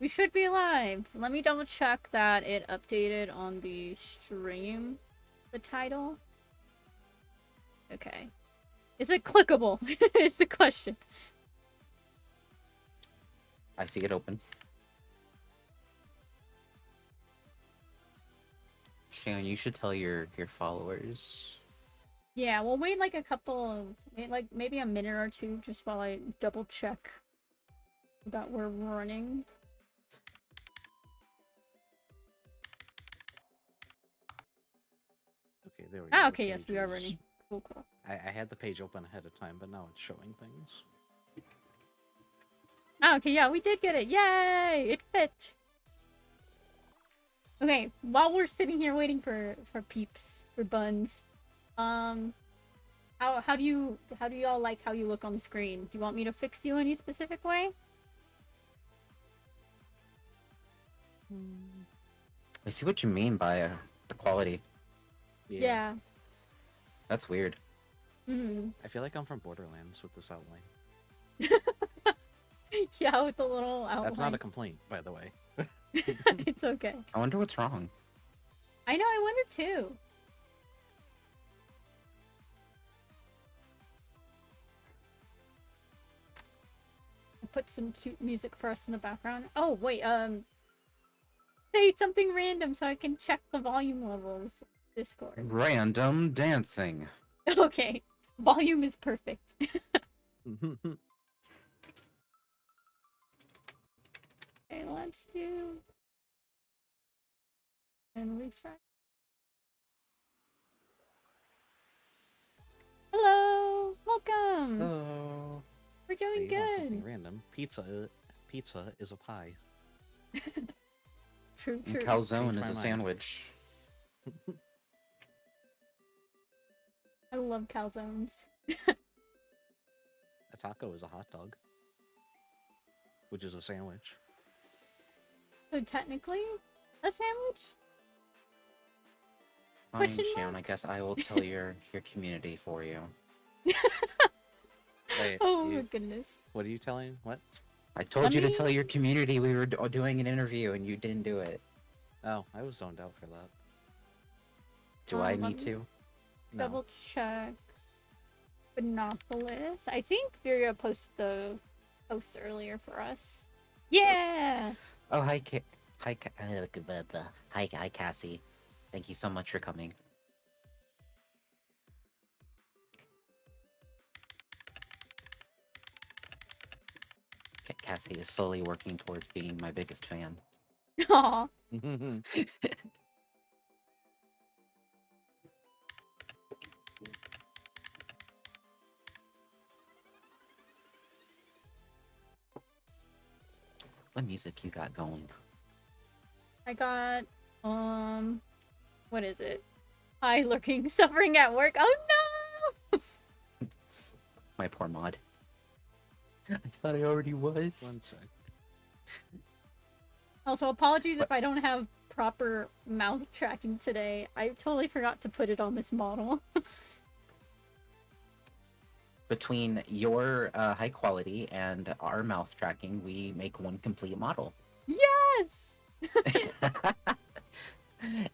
We should be live. Let me double check that it updated on the stream. The title. Okay. Is it clickable? Is the question. I see it open. Shannon, you should tell your followers. Yeah, we'll wait like a couple, like maybe a minute or two just while I double check that we're running. Okay, there we go. Ah, The okay, yes, we are page is- running. Cool, cool. I had the page open ahead of time, but now it's showing things. Ah, okay, yeah, we did get it. Yay! It fit. Okay, while we're sitting here waiting for peeps, for buns, how do y'all like how you look on the screen? Do you want me to fix you any specific way? I see what you mean by the quality. Yeah. That's weird. I feel like I'm from Borderlands with this outline. Yeah, with the little outline. That's not a complaint, by the way. It's okay. I wonder what's wrong. I know, I wonder too. I'll put some cute music for us in the background. Oh, wait, say something random so I can check the volume levels. Discord. Random dancing. Okay, volume is perfect. Okay, let's do... and refresh. Hello! Welcome! Hello. We're doing Hey, you want something good! random. Pizza is a pie. True, And true. calzone Change is my a mind. sandwich. I love calzones. A taco is a hot dog, which is a sandwich. So technically, a sandwich? Fine, Question Sharon, I guess I will tell your community for you. Wait, Oh my goodness. What are you telling? What? I told you to tell your community we were doing an interview and you didn't do it. Oh, I was zoned out for that. Do I let need me to? No. Double check. Bunopolis. I think Viria posted the post earlier for us. Yeah! Oh, hi, hi, hi, Cassie. Thank you so much for coming. Cassie is slowly working towards being my biggest fan. Aw. What music you got going? I got, what is it? Hi, lurking, suffering at work. Oh no! My poor mod. I thought I already was. One sec. Also, apologies if I don't have proper mouth tracking today. I totally forgot to put it on this model. Between your high quality and our mouth tracking, we make one complete model. Yes!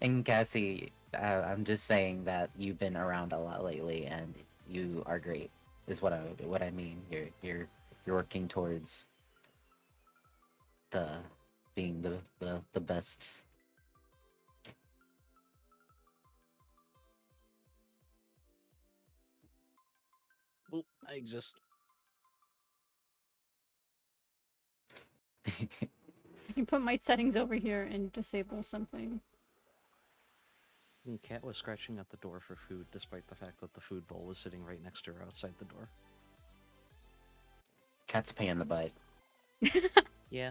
And Cassie, I'm just saying that you've been around a lot lately, and you are great. Is what I mean. You're working towards being the best. Well, I exist. I can put my settings over here and disable something. Cat was scratching at the door for food, despite the fact that the food bowl was sitting right next to her outside the door. Cat's a pain in the butt. Yeah.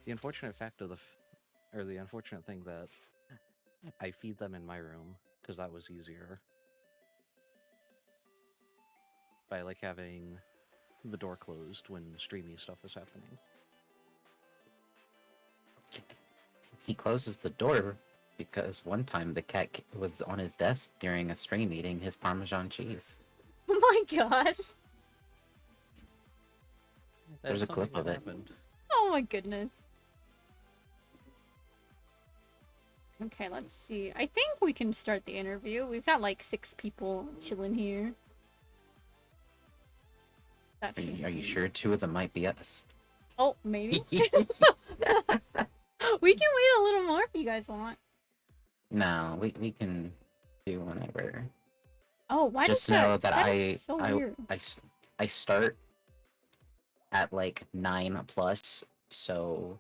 The unfortunate fact of the unfortunate thing that I feed them in my room, because that was easier. By like having the door closed when streamy stuff is happening. He closes the door because one time the cat was on his desk during a stream eating his Parmesan cheese. Oh my gosh! There's a clip of it. Happened. Oh Oh my goodness. Okay, let's see. I think we can start the interview. We've got like 6 people chilling here. That Are should you be- sure 2 of them might be us? Oh, maybe? We can wait a little more if you guys want. No, we can do whenever. Oh, why Just does know that that is so weird. I start at like 9 plus, so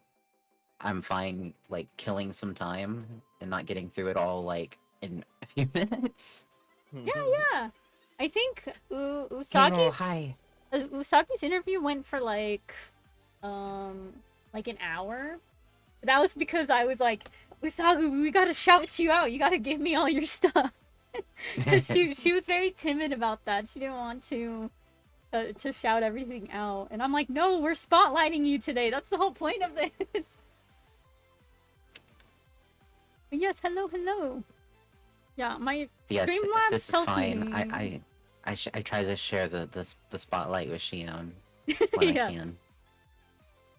I'm fine like killing some time and not getting through it all like in a few minutes. Yeah. I think Hello, Usagi's hi. Usagi's interview went for like an hour. That was because I was like, Usagi, we gotta shout you out. You gotta give me all your stuff. 'Cause she was very timid about that. She didn't want to shout everything out. And I'm like, no, we're spotlighting you today. That's the whole point of this. But yes, hello. Yeah, my Yes, Streamlabs this is tells fine. me... I try to share the spotlight with Shion when Yeah. I can.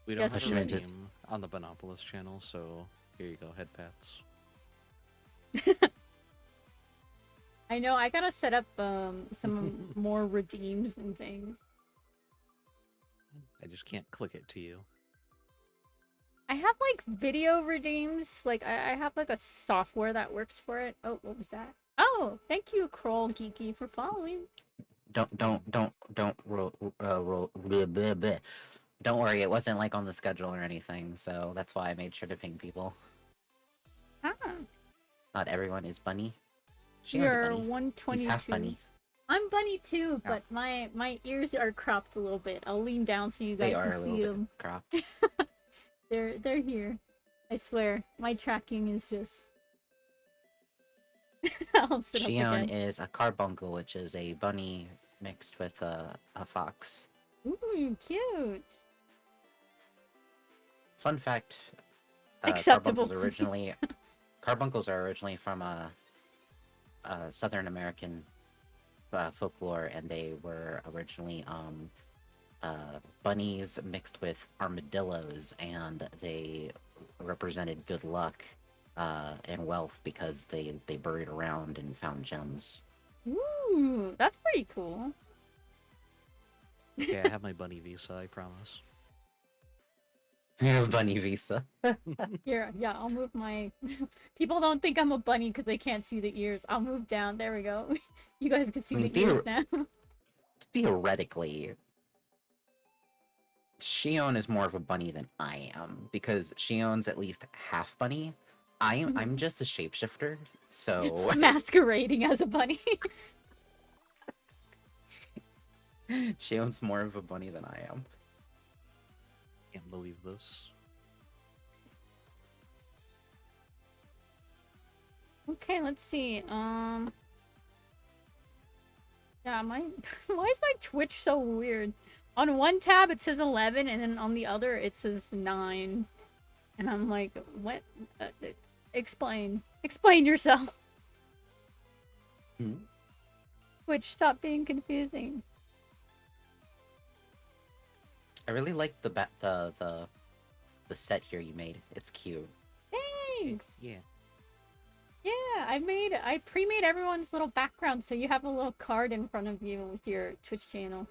We don't Yes, have a Shion did- redeem on the Bunopolis channel, so here you go, head pats. I know, I gotta set up some more redeems and things. I just can't click it to you. I have like video redeems. Like I have like a software that works for it. Oh, what was that? Oh, thank you, Kroll Geeky, for following. Don't roll bleh, bleh, bleh. Don't worry, it wasn't like on the schedule or anything, so that's why I made sure to ping people. Ah, Not everyone is Bunny. Shion's a you're bunny. 122. He's half bunny. I'm bunny too, Oh. but my ears are cropped a little bit. I'll lean down so you They guys are a can little see bit them. cropped. They're here. I swear, my tracking is just. I'll sit up Shion again. is a carbuncle, which is a bunny mixed with a fox. Ooh, cute. Fun fact: Acceptable, carbuncles are originally from Southern American folklore, and they were originally bunnies mixed with armadillos, and they represented good luck and wealth because they buried around and found gems. Ooh, that's pretty cool. Okay, I have my bunny visa, I promise. Bunny visa. Here, yeah, I'll move my... People don't think I'm a bunny because they can't see the ears. I'll move down. There we go. You guys can see I mean, the ears now. Theoretically, Shion is more of a bunny than I am, because Shion's at least half bunny. I'm just a shapeshifter, so Masquerading as a bunny. Shion's more of a bunny than I am. Can't believe this. Okay, let's see. Yeah, my... Why is my Twitch so weird? On one tab it says 11, and then on the other it says 9. And I'm like, what? Explain. Explain yourself. Hmm? Twitch, stop being confusing. I really like the set here you made. It's cute. Thanks! Yeah. Yeah, I pre-made everyone's little background so you have a little card in front of you with your Twitch channel.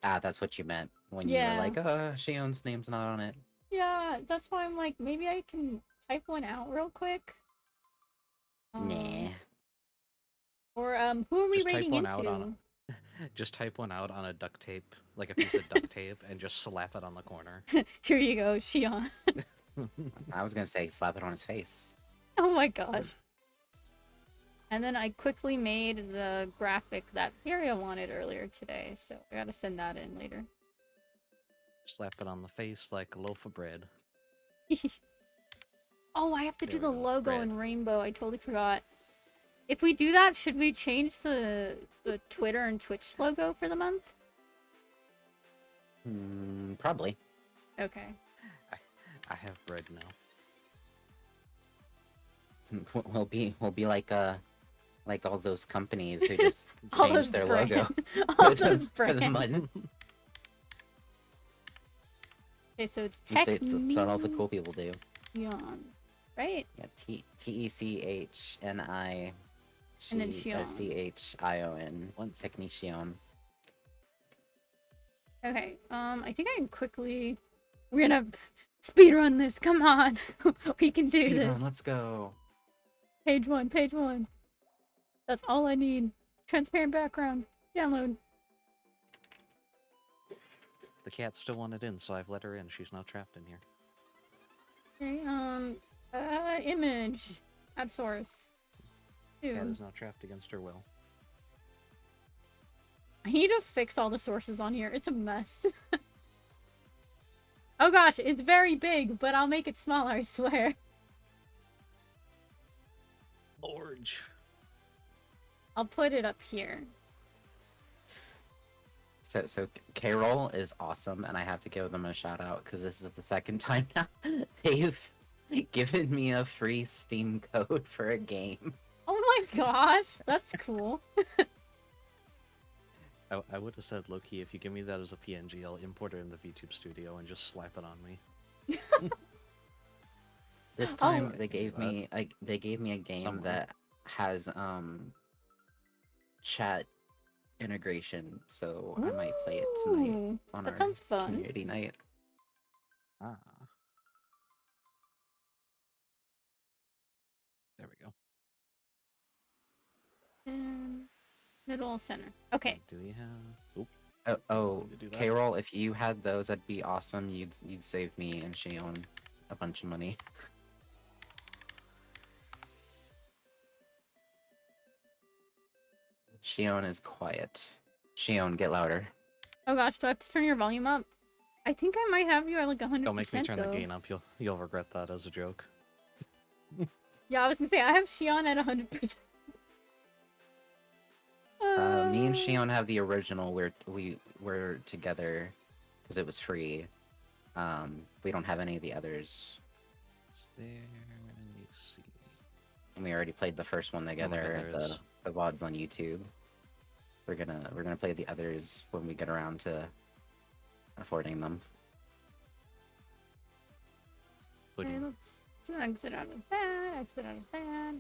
Ah, that's what you meant when you Yeah. were like, Shion's name's not on it. Yeah, that's why I'm like, maybe I can type one out real quick. Nah. Or, who are we Just type rating one into? out on Just type one out on a duct tape, like a piece of duct tape, and just slap it on the corner. Here you go, Shion. I was gonna say slap it on his face. Oh my gosh. And then I quickly made the graphic that Furia wanted earlier today, so I gotta send that in later. Slap it on the face like a loaf of bread. Oh, I have to There do we the go, logo red. in rainbow. I totally forgot. If we do that, should we change the Twitter and Twitch logo for the month? Probably. Okay. I have bread now. We'll be like all those companies who just All change those their brand- logo All for the- those for the brands. button. Okay, so it's It's what all the cool people do. Technion, right? Yeah, Techni And then Shion. Chion. Technicion. Okay, I think I can quickly... We're gonna speedrun this, come on! We can do this! Let's go! Page 1, page 1. That's all I need. Transparent background. Download. The cat still wanted in, so I've let her in. She's now trapped in here. Okay, image. Add source. The cat Dude. is now trapped against her will. I need to fix all the sources on here. It's a mess. Oh gosh, it's very big, but I'll make it smaller, I swear. Large. Oh, I'll put it up here. So K-Roll is awesome, and I have to give them a shout out because this is the second time now they've given me a free Steam code for a game. Oh my gosh, that's cool. I would have said, low-key, if you give me that as a PNG, I'll import it in the VTube studio and just slap it on me. This time they gave me a game Somewhere. that has chat integration, so I might play it tonight Ooh, on that our sounds fun. community night. Ah. There we go. And middle center. Okay. Do we have... Oop. Oh, to do that. K-Roll, if you had those, that'd be awesome. You'd save me and Shion a bunch of money. Shion is quiet. Shion, get louder. Oh gosh, do I have to turn your volume up? I think I might have you at like 100%. Don't make me turn though. the gain up. You'll regret that as a joke. Yeah, I was gonna say, I have Shion at 100%. Me and Shion have the original where we were together because it was free. We don't have any of the others. Is there... Let me see. And we already played the first one together at the VODs on YouTube. We're gonna play the others when we get around to affording them. Okay, let's exit out of that, exit out of that.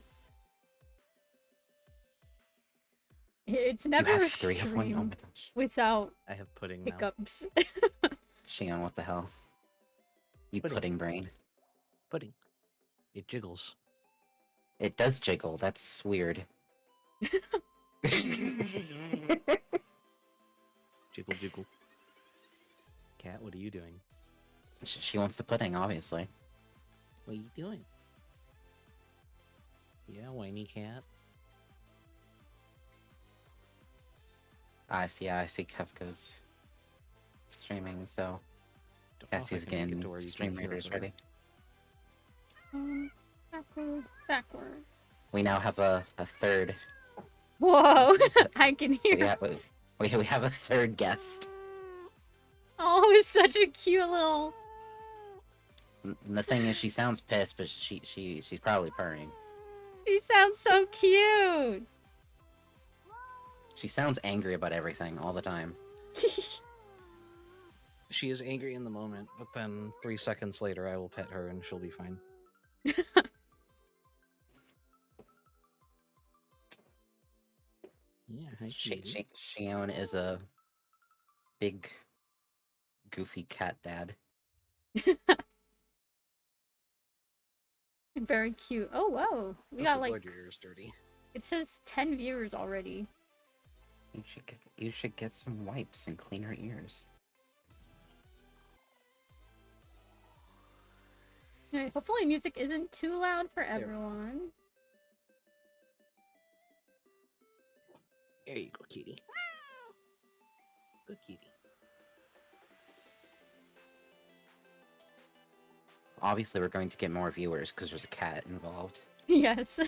It's never You a have 3 of one? stream Oh my gosh. without I have pudding now. hiccups. Shion, what the hell? You Pudding. pudding brain. Pudding. It jiggles. It does jiggle, that's weird. Jiggle, jiggle. Cat, what are you doing? She wants the pudding, obviously. What are you doing? Yeah, whiny cat. I see Kefka's streaming, so Don't know if I Cassie's can make it getting to where you stream can hear raiders it, ready. Backward. We now have a third. Whoa, I can hear. We have a third guest. Oh, it's such a cute little. And the thing is, she sounds pissed, but she's probably purring. He sounds so cute. She sounds angry about everything all the time. She is angry in the moment, but then 3 seconds later I will pet her and she'll be fine. Yeah, hi, cutie. Shion is a big, goofy cat dad. Very cute. Oh, whoa. We got like. Lord, your ears dirty. It says 10 viewers already. You should get some wipes and clean her ears. Okay, hopefully music isn't too loud for everyone. There you go, kitty. Good kitty. Obviously, we're going to get more viewers because there's a cat involved. Yes.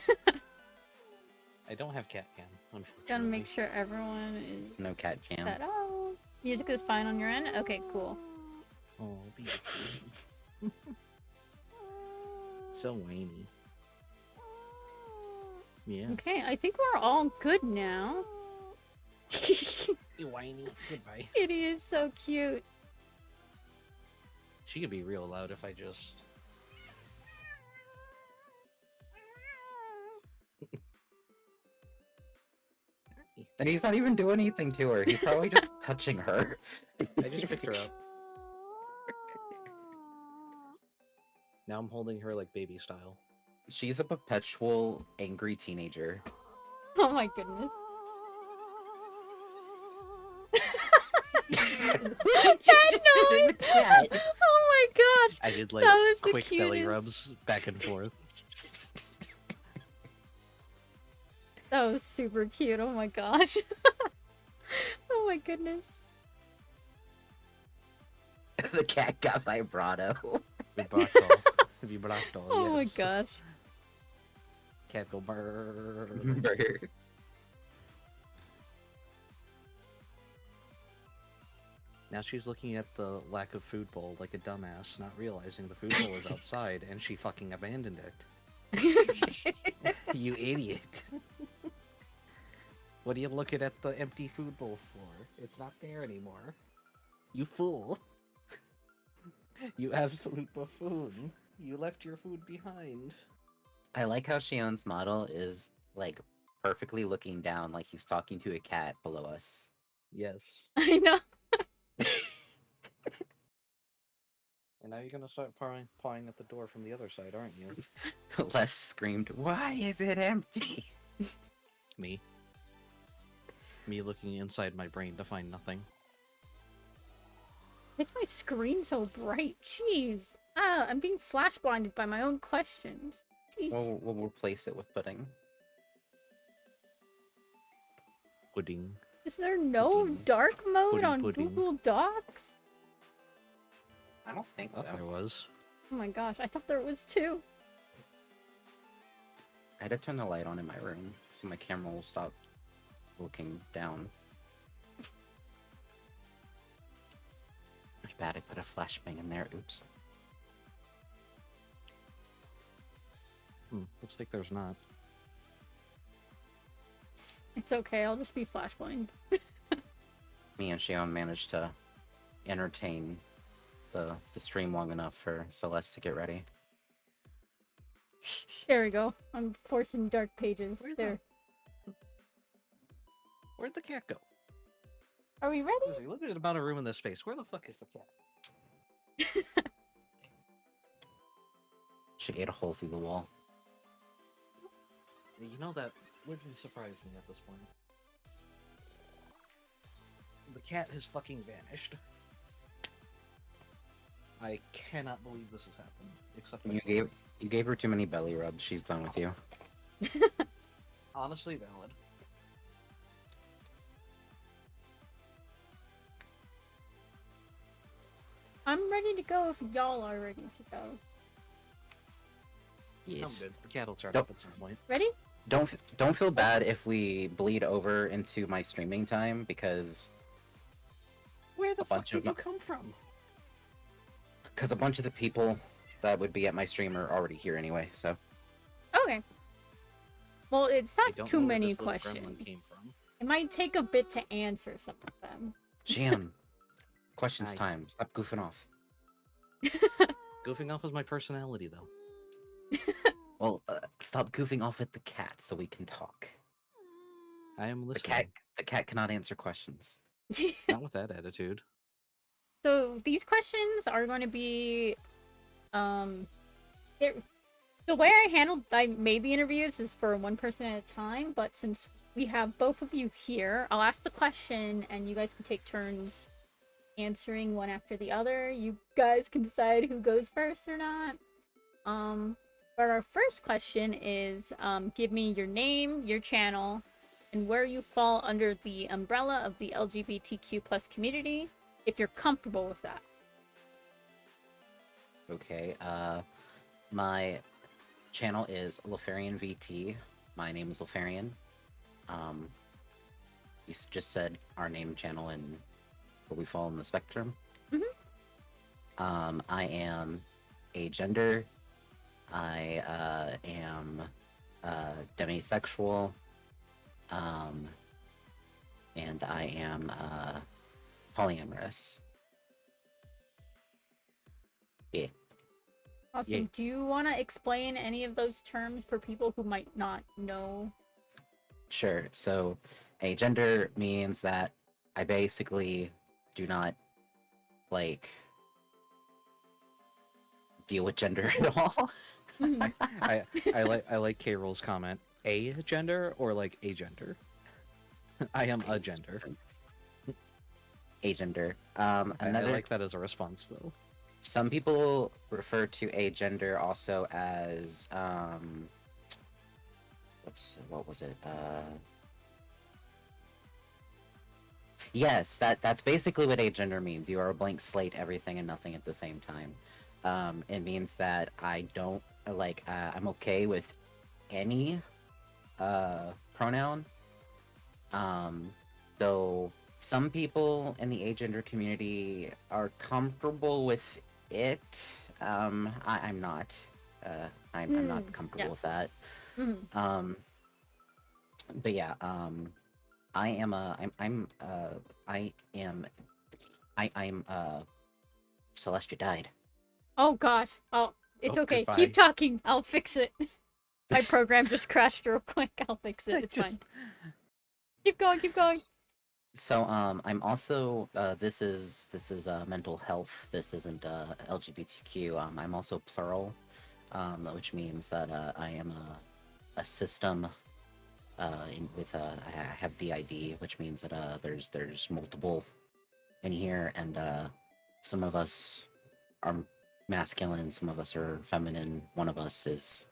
I don't have cat cam, unfortunately. Gotta make sure everyone is No cat cam. set up. Music is fine on your end? Okay, cool. Oh, beautiful. So whiny. Yeah. Okay, I think we're all good now. You whiny. Goodbye. Kitty is so cute. She could be real loud if I just. And he's not even doing anything to her. He's probably just touching her. I just picked her up. Now I'm holding her like baby style. She's a perpetual angry teenager. Oh my goodness. That noise! Oh my god! I did like That was the quick belly cutest. rubs back and forth. That was super cute. Oh my gosh. Oh my goodness. The cat got vibrato. Vibrato. Vibrato. Oh my yes. gosh. Cat go brrr. Burger. Now she's looking at the lack of food bowl like a dumbass, not realizing the food bowl is outside and she fucking abandoned it. You idiot. What are you looking at the empty food bowl for? It's not there anymore. You fool. You absolute buffoon. You left your food behind. I like how Shion's model is like perfectly looking down like he's talking to a cat below us. Yes. I know. And now you're gonna start pawing at the door from the other side, aren't you? Les screamed, "Why is it empty?" Me. Me looking inside my brain to find nothing. Why is my screen so bright? Jeez. Ah, I'm being flash blinded by my own questions. Jeez. We'll replace it with pudding. Pudding. Is there no pudding. dark mode Pudding, on pudding. Google Docs? I don't think Oh, so. there was. Oh my gosh, I thought there was too. I had to turn the light on in my room so my camera will stop looking down. My bad, I put a flashbang in there. Oops. Looks like there's not. It's okay, I'll just be flash blind. Me and Shion managed to entertain the stream long enough for Celeste to get ready. There we go. I'm forcing dark pages. Where'd There. Where'd the cat go? Are we ready? Lucy, look at the amount of room in this space. Where the fuck is the cat? She ate a hole through the wall. You know that wouldn't surprise me at this point. The cat has fucking vanished. I cannot believe this has happened. Except You gave her too many belly rubs. She's done with you. honestly valid. I'm ready to go if y'all are ready to go. Yes. I'm good. The cat will start Nope. up at some point. Ready? Don't feel bad if we bleed over into my streaming time because Where the A fuck bunch did of you them- come from? a bunch of the people that would be at my stream are already here anyway. So Okay. Well, it's I not don't too know where many this little gremlin questions. came from. It might take a bit to answer some of them. Jan, questions Hi. time. Stop goofing off. Goofing off is my personality, though. Well, stop goofing off at the cat so we can talk. I am The listening. cat cannot answer questions. Not with that attitude. So these questions are going to be, the way I made the interviews is for one person at a time, but since we have both of you here, I'll ask the question and you guys can take turns answering one after the other. You guys can decide who goes first or not. But our first question is, give me your name, your channel, and where you fall under the umbrella of the LGBTQ plus community, if you're comfortable with that. Okay. My channel is Lefarian VT. My name is Lefarian. You just said our name, channel, and where we fall in the spectrum. Mhm. I am agender. I am demisexual. And I am polyamorous. Awesome. Yeah. Do you want to explain any of those terms for people who might not know? Sure. So, agender means that I basically do not like deal with gender at all. Mhm. I like Carol's comment. A gender or like a gender? I am a gender. Agender. I Another. like that as a response though. Some people refer to agender also as what was it? Yes, that's basically what agender means. You are a blank slate, everything and nothing at the same time. It means that I don't like. I'm okay with any pronoun. Though some people in the agender community are comfortable with it. I'm not. I'm not comfortable Yes. with that. Mhm. But yeah. I am I am Celestia died. Oh gosh. Oh, it's Oh, okay. goodbye. Keep talking. I'll fix it. My program just crashed real quick. I'll fix it. It's fine. Keep going. Keep going. So I'm also this is mental health. This isn't LGBTQ. I'm also plural, which means that I am a system with I have DID, which means that there's multiple in here, and some of us are masculine, some of us are feminine, one of us is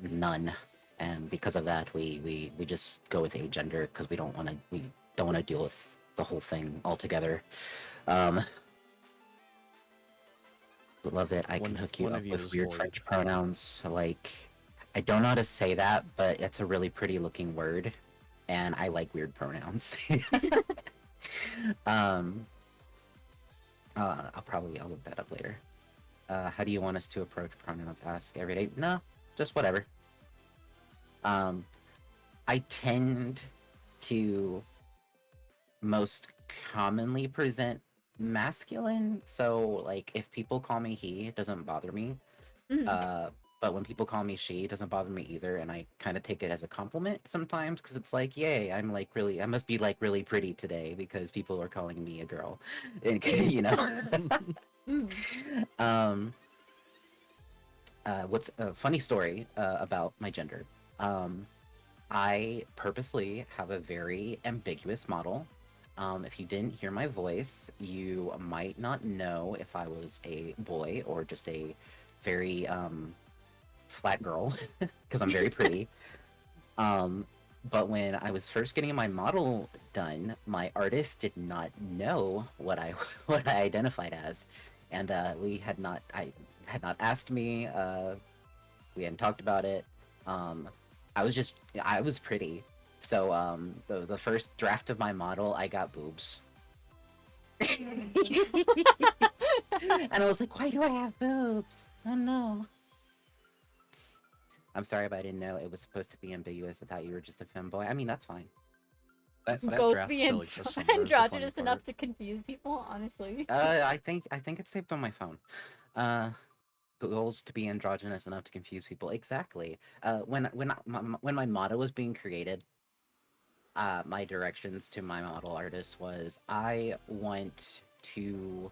none, and because of that, we just go with agender because we don't want to deal with the whole thing altogether. Um, love it. I can hook you one up of you with is weird void. French pronouns. Like, I don't know how to say that, but it's a really pretty looking word, and I like weird pronouns. um, I'll look that up later. How do you want us to approach pronouns? Ask every day? No, just whatever. I tend to most commonly present masculine, so like if people call me he, it doesn't bother me. Mhm. But when people call me she, it doesn't bother me either, and I kind of take it as a compliment sometimes because it's like, yay, I must be like really pretty today because people are calling me a girl, and you know. Mhm. um, what's a funny story about my gender? Um, I purposely have a very ambiguous model. If you didn't hear my voice, you might not know if I was a boy or just a very flat girl, because I'm very pretty. Um, but when I was first getting my model done, my artist did not know what I what I identified as, and I had not asked me. We hadn't talked about it. Um, I was pretty. So the first draft of my model, I got boobs. And I was like, why do I have boobs? Oh no. I'm sorry, but I didn't know it was supposed to be ambiguous. I thought you were just a femboy. I mean, that's fine. That Ghost draft be still exists somewhere. Is the funny androgynous enough part. to confuse people, honestly. I think it's saved on my phone. Uh, Goals to be androgynous enough to confuse people. Exactly. When my motto was being created, my directions to my model artist was I want to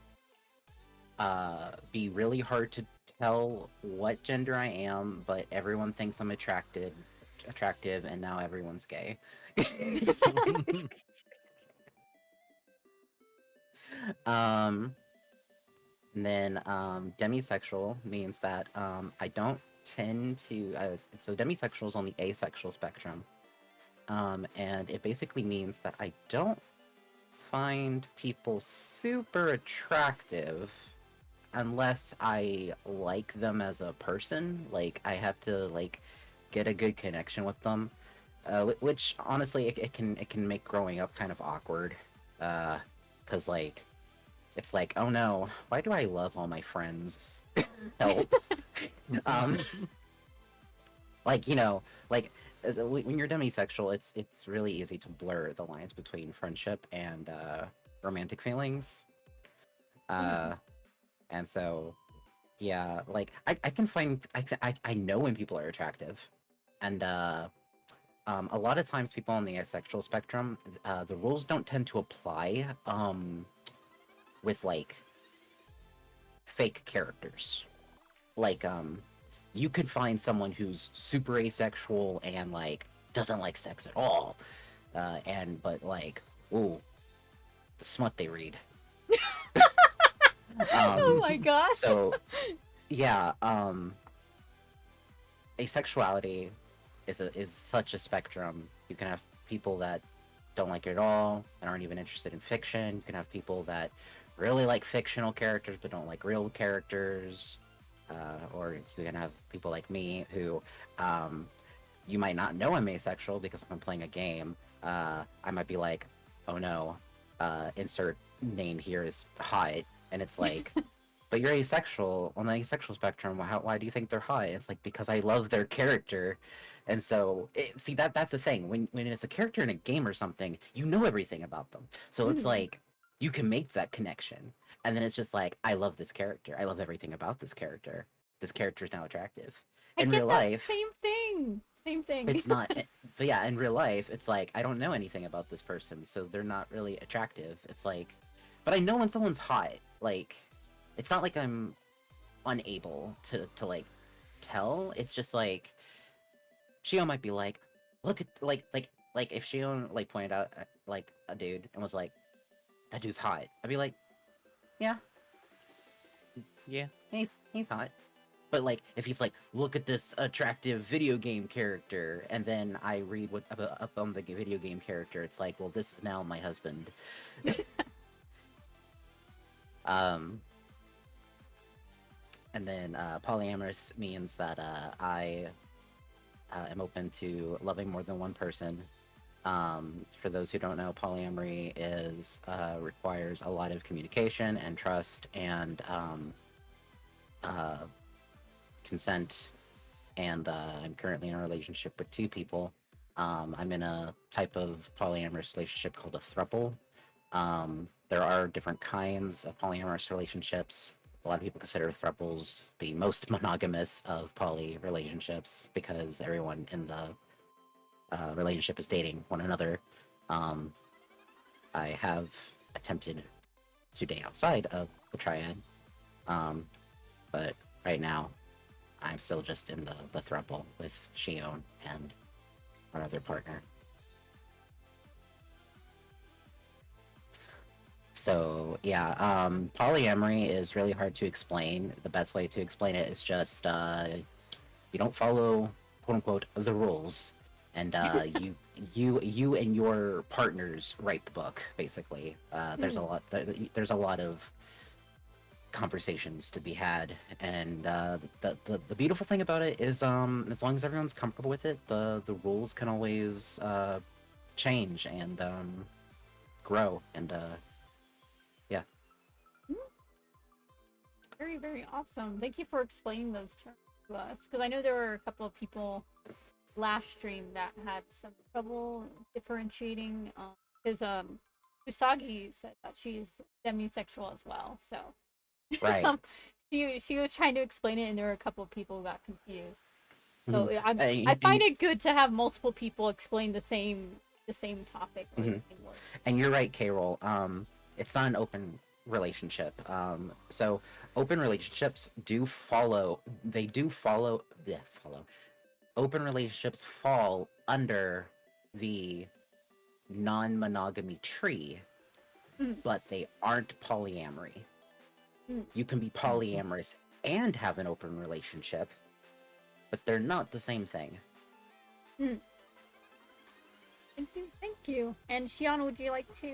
be really hard to tell what gender I am, but everyone thinks I'm attractive, and now everyone's gay. um, and then demisexual means that I don't tend to. So demisexual is on the asexual spectrum, and it basically means that I don't find people super attractive unless I like them as a person. Like I have to like get a good connection with them, which honestly it can make growing up kind of awkward, because like it's like, oh no, why do I love all my friends? Help. um, like like when you're demisexual, it's really easy to blur the lines between friendship and romantic feelings. Mhm. And so Yeah, like I can find I know when people are attractive, and a lot of times people on the asexual spectrum, the rules don't tend to apply with like fake characters. Like you could find someone who's super asexual and like doesn't like sex at all, and but like, ooh, the smut they read. Oh my gosh. So yeah, asexuality is such a spectrum. You can have people that don't like it at all and aren't even interested in fiction. You can have people that really like fictional characters but don't like real characters. Or you can have people like me who you might not know I'm asexual because if I'm playing a game, I might be like, oh no, insert name here is hot, and it's like, but you're asexual on the asexual spectrum. Why do you think they're hot? It's like because I love their character, and so see that's the thing. When it's a character in a game or something, you know everything about them. So it's like you can make that connection, and then it's just like I love this character. I love everything about this character. This character is now attractive. I In get real that life, same thing. Same thing. it's not. But yeah, in real life, it's like I don't know anything about this person, so they're not really attractive. It's like, but I know when someone's hot. Like, it's not like I'm unable to like tell. It's just like Shio might be like, look at like if Shio like pointed out like a dude and was like, that dude's hot. I'd be like, yeah, Yeah. he's hot. But like if he's like, look at this attractive video game character, and then I read what up on the video game character, it's like, well, this is now my husband. um. And then polyamorous means that I am open to loving more than one person. For those who don't know, polyamory is requires a lot of communication and trust and consent. And I'm currently in a relationship with 2 people. I'm in a type of polyamorous relationship called a throuple. There are different kinds of polyamorous relationships. A lot of people consider thruples the most monogamous of poly relationships because everyone in the relationship is dating one another. I have attempted to date outside of the triad, but right now I'm still just in the throuple with Shion and our other partner. So yeah, polyamory is really hard to explain. The best way to explain it is just you don't follow quote unquote the rules, and you and your partners write the book. Basically, there's a lot of conversations to be had, and the beautiful thing about it is as long as everyone's comfortable with it, the rules can always change and grow and yeah. Very, very awesome. Thank you for explaining those terms to us. Because I know there were a couple of people last stream that had some trouble differentiating. Because Usagi said that she's demisexual as well. So Right. some she was trying to explain it, and there were a couple of people who got confused. So I find it good to have multiple people explain the same topic. And you're right, K-Roll. It's not an open relationship. So open relationships do follow. They do follow. Yeah, follow. Open relationships fall under the non-monogamy tree, but they aren't polyamory. You can be polyamorous and have an open relationship, but they're not the same thing. Thank you. And Shion, would you like to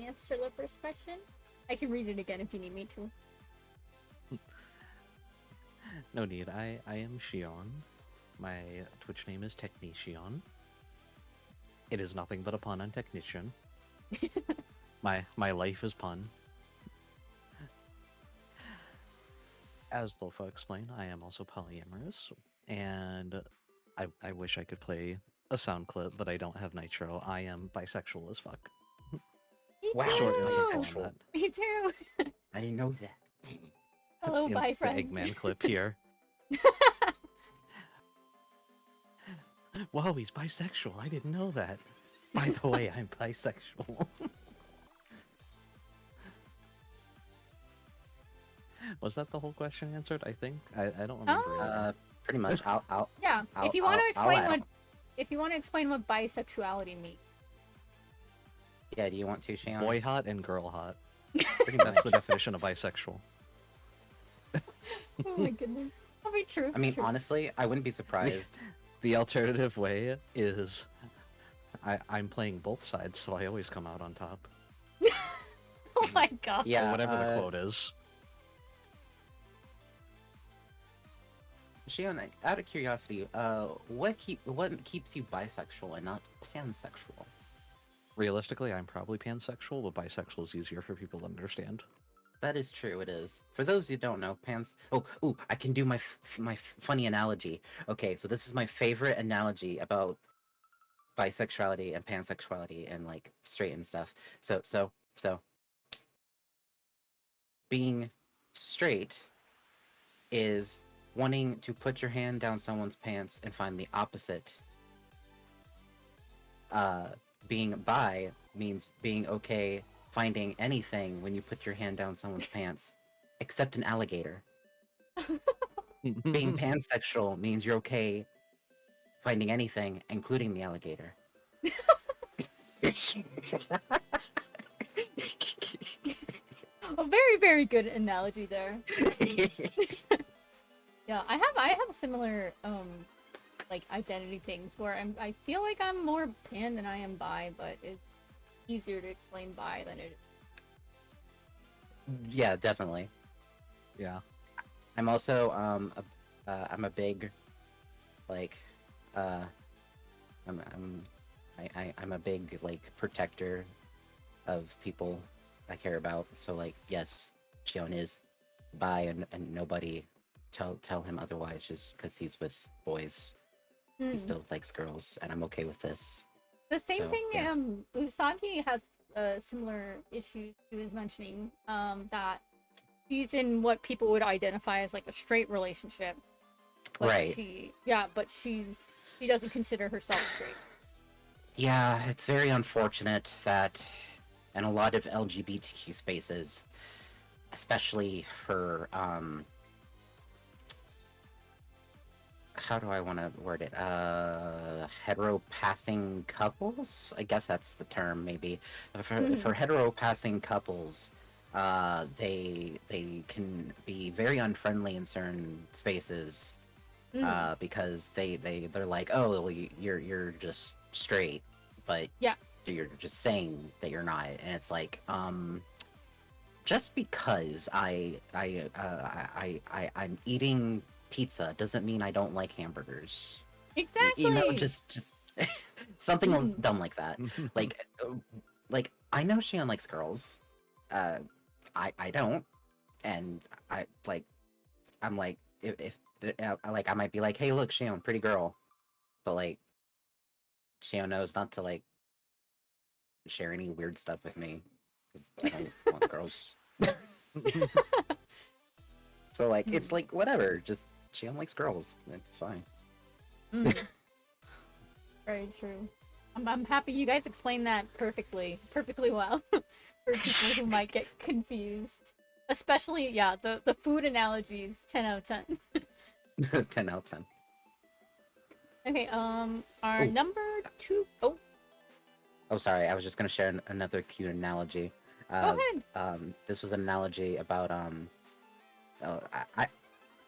answer the first question? I can read it again if you need me to. No need. I am Shion. My Twitch name is Technician. It is nothing but a pun on technician. My life is pun. As Lofa explained, I am also polyamorous, and I wish I could play a sound clip, but I don't have Nitro. I am bisexual as fuck. Me Wow, too. you're bisexual. Me too. I didn't know that. Hello, In bye, the friend. Eggman clip here. Wow, he's bisexual. I didn't know that. By the way, I'm bisexual. Was that the whole question answered? I think I don't remember. Anymore. Pretty much. Yeah, I'll, if you want to I'll explain add what on. if you want to explain what bisexuality means. Yeah, do you want to, Shion? Boy hot and girl hot. Pretty That's much. the definition of bisexual. Oh my goodness. That'll be true. I mean, true. honestly, I wouldn't be surprised. The alternative way is I'm playing both sides, so I always come out on top. Oh my god. Yeah, Or whatever the quote is. Shion, out of curiosity, what keeps you bisexual and not pansexual? Realistically, I'm probably pansexual, but bisexual is easier for people to understand. That is true. It is. For those who don't know, Oh, I can do my funny analogy. Okay, so this is my favorite analogy about bisexuality and pansexuality and like straight and stuff. So, being straight is wanting to put your hand down someone's pants and find the opposite. Being bi means being okay finding anything when you put your hand down someone's pants, except an alligator. Being pansexual means you're okay finding anything, including the alligator. A very, very good analogy there. Yeah, I have similar like identity things where I feel like I'm more pan than I am bi, but it's easier to explain bi than it is. Yeah, definitely. Yeah. I'm also I'm a big like I'm a big like protector of people I care about. So like yes, Chion is bi and nobody tell him otherwise just because he's with boys. He still likes girls and I'm okay with this. The same So, thing, yeah. Usagi has similar issues she was mentioning, that she's in what people would identify as like a straight relationship. But Right. she doesn't consider herself straight. Yeah, it's very unfortunate that in a lot of LGBTQ spaces, especially for how do I want to word it? Hetero passing couples? I guess that's the term, maybe. For hetero passing couples, they can be very unfriendly in certain spaces, because they're like, oh, well, you're just straight, but Yeah. you're just saying that you're not, and it's like, just because I'm eating pizza doesn't mean I don't like hamburgers. Exactly. You know, just something dumb like that. Like I know Shion likes girls. I don't, and I'm like if like I might be like, hey, look, Shion, pretty girl, but like Shion knows not to like share any weird stuff with me because I don't want girls. So like it's like whatever, just Shion likes girls. It's fine. Very true. I'm happy you guys explained that perfectly well for people who might get confused. Especially, yeah, the food analogies, 10 out of 10. 10 out of 10. Okay, our number 2. Oh, sorry. I was just gonna share another cute analogy. Go ahead. This was an analogy about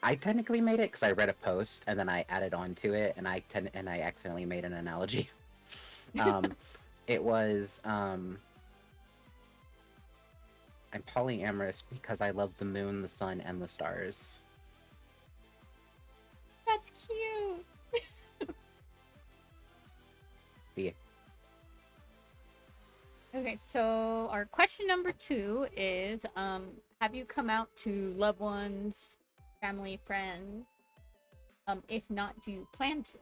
I technically made it because I read a post and then I added on to it, and I accidentally made an analogy. It was I'm polyamorous because I love the moon, the sun, and the stars. That's cute. Yeah. Okay, so our question number 2 is, have you come out to loved ones, family, friends? If not, do you plan to?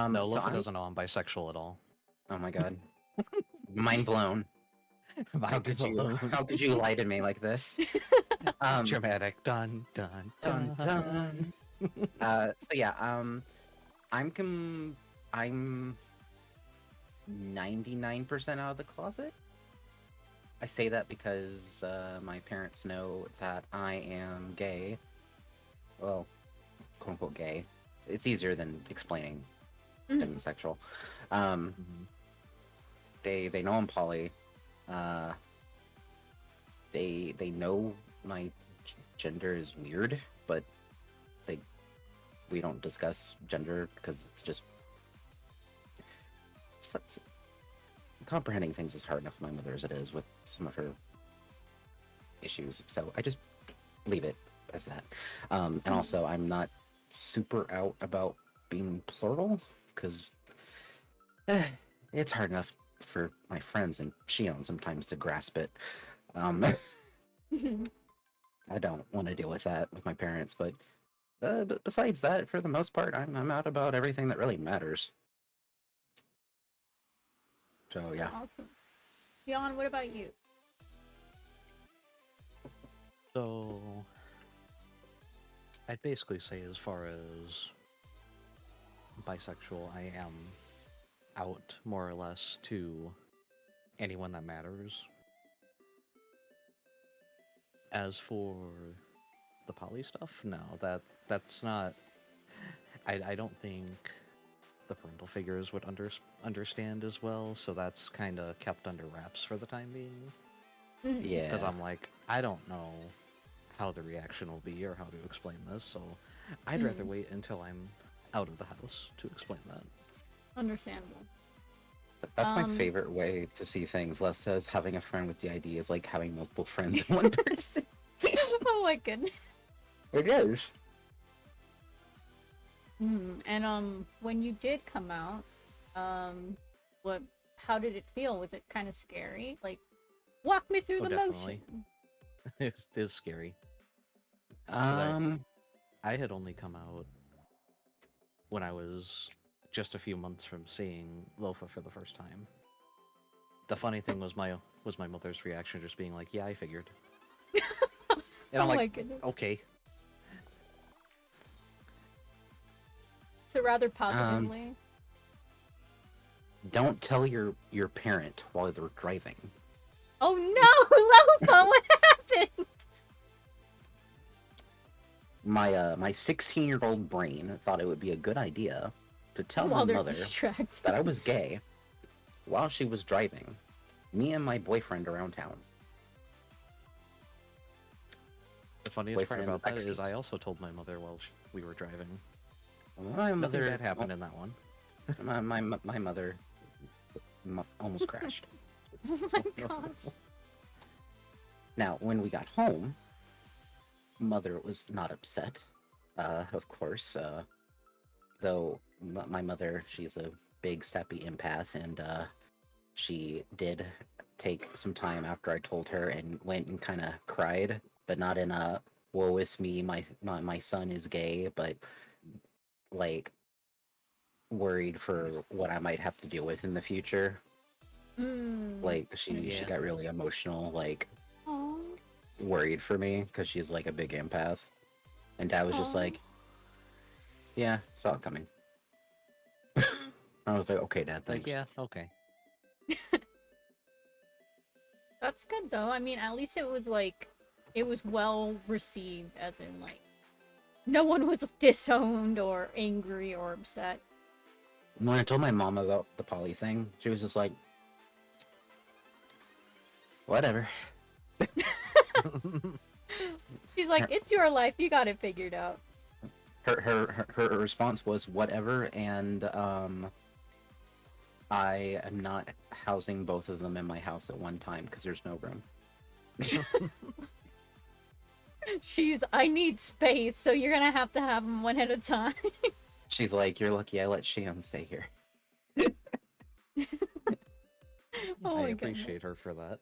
No, so Luffy doesn't know I'm bisexual at all. Oh my god. Mind blown. How could you? How could you lie to me like this? Dramatic dun dun Dun dun. dun. So yeah, I'm 99% out of the closet. I say that because my parents know that I am gay. Well, quote unquote gay. It's easier than explaining demisexual. They know I'm poly. They know my gender is weird, but we don't discuss gender because it's just comprehending things is hard enough for my mother as it is with some of her issues. So I just leave it as that. And also, I'm not super out about being plural because it's hard enough for my friends and Shion sometimes to grasp it. I don't want to deal with that with my parents, but besides that, for the most part, I'm out about everything that really matters. So yeah. Awesome. Jan, what about you? So, I'd basically say, as far as bisexual, I am out more or less to anyone that matters. As for the poly stuff, no, that's not. I don't think the parental figures would understand as well, so that's kind of kept under wraps for the time being. Yeah. Because I'm like, I don't know how the reaction will be or how to explain this, so I'd rather wait until I'm out of the house to explain that. Understandable. That's my favorite way to see things. Les says having a friend with DID is like having multiple friends in one person. Oh my goodness. It is. And when you did come out, how did it feel? Was it kind of scary? Like, walk me through the Definitely. motion. It is scary. Um, I had only come out when I was just a few months from seeing Lofa for the first time. The funny thing was my mother's reaction, just being like, "Yeah, I figured." And I'm my like, goodness. "Okay." So rather positively. don't tell your parent while they're driving. Oh no, Lofa, what happened? My 16-year-old brain thought it would be a good idea to tell While my they're mother distracted. that I was gay while she was driving me and my boyfriend around town. The funniest part Boyfriend in about the that is backseat. I also told my mother while we were driving. My Nothing mother bad happened in that one. my mother almost crashed. Oh my gosh. Now, when we got home, mother was not upset, of course. Though my mother, she's a big sappy empath, and she did take some time after I told her and went and kind of cried, but not in a "woe is me, my son is gay," but like worried for what I might have to deal with in the future. Like she got really emotional, like Aww. worried for me because she's like a big empath, and Dad was just like, "Yeah, saw it coming." I was like, "Okay, Dad, thanks." Like, yeah, okay. That's good though. I mean, at least it was like, it was well received, as in like, no one was disowned or angry or upset. When I told my mom about the poly thing, she was just like, "Whatever." She's like, it's your life, you got it figured out. Her response was whatever, and I am not housing both of them in my house at one time because there's no room. I need space, so you're gonna have to have them one at a time. She's like, "You're lucky I let Shion stay here." Oh I my appreciate her for that.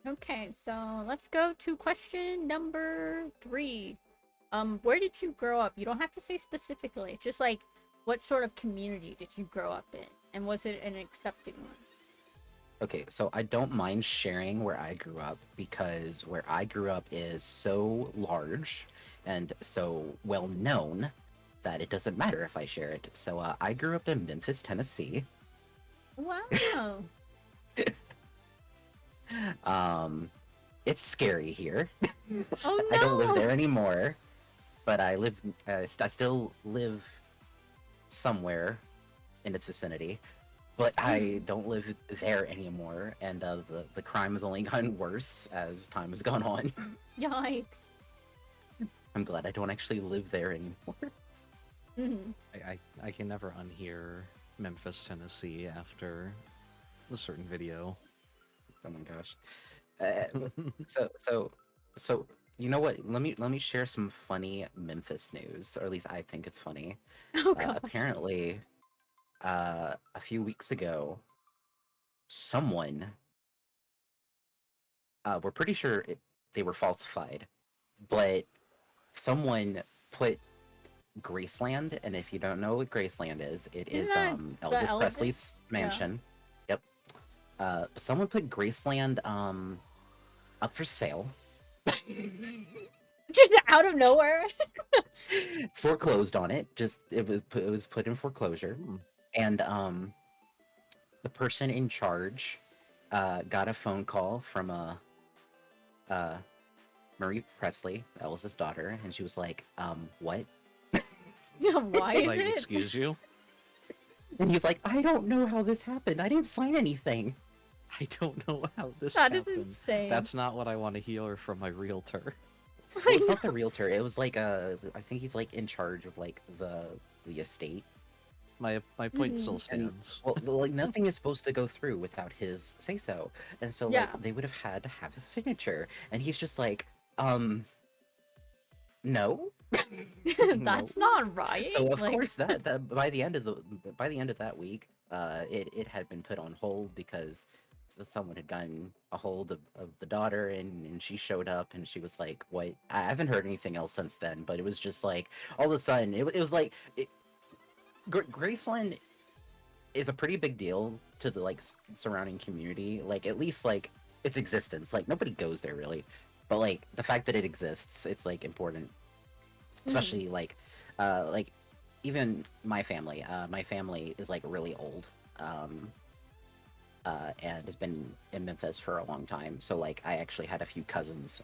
Okay, so let's go to question number 3. Where did you grow up? You don't have to say specifically, just like, what sort of community did you grow up in? And was it an accepting one? Okay, so I don't mind sharing where I grew up because where I grew up is so large and so well known that it doesn't matter if I share it. So I grew up in Memphis, Tennessee. Wow. It's scary here. Oh I don't live no. there anymore, but I live. I still live somewhere in its vicinity, but I don't live there anymore, and the crime has only gotten worse as time has gone on. Yikes. I'm glad I don't actually live there anymore. Mhm. I can never unhear Memphis, Tennessee after a certain video. Oh my gosh. So you know what? Let me share some funny Memphis news, or at least I think it's funny. Oh gosh. Apparently, a few weeks ago, someone, we're pretty sure they were falsified, but someone put Graceland, and if you don't know what Graceland is, it Isn't is that the Elvis Elvis? Presley's mansion. Yep. Someone put Graceland up for sale. Just out of nowhere. Foreclosed on it. Just it was put in foreclosure, Hmm. and the person in charge got a phone call from Marie Presley, Elvis's daughter, and she was like, what? Why is Like, it? excuse you? And he's like, I don't know how this happened. I didn't sign anything. I don't know how this That is happened. insane. That's not what I want to hear from my realtor. Well, it's not the realtor. It was like I think he's like in charge of like the estate. My point Mhm. still And stands. well, like nothing is supposed to go through without his say so. And so Yeah. like they would have had to have his signature. And he's just like, no. That's not right. So of like... course that by the end of that week, it had been put on hold because someone had gotten a hold of the daughter, and she showed up, and she was like, what? I haven't heard anything else since then, but it was just like all of a sudden it was like Graceland is a pretty big deal to the like surrounding community, like at least like its existence. Like nobody goes there really, but like the fact that it exists, it's like important, especially like even my family. My family is like really old, and has been in Memphis for a long time. So like I actually had a few cousins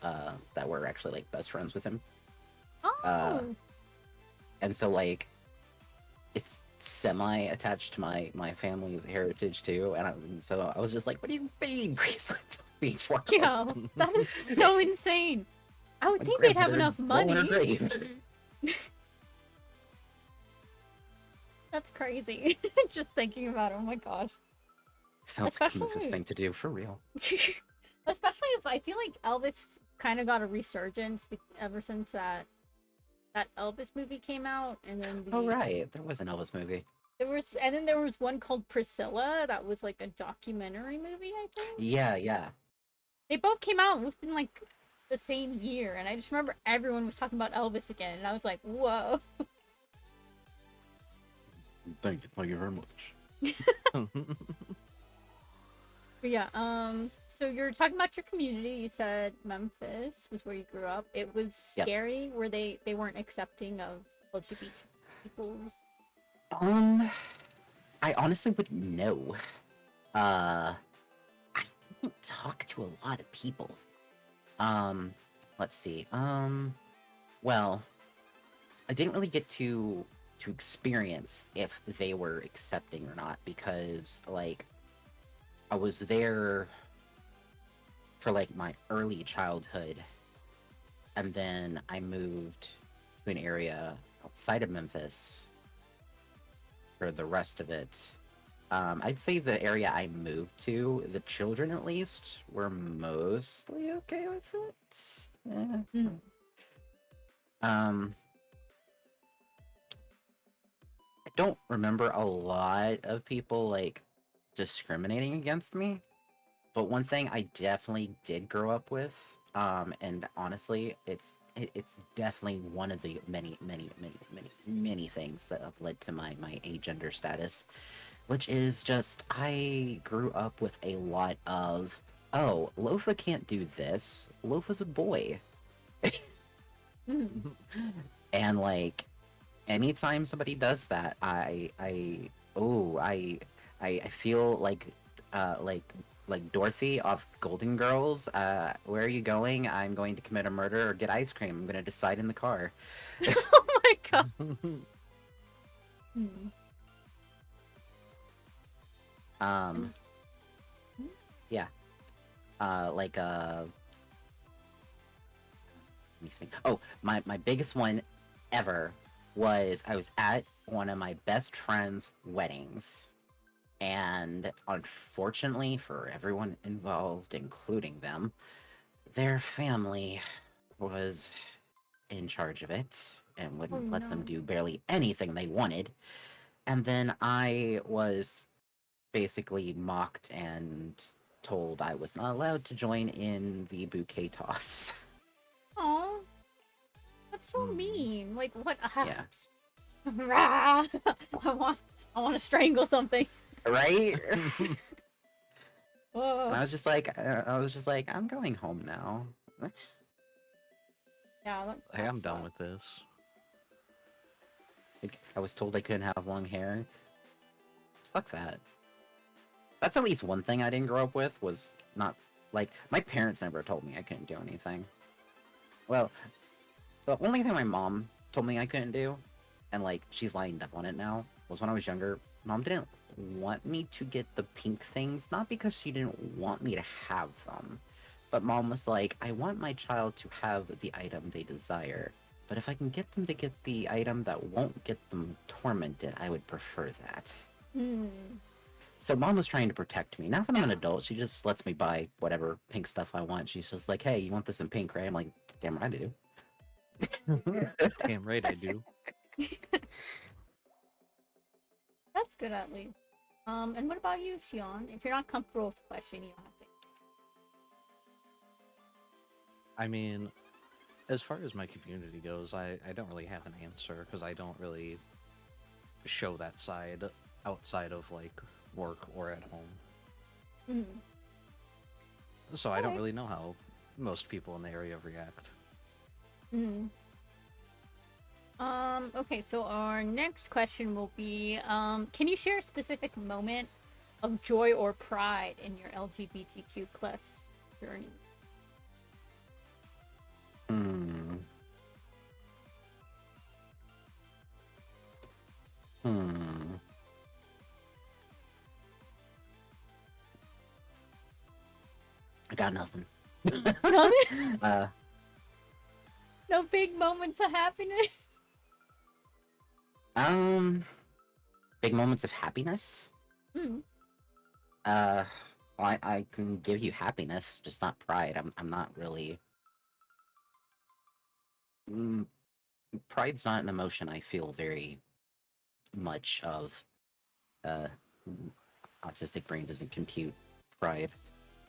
that were actually like best friends with him. Oh. And so like it's semi-attached to my family's heritage too, and so I was just like, what do you mean Graceland's being foreclosed? Yeah, that is so insane. I would My think they'd have grandmother enough rolling her money. grave. That's crazy. Just thinking about it. Oh my gosh. Sounds like a Memphis Especially- thing to do for real. Especially if I feel like Elvis kind of got a resurgence ever since that Elvis movie came out, and then Oh right, there was an Elvis movie. there was one called Priscilla that was like a documentary movie, I think. Yeah. They both came out within like the same year, and I just remember everyone was talking about Elvis again, and I was like, whoa. Thank you very much. But yeah, so you're talking about your community. You said Memphis was where you grew up. It was scary where they weren't accepting of LGBT peoples. I honestly wouldn't know. I didn't talk to a lot of people. Let's see. Well, I didn't really get to experience if they were accepting or not, because like I was there for like my early childhood, and then I moved to an area outside of Memphis for the rest of it. I'd say the area I moved to, the children at least, were mostly okay with it. I don't remember a lot of people like discriminating against me, but one thing I definitely did grow up with, and honestly, it's definitely one of the many things that have led to my agender status. which is just I grew up with a lot of, oh, Lofa can't do this. Lofa's a boy. Mhm. And like anytime somebody does that, oh, I feel like Dorothy off Golden Girls. Where are you going? I'm going to commit a murder or get ice cream. I'm gonna decide in the car. Oh my god. Hmm. Um, Hmm? yeah. Like let me think. Oh, my biggest one ever was I was at one of my best friend's weddings. And unfortunately for everyone involved, including them, their family was in charge of it and Oh wouldn't let them no. do barely anything they wanted. And then I was basically mocked and told I was not allowed to join in the bouquet toss. Oh, that's so Hmm. mean. Like what? Yeah. Rah! I want to strangle something. Right? And Oh, I was just like, I'm going home now. That's yeah, Hey, that I'm done sucks. with this. like, I was told I couldn't have long hair. Fuck that. That's at least one thing I didn't grow up with was not like my parents never told me I couldn't do anything. Well, the only thing my mom told me I couldn't do, and like she's lined up on it now, was when I was younger. Mom didn't want me to get the pink things, not because she didn't want me to have them, but mom was like, I want my child to have the item they desire. But if I can get them to get the item that won't get them tormented, I would prefer that. Hmm. So mom was trying to protect me. Now that I'm an Yeah. adult, she just lets me buy whatever pink stuff I want. She's just like, "Hey, you want this in pink, right?" I'm like, "Damn right I do." Damn right I do. That's good at least. And what about you, Shion? If you're not comfortable with the question, you don't have to. I mean, as far as my community goes, I don't really have an answer because I don't really show that side outside of like work or at home. Mm-hmm. So I don't Alright. really know how most people in the area react. Mm-hmm. Okay, so our next question will be, can you share a specific moment of joy or pride in your LGBTQ plus journey? Hmm. Hmm. I got nothing. Nothing? uh, No big moments of happiness? um, big moments of happiness. Mm, Uh, I can give you happiness, just not pride. I'm not really. Mm, pride's not an emotion I feel very much of. Uh, autistic brain doesn't compute pride.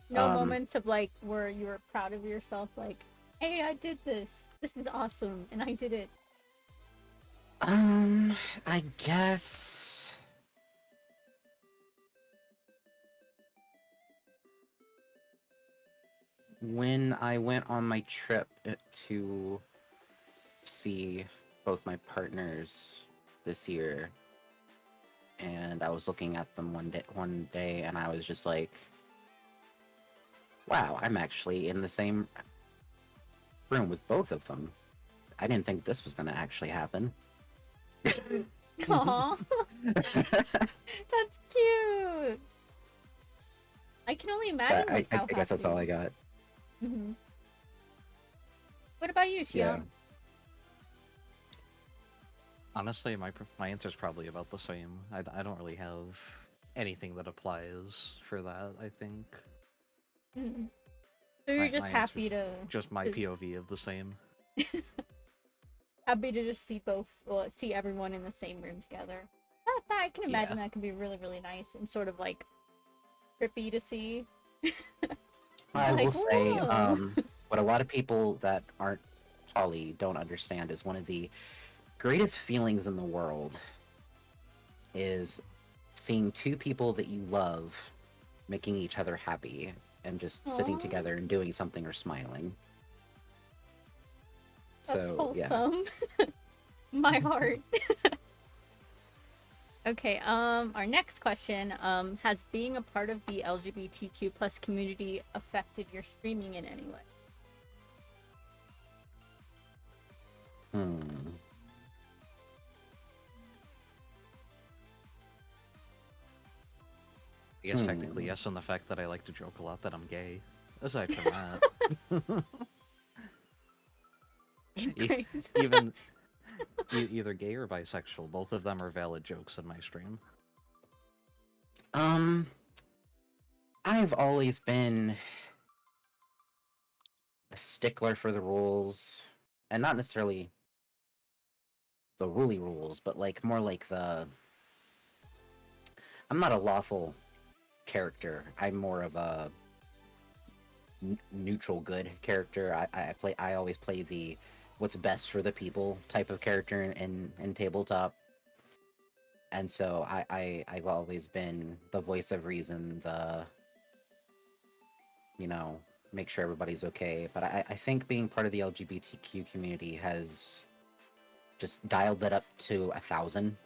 no Um, moments of like where you were proud of yourself, like, hey, I did this. This is awesome, and I did it. um, I guess when I went on my trip to see both my partners this year, and I was looking at them one day, and I was just like, "Wow, I'm actually in the same room with both of them. I didn't think this was gonna actually happen." Aw, that's cute. I can only So imagine like I how guess that's all I happy. got. Mm-hmm. What about you, Yeah. Shion? Honestly, my answer is probably about the same. I don't really have anything that applies for that. I think Mm. So you're my just answer is happy just my to POV of the same. happy to just see both, well, see everyone in the same room together. That I can Yeah. imagine that can be really, really nice and sort of like trippy to see. I will Like, say, whoa. what a lot of people that aren't poly don't understand is one of the greatest feelings in the world is seeing two people that you love making each other happy and just sitting Aw. together and doing something or smiling. That's So yeah. wholesome. My heart. Okay, our next question, has being a part of the LGBTQ plus community affected your streaming in any way? I guess technically yes, on the fact that I like to joke a lot that I'm gay. Aside from that, Praise. even either gay or bisexual, both of them are valid jokes in my stream. I've always been a stickler for the rules, and not necessarily the rules, but like more like the. I'm not a lawful character. I'm more of a neutral good character. I always play the what's best for the people type of character in tabletop. And so I've always been the voice of reason, the make sure everybody's okay. But I think being part of the LGBTQ community has just dialed that up to 1,000.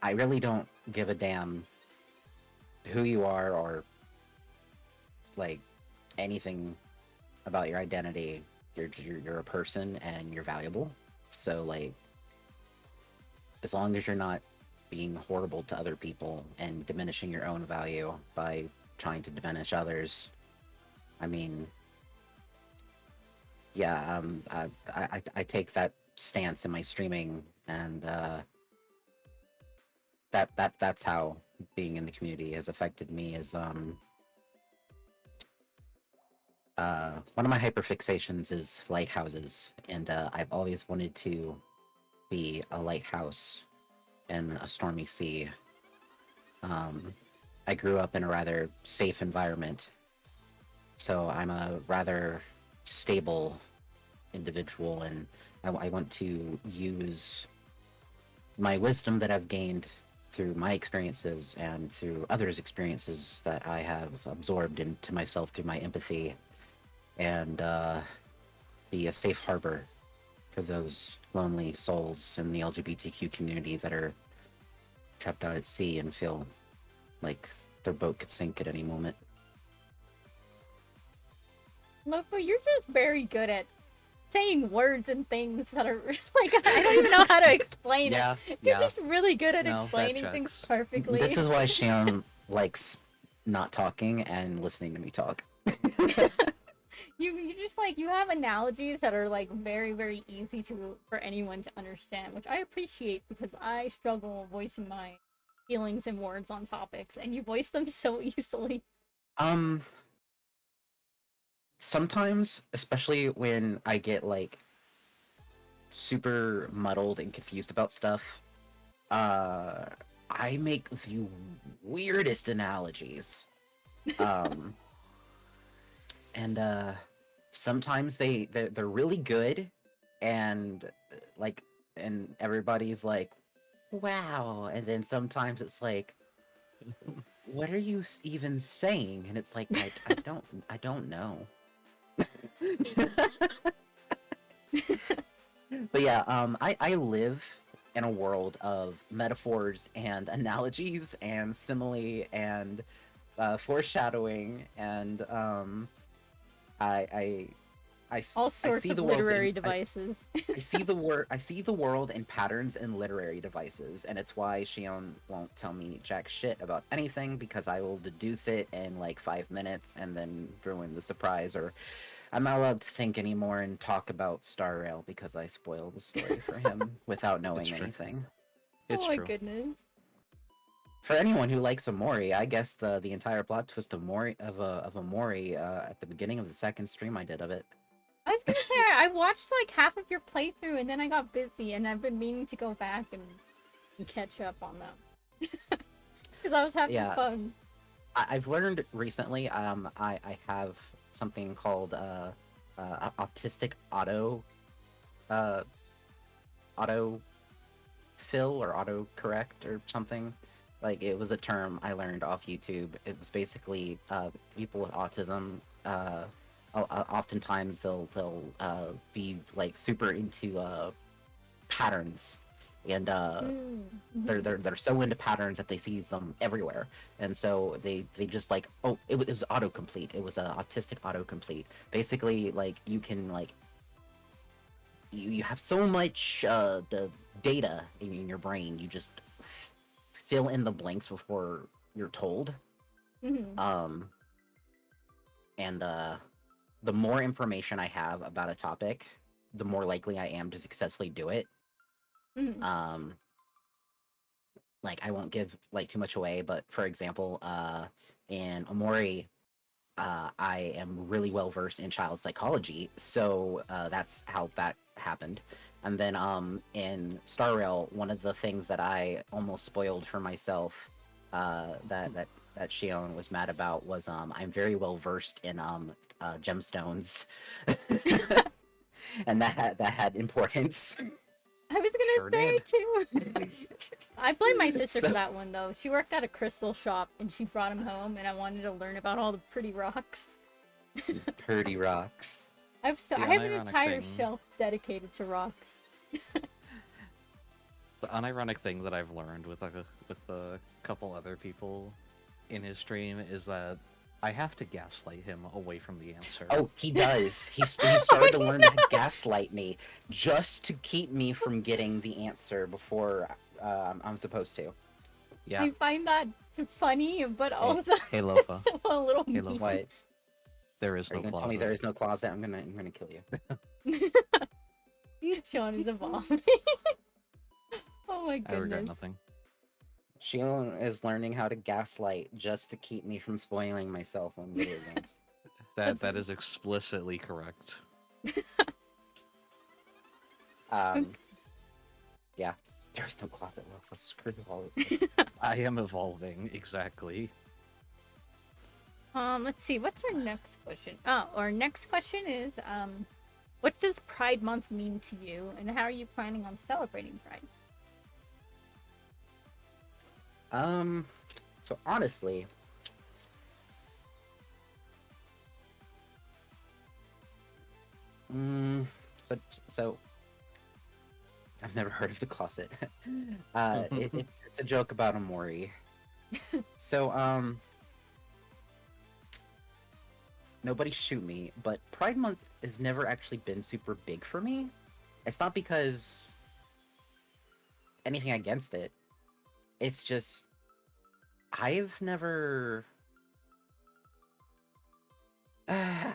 I really don't give a damn who you are or like anything about your identity. You're a person and you're valuable. So like, as long as you're not being horrible to other people and diminishing your own value by trying to diminish others, I mean, yeah, I take that stance in my streaming, and that's how being in the community has affected me. Is one of my hyperfixations is lighthouses, and I've always wanted to be a lighthouse in a stormy sea. I grew up in a rather safe environment, so I'm a rather stable individual, and I want to use my wisdom that I've gained through my experiences and through others' experiences that I have absorbed into myself through my empathy, and be a safe harbor for those lonely souls in the LGBTQ community that are trapped out at sea and feel like their boat could sink at any moment. Loco, you're just very good at saying words and things that are like, I don't even know how to explain it. You're just really good at explaining things perfectly. This is why Shion likes not talking and listening to me talk. You just like, you have analogies that are like very, very easy for anyone to understand, which I appreciate because I struggle voicing my feelings and words on topics, and you voice them so easily. Sometimes, especially when I get like super muddled and confused about stuff, I make the weirdest analogies. And sometimes they're really good, and like, and everybody's like, wow. And then sometimes it's like, what are you even saying? And it's like, I don't know. But yeah, I live in a world of metaphors and analogies and simile and foreshadowing, and all sorts see of the world literary devices. I see the world in patterns and literary devices, and it's why Shion won't tell me jack shit about anything, because I will deduce it in like 5 minutes and then ruin the surprise. Or I'm not allowed to think anymore and talk about Star Rail because I spoil the story for him without knowing anything. It's oh my true. goodness. For anyone who likes Amori, I guess the entire plot twist of Amori at the beginning of the second stream I did of it. I was gonna say, I watched like half of your playthrough and then I got busy, and I've been meaning to go back and catch up on them. Because I was having fun. I've learned recently, I have something called autistic auto autofill or autocorrect or something. Like, it was a term I learned off YouTube. It was basically people with autism. Oftentimes they'll be like super into patterns, and they're so into patterns that they see them everywhere, and so they just like, oh, it was autocomplete. It was a autistic autocomplete. Basically, like, you can like you have so much the data in your brain, you just fill in the blanks before you're told. And the more information I have about a topic, the more likely I am to successfully do it. Like, I won't give like too much away, but for example, in Omori, I am really well versed in child psychology, so that's how that happened. And then in Star Rail, one of the things that I almost spoiled for myself, that Shion was mad about, was I'm very well versed in gemstones, and that had importance. I was gonna Sure say did. too. I blame my sister So- for that one though. She worked at a crystal shop and she brought him home, and I wanted to learn about all the pretty rocks. Pretty rocks. I The have an unironic entire thing- shelf dedicated to rocks. The unironic thing that I've learned with a couple other people in his stream is that I have to gaslight him away from the answer. Oh, he does. He started to learn to gaslight me just to keep me from getting the answer before I'm supposed to. yeah. I find that funny, but also Hey, Lopa. so a little Hey, mean. Lopa. What? There is Are no you gonna closet. tell me there is no closet? I'm gonna kill you. Sean is evolving. Oh my I regret goodness. nothing. Shion is learning how to gaslight just to keep me from spoiling myself on video games. That is explicitly correct. Yeah. There is no closet. Well, let's screw all of it. I am evolving, exactly. Let's see, what's our next question? Oh, our next question is, what does Pride Month mean to you, and how are you planning on celebrating Pride? So honestly, so I've never heard of the closet. It's a joke about Omori. So nobody shoot me, but Pride Month has never actually been super big for me. It's not because anything against it. It's just I've never.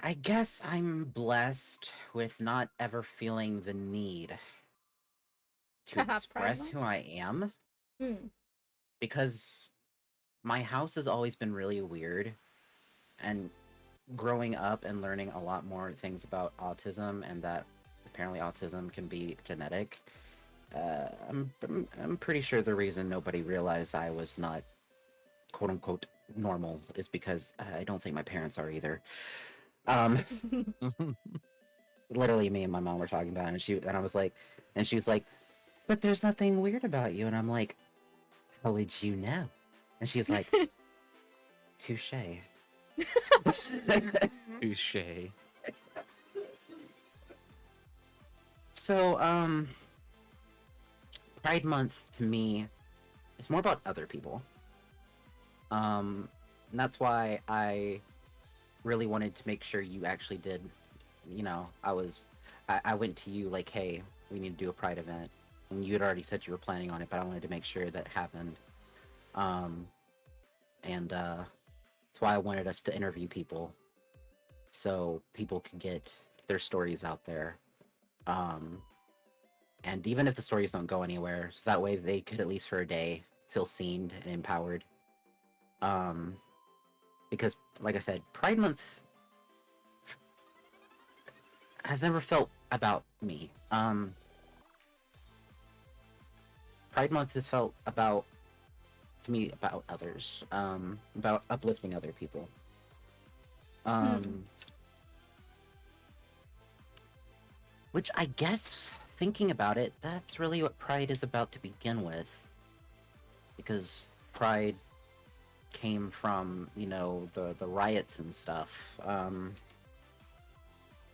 I guess I'm blessed with not ever feeling the need to To have Pride express Month? who I am, Hmm. because my house has always been really weird, and growing up and learning a lot more things about autism, and that apparently autism can be genetic. I'm pretty sure the reason nobody realized I was not quote unquote normal is because I don't think my parents are either. Literally, me and my mom were talking about it, and I was like, and she was like, "But there's nothing weird about you," and I'm like, "How would you know?" And she's like, "Touche." Touche. So, Pride Month to me is more about other people. And that's why I really wanted to make sure you actually did. You know, I went to you like, hey, we need to do a Pride event, and you had already said you were planning on it, but I wanted to make sure that happened. And that's why I wanted us to interview people, so people could get their stories out there. And even if the stories don't go anywhere, so that way they could, at least for a day, feel seen and empowered. Because, like I said, Pride Month has never felt about me. Pride Month has felt about, to me, about others. About uplifting other people. Which I guess thinking about it, that's really what Pride is about to begin with. Because Pride came from, you know, the riots and stuff.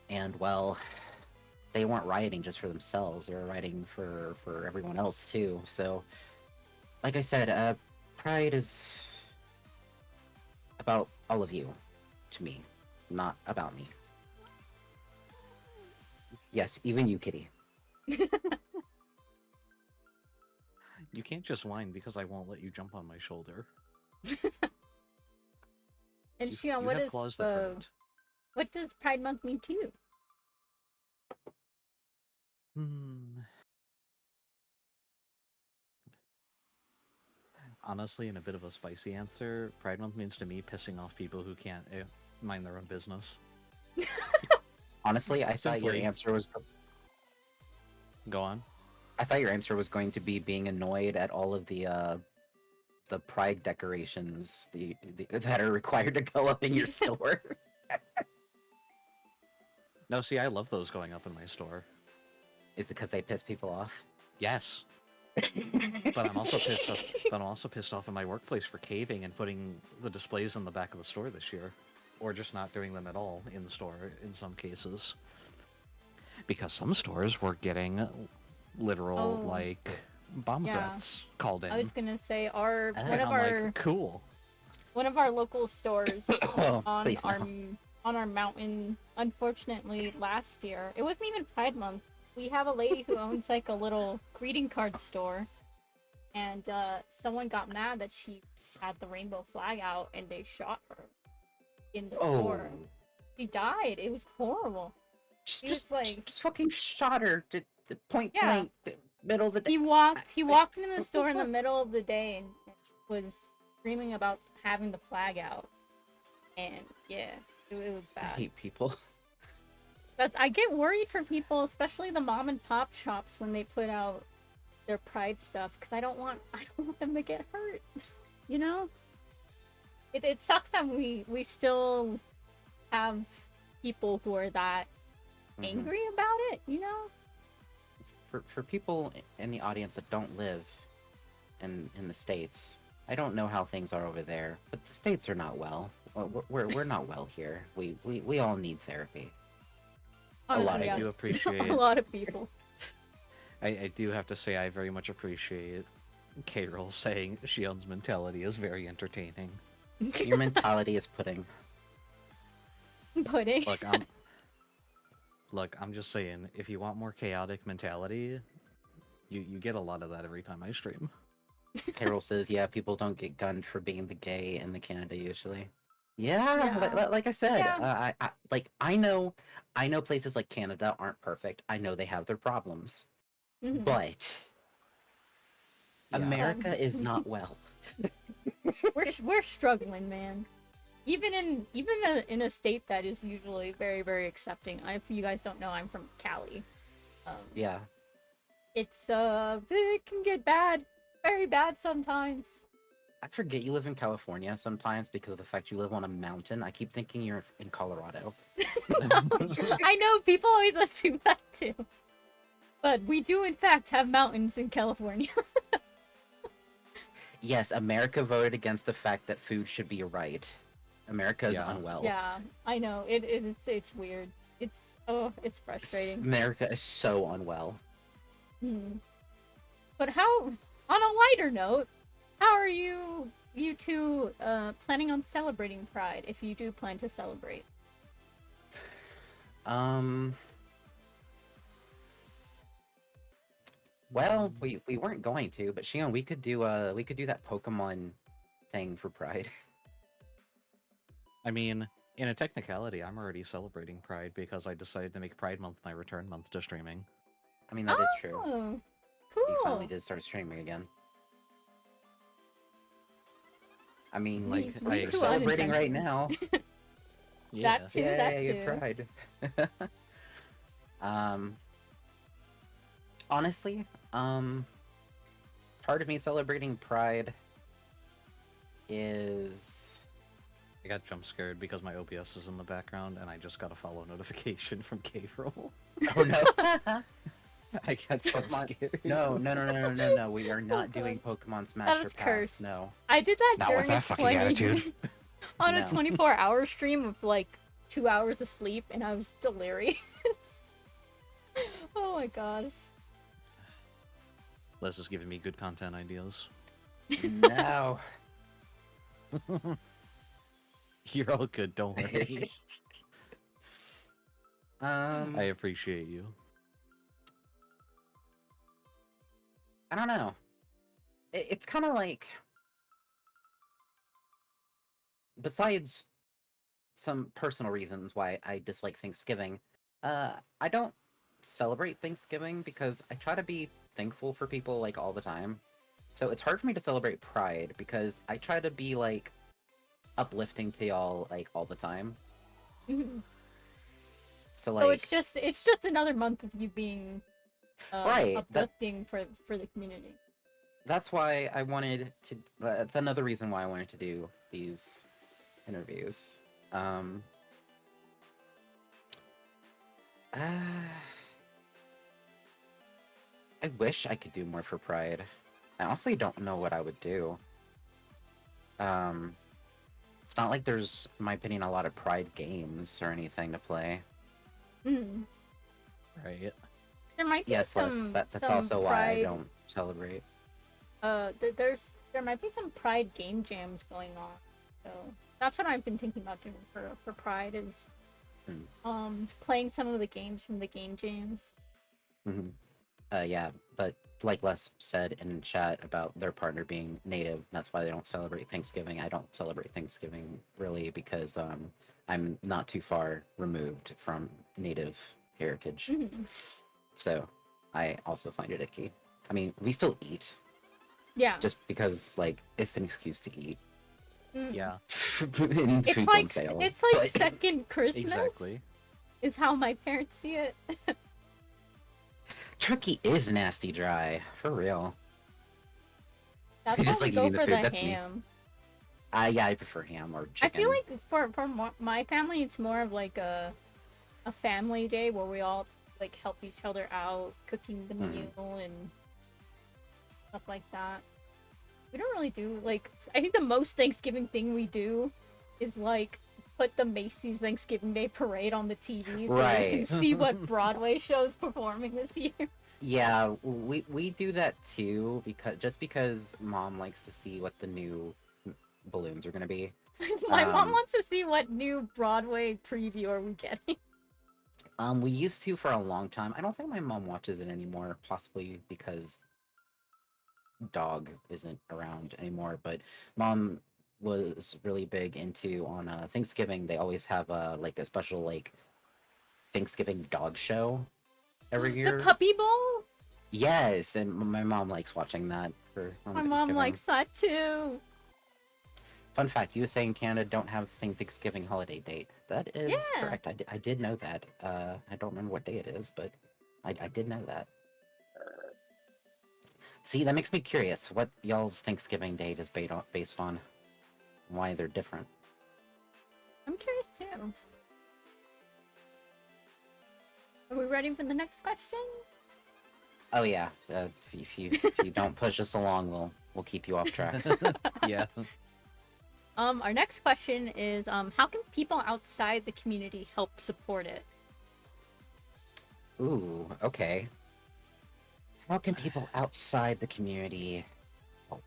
And well, they weren't rioting just for themselves, they were rioting for everyone else too. So, like I said, Pride is about all of you, to me, not about me. Yes, even you, Kitty. You can't just whine because I won't let you jump on my shoulder. And You, Shion, you what have is claws that hurt. what does Pride Month mean to you? Hmm. Honestly, in a bit of a spicy answer, Pride Month means to me pissing off people who can't mind their own business. Honestly, I thought your Simply. answer was Go on. I thought your answer was going to be being annoyed at all of the Pride decorations that are required to go up in your store. No, see, I love those going up in my store. Is it because they piss people off? Yes, but I'm also pissed off. But I'm also pissed off in my workplace for caving and putting the displays in the back of the store this year, or just not doing them at all in the store in some cases. Because some stores were getting literal like bomb threats called in. I was gonna say one And of I'm our like, cool. one of our local stores Oh, on please our no. on our mountain. Unfortunately, last year it wasn't even Pride Month. We have a lady who owns like a little greeting card store, and someone got mad that she had the rainbow flag out, and they shot her in the store. She died. It was horrible. Just fucking shot her to point Yeah. blank, middle of the day. He walked into the store in the middle of the day and was screaming about having the flag out. And yeah, it was I bad. hate people. But I get worried for people, especially the mom and pop shops, when they put out their Pride stuff, because I don't want them to get hurt. You know? It sucks that we still have people who are that angry about it, you know? For people in the audience that don't live in the States, I don't know how things are over there, but the States are not well. We're not well here. We all need therapy. Honestly, I do appreciate a lot of people. I do have to say I very much appreciate Carol saying Shion's mentality is very entertaining. Your mentality is pudding. Pudding. Look, I'm just saying, if you want more chaotic mentality, you get a lot of that every time I stream. Carol says, yeah, people don't get gunned for being the gay in the Canada usually. Yeah. Like I said, I know places like Canada aren't perfect. I know they have their problems, but America is not well. We're struggling, man. Even in a state that is usually very, very accepting. If you guys don't know, I'm from Cali. Yeah. It can get bad, very bad sometimes. I forget you live in California sometimes because of the fact you live on a mountain. I keep thinking you're in Colorado. I know, people always assume that too. But we do in fact have mountains in California. Yes, America voted against the fact that food should be a right. America is unwell. Yeah, I know. It's weird. It's frustrating. America is so unwell. But how, on a lighter note, how are you two planning on celebrating Pride, if you do plan to celebrate? Well, we weren't going to, but Shion, we could do that Pokemon thing for Pride. I mean, in a technicality, I'm already celebrating Pride because I decided to make Pride Month my return month to streaming. I mean, that is true. Cool. You finally did start streaming again. I mean, like, you're celebrating right now. Yeah. That too. Yay, That your too. Pride. Honestly, part of me celebrating Pride is... I got jump scared because my OBS is in the background and I just got a follow notification from Gabriel. Oh no. I got so Pokemon- scared. No. We are not doing Pokemon Smash That or was Pass. cursed. No. I did that Not with during a that fucking 20 attitude. on a No. 24-hour stream with like 2 hours of sleep, and I was delirious. Oh my god. Les is giving me good content ideas. No. You're all good, don't worry. I I appreciate you. don't know. It's kind of like, besides some personal reasons why I dislike Thanksgiving, I don't celebrate Thanksgiving because I try to be thankful for people like all the time. So it's hard for me to celebrate Pride because I try to be like uplifting to y'all like all the time. Mhm. So So like, it's just another month of you being Right, that- uplifting for the community. that's why I wanted to. That's another reason why I wanted to do these interviews. Uh, I wish I could do more for Pride. I honestly don't know what I would do. It's not like there's, in my opinion, a lot of Pride games or anything to play. Mhm. Right. There might be Yes, some that's some also why I Pride. don't celebrate. There might be some Pride game jams going on. So that's what I've been thinking about doing for Pride is playing some of the games from the game jams. Hmm. Yeah, but like Les said in chat about their partner being native, that's why they don't celebrate Thanksgiving. I don't celebrate Thanksgiving really because I'm not too far removed from native heritage. Mhm. So I also find it icky. I mean, we still eat Yeah. just because like it's an excuse to eat. Mhm. Yeah. And It's food's like on sale. it's like but- second Christmas. Exactly. Is how my parents see it. Turkey is nasty dry, for real. That's They why just we like go eating the for food, the that's me. ham. Yeah, I prefer ham or I chicken. feel like for my family, it's more of like a family day where we all like help each other out, cooking the Mhm. meal and stuff like that. We don't really do like I think the most Thanksgiving thing we do is like put the Macy's Thanksgiving Day Parade on the TV so we Right. can see what Broadway shows performing this year. Yeah, we do that too because mom likes to see what the new balloons are gonna be. My mom Um, wants to see what new Broadway preview are we getting. We used to for a long time. I don't think my mom watches it anymore, possibly because dog isn't around anymore. But mom was really big into on Thanksgiving. They always have like a special like Thanksgiving dog show every The year. Puppy Bowl? Yes, and my mom likes watching that on My mom Thanksgiving. likes that too. Fun fact: USA and Canada don't have the same Thanksgiving holiday date. That is Yeah. correct. I did know that. I don't remember what day it is, but I did know that. See, that makes me curious. What y'all's Thanksgiving date is based on? Why they're different? I'm curious too. Are we ready for the next question? Oh yeah. If you don't push us along, we'll keep you off track. Yeah. Our next question is how can people outside the community help support it? Ooh, okay. How can people outside the community help?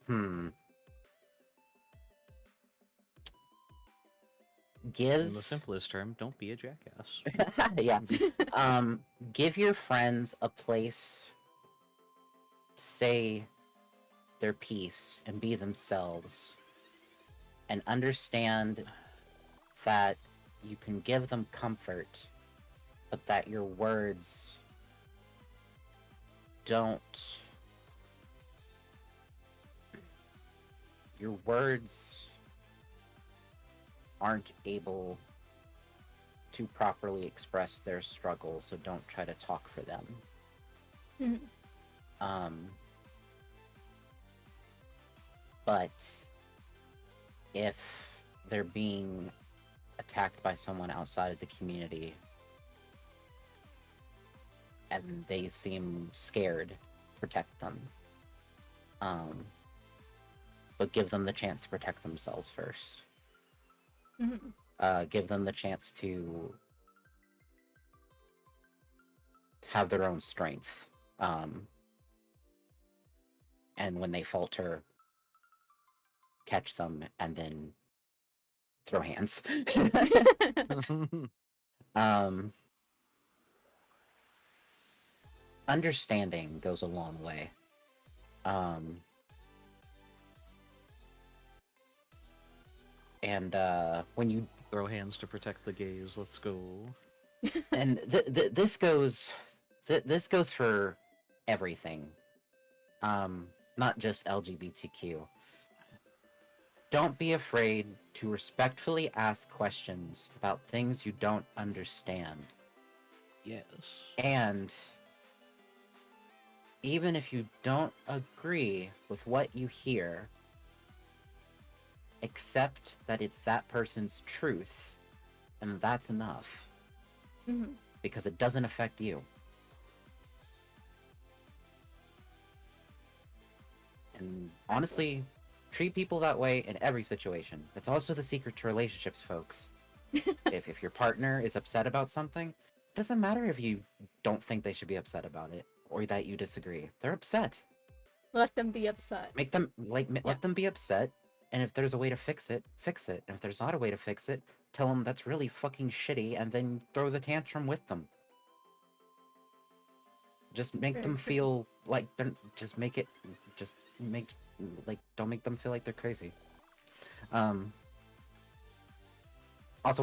Hmm. In the simplest term, don't be a jackass. Yeah. Give your friends a place to say their piece and be themselves, and understand that you can give them comfort, but that your words don't. Your words aren't able to properly express their struggle, so don't try to talk for them. Mhm. But if they're being attacked by someone outside of the community and they seem scared, protect them. But give them the chance to protect themselves first. Give them the chance to have their own strength. And when they falter, catch them and then throw hands. Understanding goes a long way. And when you Throw hands to protect the gays. Let's go. and this goes for everything, not just LGBTQ. Don't be afraid to respectfully ask questions about things you don't understand. Yes. And even if you don't agree with what you hear, accept that it's that person's truth, and that's enough. Because it doesn't affect you. And honestly, treat people that way in every situation. That's also the secret to relationships, folks. if your partner is upset about something, it doesn't matter if you don't think they should be upset about it or that you disagree. They're upset. Let them be upset. Make them let them be upset, and if there's a way to fix it, fix it. And if there's not a way to fix it, tell them that's really fucking shitty, and then throw the tantrum with them. Just make them feel like they're. Just make don't make them feel like they're crazy. Also,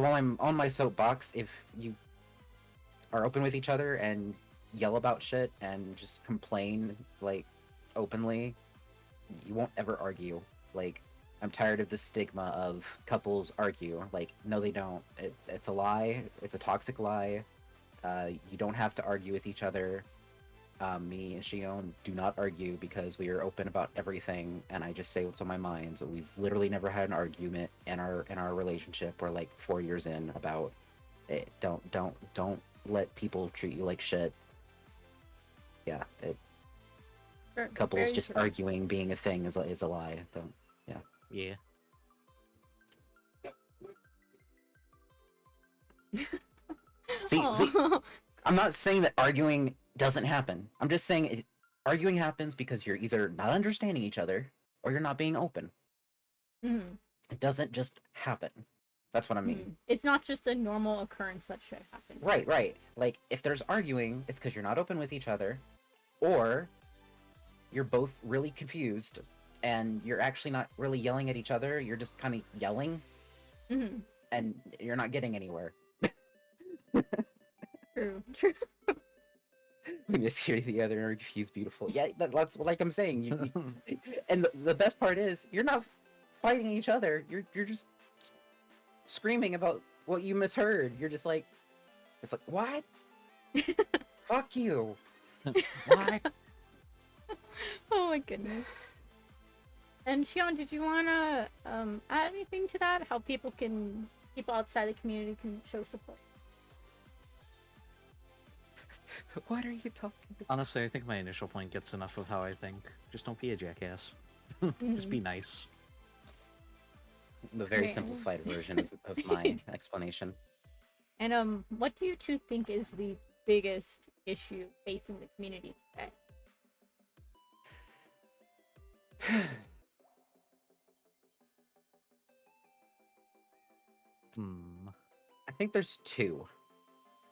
while I'm on my soapbox, if you are open with each other and yell about shit and just complain like openly, you won't ever argue. Like, I'm tired of the stigma of couples argue. Like, no, they don't. It's a lie. It's a toxic lie. You don't have to argue with each other. Me and Shion do not argue because we are open about everything, and I just say what's on my mind. So we've literally never had an argument in our relationship. We're like 4 years in about it. Don't let people treat you like shit. Yeah, couples just arguing being a thing is a lie. Don't. Yeah. See, I'm not saying that arguing doesn't happen. I'm just saying arguing happens because you're either not understanding each other or you're not being open. It doesn't just happen. That's what I mean. It's not just a normal occurrence that should happen. Right. Like, if there's arguing, it's because you're not open with each other, or you're both really confused and you're actually not really yelling at each other. You're just kind of yelling, and you're not getting anywhere. True. We miss hearing the other and confused, beautiful. Yeah, that's like I'm saying. You and the best part is you're not fighting each other. You're just screaming about what you misheard. You're just like, it's like, what? Fuck you. What? Oh my goodness. And Shion, did you wanna add anything to that? How people outside the community can show support? What are you talking about? Honestly, I think my initial point gets enough of how I think. Just don't be a jackass. Just be nice. The very simplified version of my explanation. And what do you two think is the biggest issue facing the community today? I think there's two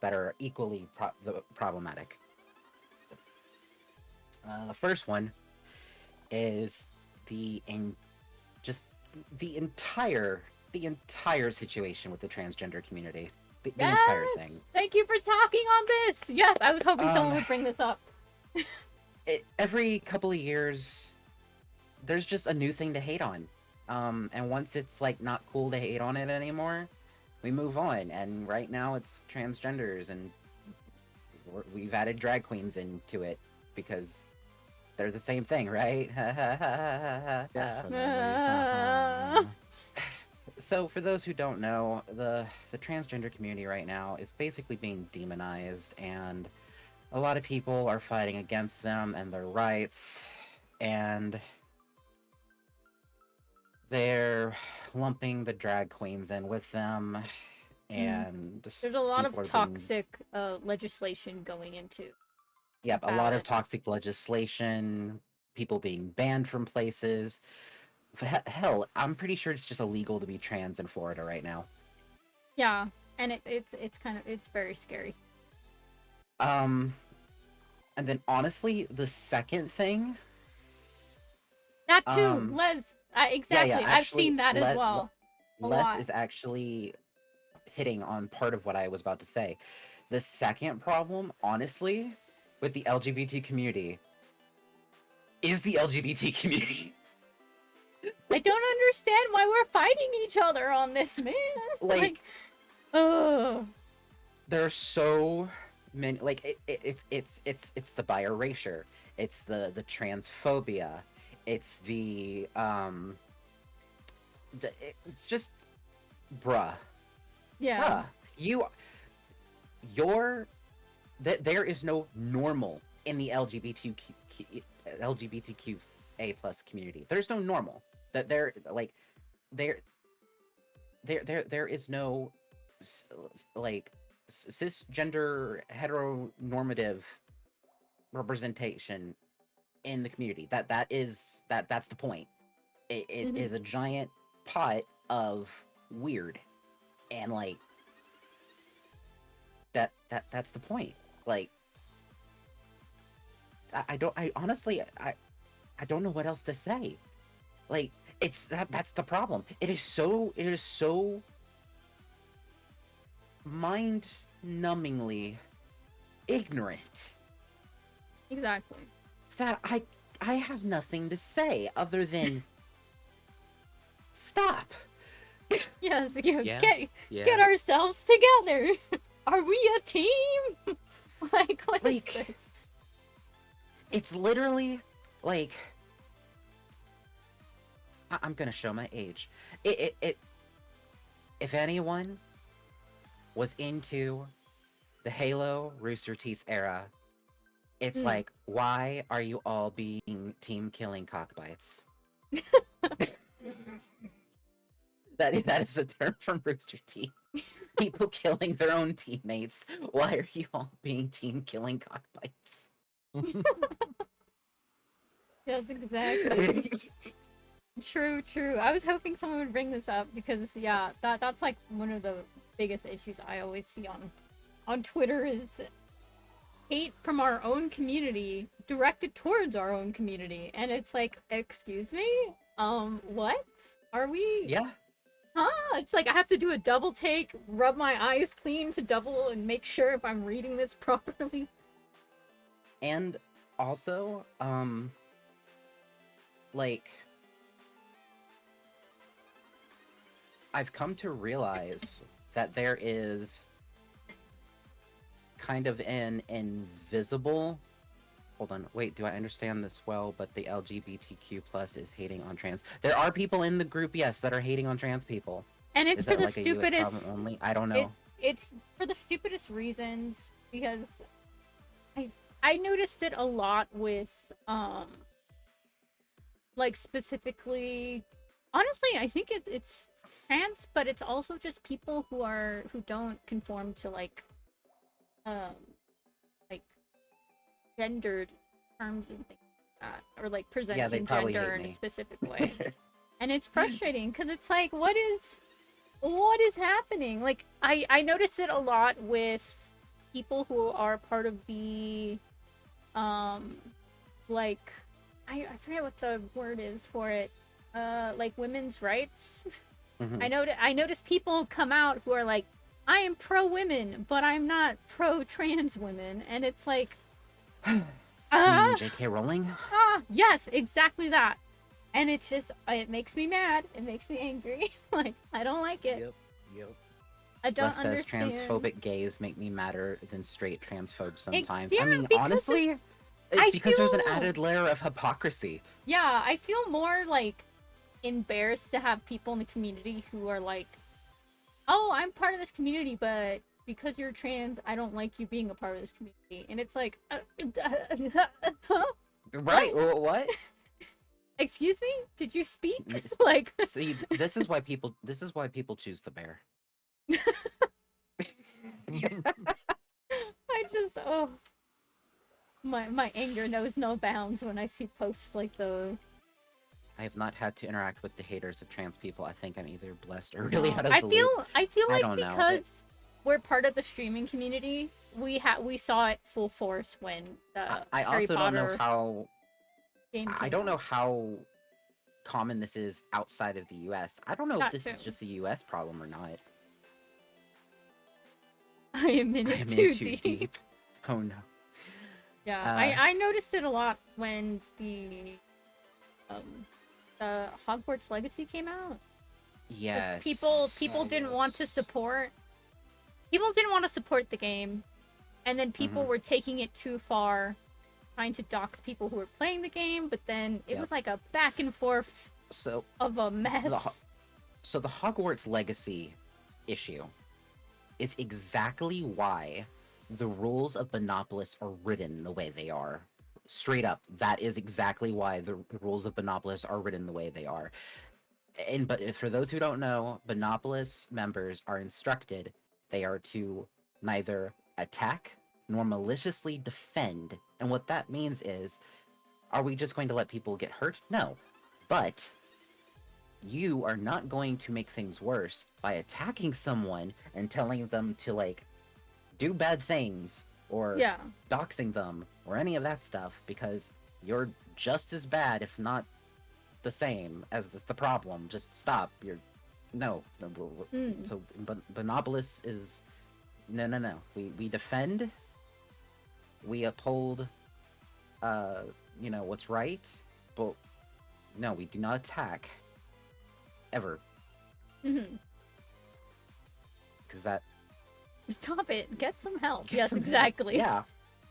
that are equally problematic. The first one is the entire situation with the transgender community. The entire thing. Thank you for talking on this. Yes, I was hoping someone would bring this up. Every couple of years, there's just a new thing to hate on. And once it's like not cool to hate on it anymore, we move on. And right now it's transgenders, and we've added drag queens into it because They're the same thing, right? Definitely. So for those who don't know, the transgender community right now is basically being demonized, and a lot of people are fighting against them and their rights, and they're lumping the drag queens in with them, and There's a lot of people are being, toxic legislation going into yep, a lot of balance. toxic legislation, people being banned from places. Hell, I'm pretty sure it's just illegal to be trans in Florida right now. Yeah, and it's kind of it's very scary. And then honestly, the second thing, That too, Les. Exactly, I've actually, seen that as well. Les is actually hitting on part of what I was about to say. The second problem, honestly, with the LGBT community is the LGBT community. I don't understand why we're fighting each other on this, man. Like, oh, there are so many. Like, it's the bi-erasure, it's the transphobia, it's the it's just, bruh, yeah. there is no normal in the LGBTQA plus community. There's no normal. That there is no like cisgender heteronormative representation in the community. That's the point. It is a giant pot of weird, and like that's the point. Like, I honestly don't know what else to say. Like, that's the problem. It is so mind-numbingly ignorant. Exactly. That I have nothing to say other than stop. Yes, Yeah. get ourselves together. Are we a team? Like, what is Like, this? it's literally like, I'm gonna show my age. If anyone was into the Halo Rooster Teeth era, it's like, why are you all being team killing cockbites? That is a term from Rooster Teeth. People killing their own teammates. Why are you all being team killing cockbites? Yes, exactly. True. I was hoping someone would bring this up because yeah, that's like one of the biggest issues I always see on Twitter is hate from our own community directed towards our own community, and it's like, excuse me, what are we? Yeah. Huh? It's like I have to do a double take, rub my eyes clean to double and make sure if I'm reading this properly. And also, like, I've come to realize that there is kind of an invisible, hold on, wait, do I understand this well? But the LGBTQ plus is hating on trans. There are people in the group, yes, that are hating on trans people. And it's is for that the like stupidest. A US problem only? I don't know. It's for the stupidest reasons because I noticed it a lot with like specifically, honestly, I think it's trans, but it's also just people who don't conform to like gendered terms and things like that, or like presenting gender in a specific way. And it's frustrating because it's like, what is happening? Like, I notice it a lot with people who are part of the like, I forget what the word is for it, like women's rights. I notice people come out who are like, I am pro women, but I'm not pro trans women, and it's like, JK Rowling? Yes, exactly that. And it's just, it makes me mad. It makes me angry. Like, I don't like it. Yep. I don't Les understand. says transphobic gays make me madder than straight transphobes sometimes. Yeah, I mean, because honestly, It's because there's an feel- added layer of hypocrisy. Yeah, I feel more like embarrassed to have people in the community who are like, oh, I'm part of this community, but because you're trans, I don't like you being a part of this community. And it's like, huh? Right? What? Excuse me? Did you speak? It's- Like, See, this is why people choose the bear. I just, oh, my anger knows no bounds when I see posts like those. I have not had to interact with the haters of trans people. I think I'm either blessed or really out of I the feel loop. I feel I like don't know. because we're part of the streaming community, we saw it full force when the I Harry also don't know Potter how. game I came don't know out. how common this is outside of the U.S. I don't know if That this too. is just a U.S. problem or not. I am in I it am too in too deep. Oh no. Yeah, Uh, I noticed it a lot when the Hogwarts Legacy came out. 'Cause Yes. people didn't want to support the game, and then people were taking it too far, trying to dox people who were playing the game. But then it Yep. was like a back and forth So of a mess. So the Hogwarts Legacy issue is exactly why the rules of Bunopolis are written the way they are. Straight up, that is exactly why the rules of Bunopolis are written the way they are. But for those who don't know, Bunopolis members are instructed they are to neither attack nor maliciously defend. And what that means is, are we just going to let people get hurt? No. But you are not going to make things worse by attacking someone and telling them to like do bad things or Yeah. doxing them or any of that stuff, because you're just as bad, if not the same, as the problem. Just stop. You're no. So Bunopolis is no. We defend. We uphold. What's right, but no, we do not attack. Ever. Mm-hmm. Because that. Stop it. Get some help. Get Yes, some help. exactly. Yeah.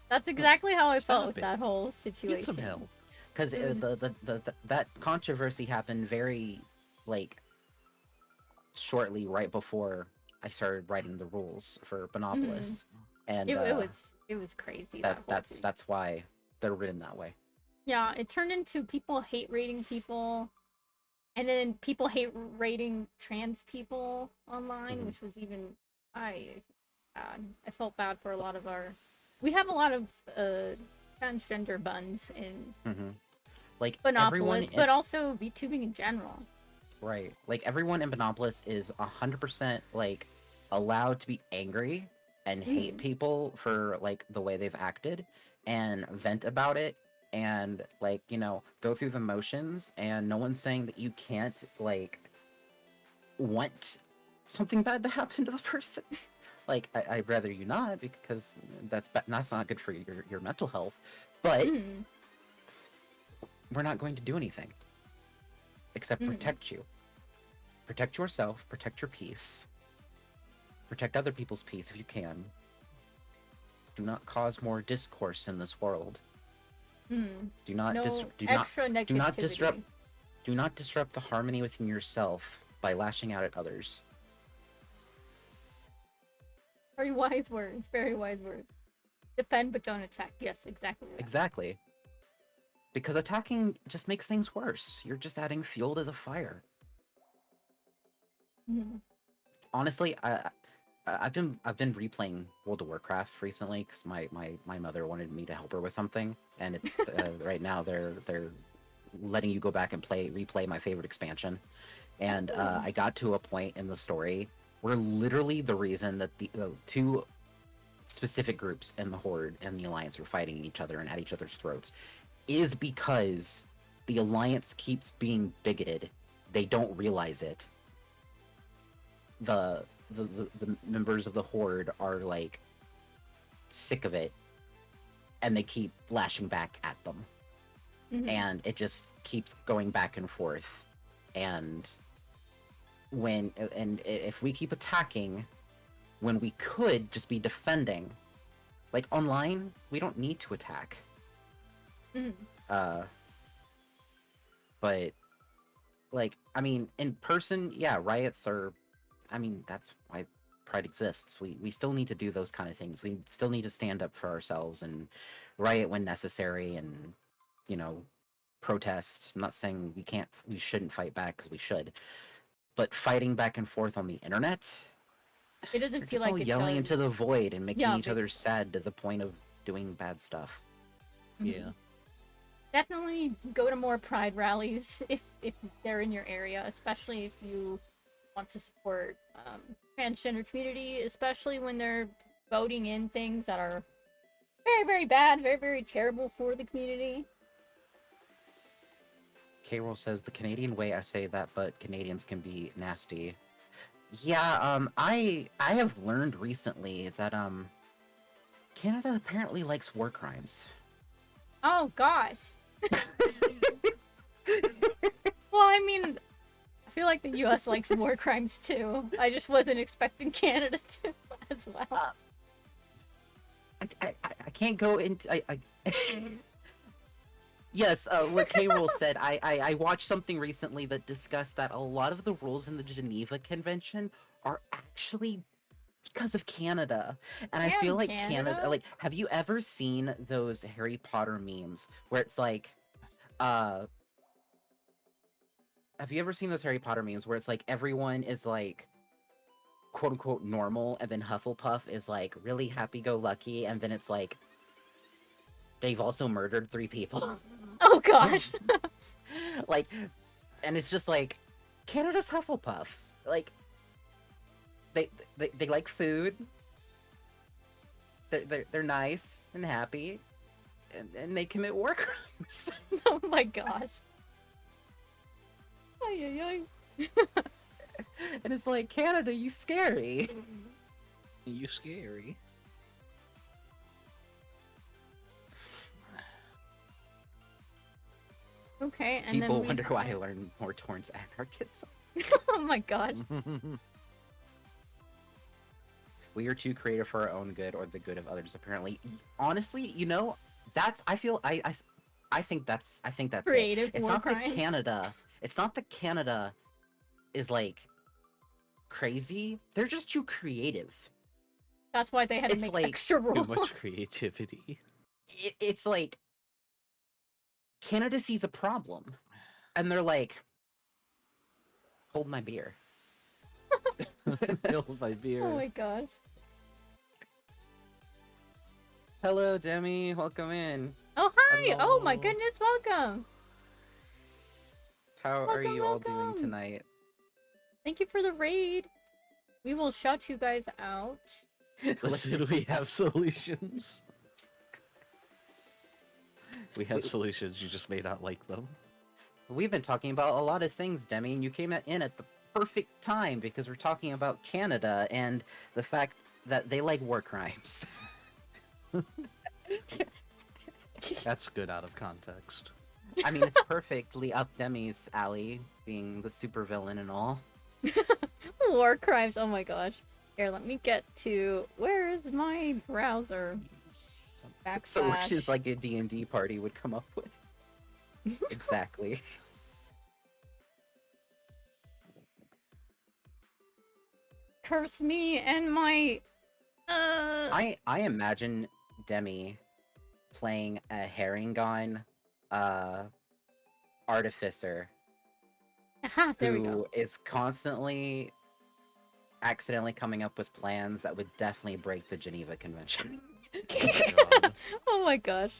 That's exactly how I felt Stop with it. that whole situation. Get some help. Because It was- that controversy happened very, like, shortly right before I started writing the rules for Bunopolis, and It was crazy. That whole thing. that's why they're written that way. Yeah, it turned into people hate rating people, and then people hate rating trans people online, Mhm. which was even I felt bad for a lot of our. We have a lot of transgender buns in Like everyone, Bunopolis, but also VTubing in general. right? Like everyone in Bunopolis is 100% like allowed to be angry and hate people for like the way they've acted and vent about it and like go through the motions, and no one's saying that you can't like want something bad to happen to the person. Like I'd rather you not, because that's not good for your mental health, but we're not going to do anything except protect you. Protect yourself, protect your peace. Protect other people's peace if you can. Do not cause more discourse in this world. Do not No do extra not negativity. do not disrupt the harmony within yourself by lashing out at others. Very wise words. Very wise words. Defend but don't attack. Yes, exactly. That. Exactly. Because attacking just makes things worse. You're just adding fuel to the fire. Honestly, I've been replaying World of Warcraft recently because my mother wanted me to help her with something, and it, right now they're letting you go back and replay my favorite expansion, and I got to a point in the story where literally the reason that the two specific groups in the Horde and the Alliance were fighting each other and at each other's throats is because the Alliance keeps being bigoted. They don't realize it. The members of the Horde are like sick of it, and they keep lashing back at them, and it just keeps going back and forth. And if we keep attacking when we could just be defending, like online, we don't need to attack. Mhm. But like, I mean, in person, yeah, riots are. I mean, that's why Pride exists. We still need to do those kind of things. We still need to stand up for ourselves and riot when necessary, and you know, protest. I'm not saying we shouldn't fight back because we should, but fighting back and forth on the internet, It they're doesn't feel just all like it yelling into does. the void and making Yeah, each other basically. sad to the point of doing bad stuff. Yeah. Definitely go to more Pride rallies if they're in your area, especially if you want to support transgender community, especially when they're voting in things that are very, very bad, very, very terrible for the community. K-Roll says the Canadian way. I say that, but Canadians can be nasty. Yeah, I have learned recently that Canada apparently likes war crimes. Oh gosh. Well, I mean, I feel like the U.S. likes war crimes too. I just wasn't expecting Canada to as well. I can't go into I Yes, what K-Roll said, I watched something recently that discussed that a lot of the rules in the Geneva Convention are actually because of Canada. And I feel Damn, like Canada, Canada. like, have you ever seen those Harry Potter memes where it's like, uh, have you ever seen those Harry Potter memes where it's like everyone is like, quote unquote, normal, and then Hufflepuff is like really happy go lucky, and then it's like, they've also murdered 3 people. Oh gosh. Like, and it's just like, Canada's Hufflepuff. Like, they like food. They're nice and happy, and they commit war crimes. Oh my gosh. Ay, ay, ay. And it's like, Canada, you scary. You scary. Okay, and People then we... wonder why I learned more towards anarchism. Oh my god. We are too creative for our own good or the good of others. Apparently, honestly, you know, that's I think that's it. Creative It's war not that crimes. Canada. It's not that Canada is like crazy. They're just too creative. That's why they had to It's make like extra rules. Too much creativity. It's like Canada sees a problem, and they're like, "Hold my beer." Fill my beer. Oh my gosh. Hello, Demi. Welcome in. Oh hi! Oh my Hello. goodness, welcome! How are Welcome, you all doing welcome. tonight? Thank you for the raid. We will shout you guys out. Listen, we have solutions. We have We- solutions, you just may not like them. We've been talking about a lot of things, Demi, and you came in at the perfect time because we're talking about Canada and the fact that they like war crimes. That's good out of context. I mean, it's perfectly up Demi's alley, being the supervillain and all. War crimes, oh my gosh. Here, let me get to... Where is my browser? Backslash. Solutions like a D&D party would come up with. Exactly. Curse me and my... I imagine Demi playing a Herringon artificer Aha, there we who go. is constantly accidentally coming up with plans that would definitely break the Geneva Convention. God. Oh my gosh.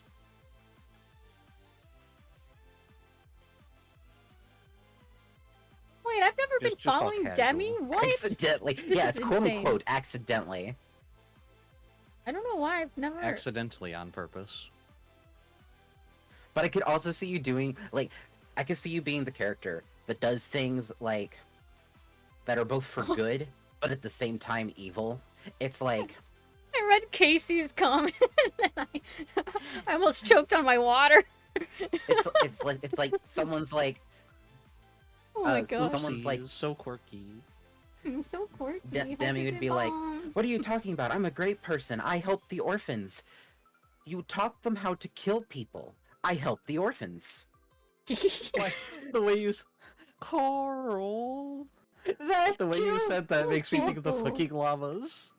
Wait, I've never been Just all following casual. Demi? What? Accidentally. This Yeah, is it's quote insane. unquote accidentally. I don't know why I've never... Accidentally on purpose. But I could also see you doing, like, I could see you being the character that does things, like, that are both for good, but at the same time evil. It's like, I read Casey's comment and I almost choked on my water. it's like someone's like, Oh my so gosh. someone's like, Oopsies, so quirky. I'm so quirky. Demi would be like, Hydrogen what are you talking about? I'm a great person. I help the orphans. You taught them how to kill people. I help the orphans. Like, the way you... Carl! That The way you kills said that makes me think of the people. fucking llamas.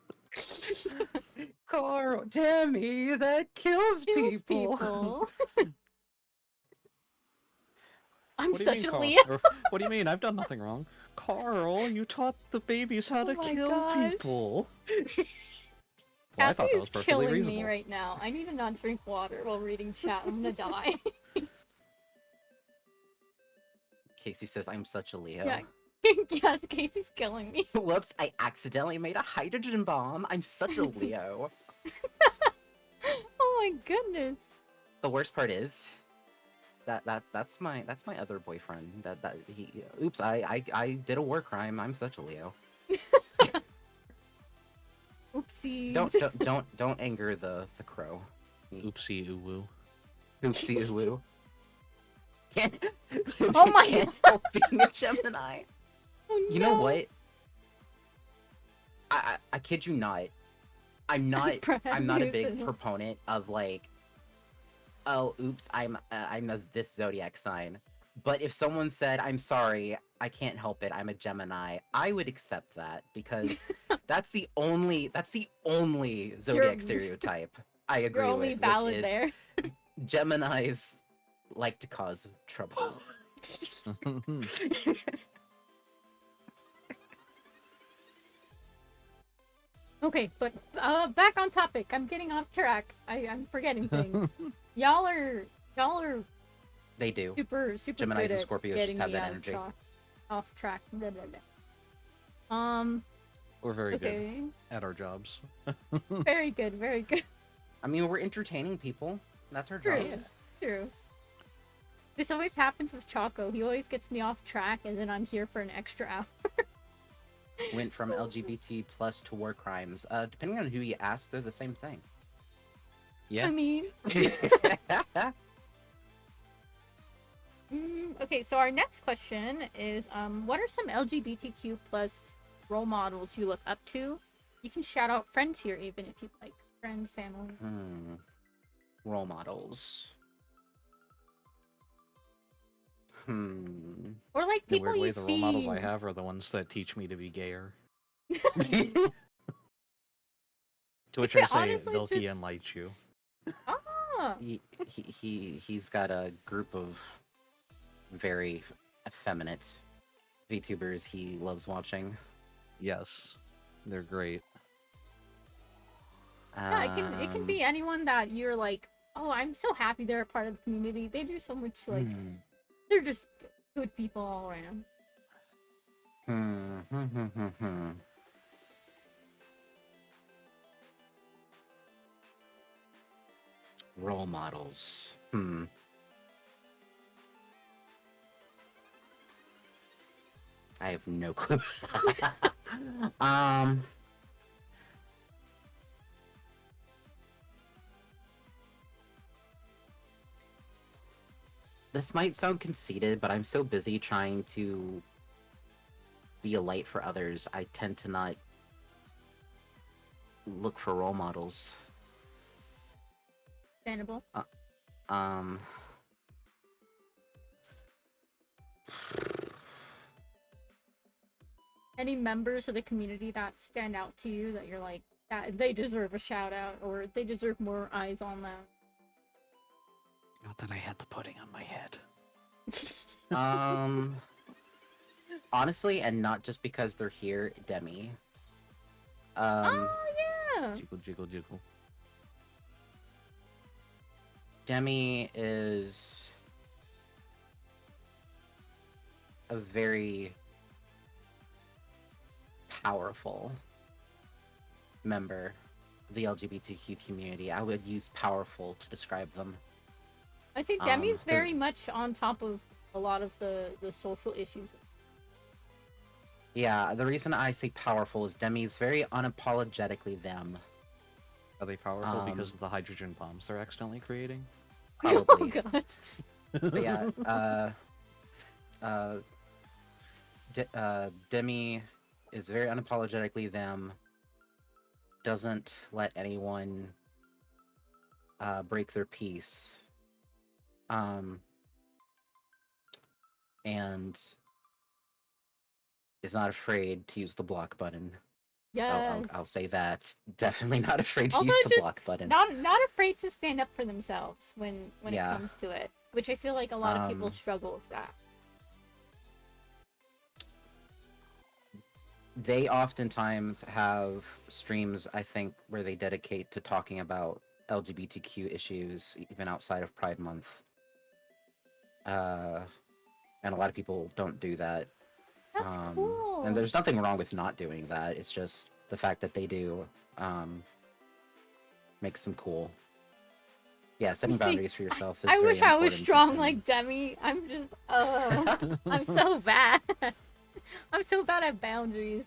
Carl, Demi, that kills Kills people. people. I'm What do you such mean, a Carl? Leo. Or, what do you mean? I've done nothing wrong. Carl, you taught the babies how to Oh my kill gosh. people. Well, I Cassie thought that is was perfectly killing reasonable. me right now. I need to not drink water while reading chat. I'm gonna die. Casey says I'm such a Leo. Yeah. Yes, Casey's killing me. Whoops, I accidentally made a hydrogen bomb. I'm such a Leo. Oh my goodness. The worst part is that's my other boyfriend. That he oops, I did a war crime. I'm such a Leo. Oopsies. Don't anger the crow. Oopsie oo woo. Oopsie woo. Can't, Oh my can't help being a Gemini. Oh, You know no. what? I kid you not. I'm not a big Listen. proponent of like, oh oops, I'm this zodiac sign. But if someone said, I'm sorry, I can't help it, I'm a Gemini, I would accept that because that's the only zodiac stereotype I agree You're only with, valid which is there. Geminis like to cause trouble. Okay, but back on topic. I'm getting off track. I'm forgetting things. y'all are They do. super Geminis good and at Scorpios getting just have me that out energy. off track. Blah, blah, blah. We're very good Okay. at our jobs. Very good. Very good. I mean, we're entertaining people. That's our True. jobs. True. This always happens with Choco. He always gets me off track, and then I'm here for an extra hour. Went from LGBT plus to war crimes. Depending on who you ask, they're the same thing. Yeah. I mean, okay. So our next question is, what are some LGBTQ plus role models you look up to? You can shout out friends here, even if you like friends, family. Role models. Or like In a people weird way, you the see. role models I have are the ones that teach me to be gayer. To which I say, honestly Vilky just- and Lightchew. Ah, He's got a group of very effeminate VTubers he loves watching. Yes, they're great. yeah. It can be anyone that you're like, oh, I'm so happy they're a part of the community. They do so much like they're just good people all around. Role models. I have no clue. This might sound conceited, but I'm so busy trying to be a light for others, I tend to not look for role models. Understandable. Any members of the community that stand out to you that you're like, that they deserve a shout out or they deserve more eyes on them? Not that I had the pudding on my head. Honestly, and not just because they're here, Demi. Oh yeah. Jiggle, jiggle, jiggle. Demi is a very powerful member of the LGBTQ community. I would use powerful to describe them. I'd say Demi's they're- very much on top of a lot of the social issues. Yeah, the reason I say powerful is Demi's very unapologetically them. Are they powerful because of the hydrogen bombs they're accidentally creating? Probably. Oh gosh. But yeah, Demi is very unapologetically them. Doesn't let anyone break their peace. And is not afraid to use the block button. Yes. I'll say that. Definitely not afraid to Also, use the just block button. not afraid to stand up for themselves when Yeah. it comes to it, which I feel like a lot of people struggle with that. They oftentimes have streams, I think, where they dedicate to talking about LGBTQ issues, even outside of Pride Month. And a lot of people don't do that. That's cool. And there's nothing wrong with not doing that. It's just the fact that they do makes them cool. Yeah, setting boundaries for yourself is I very wish I was important, strong and- like Demi. I'm just, I'm so bad. I'm so bad at boundaries.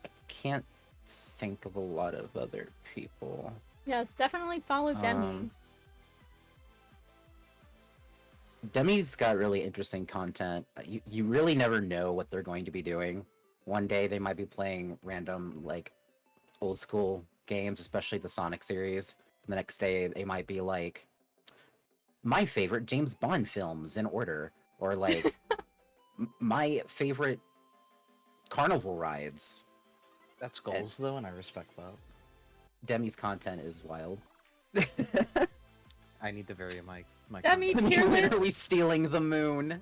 I can't think of a lot of other people. Yes, definitely follow Demi. Demi's got really interesting content. You really never know what they're going to be doing. One day they might be playing random, like, old school games, especially the Sonic series. The next day they might be like, my favorite James Bond films in order. Or like, my favorite carnival rides. That's goals, though, and I respect that. Demi's content is wild. I need to vary my Demi content. tier When list. are we stealing the moon?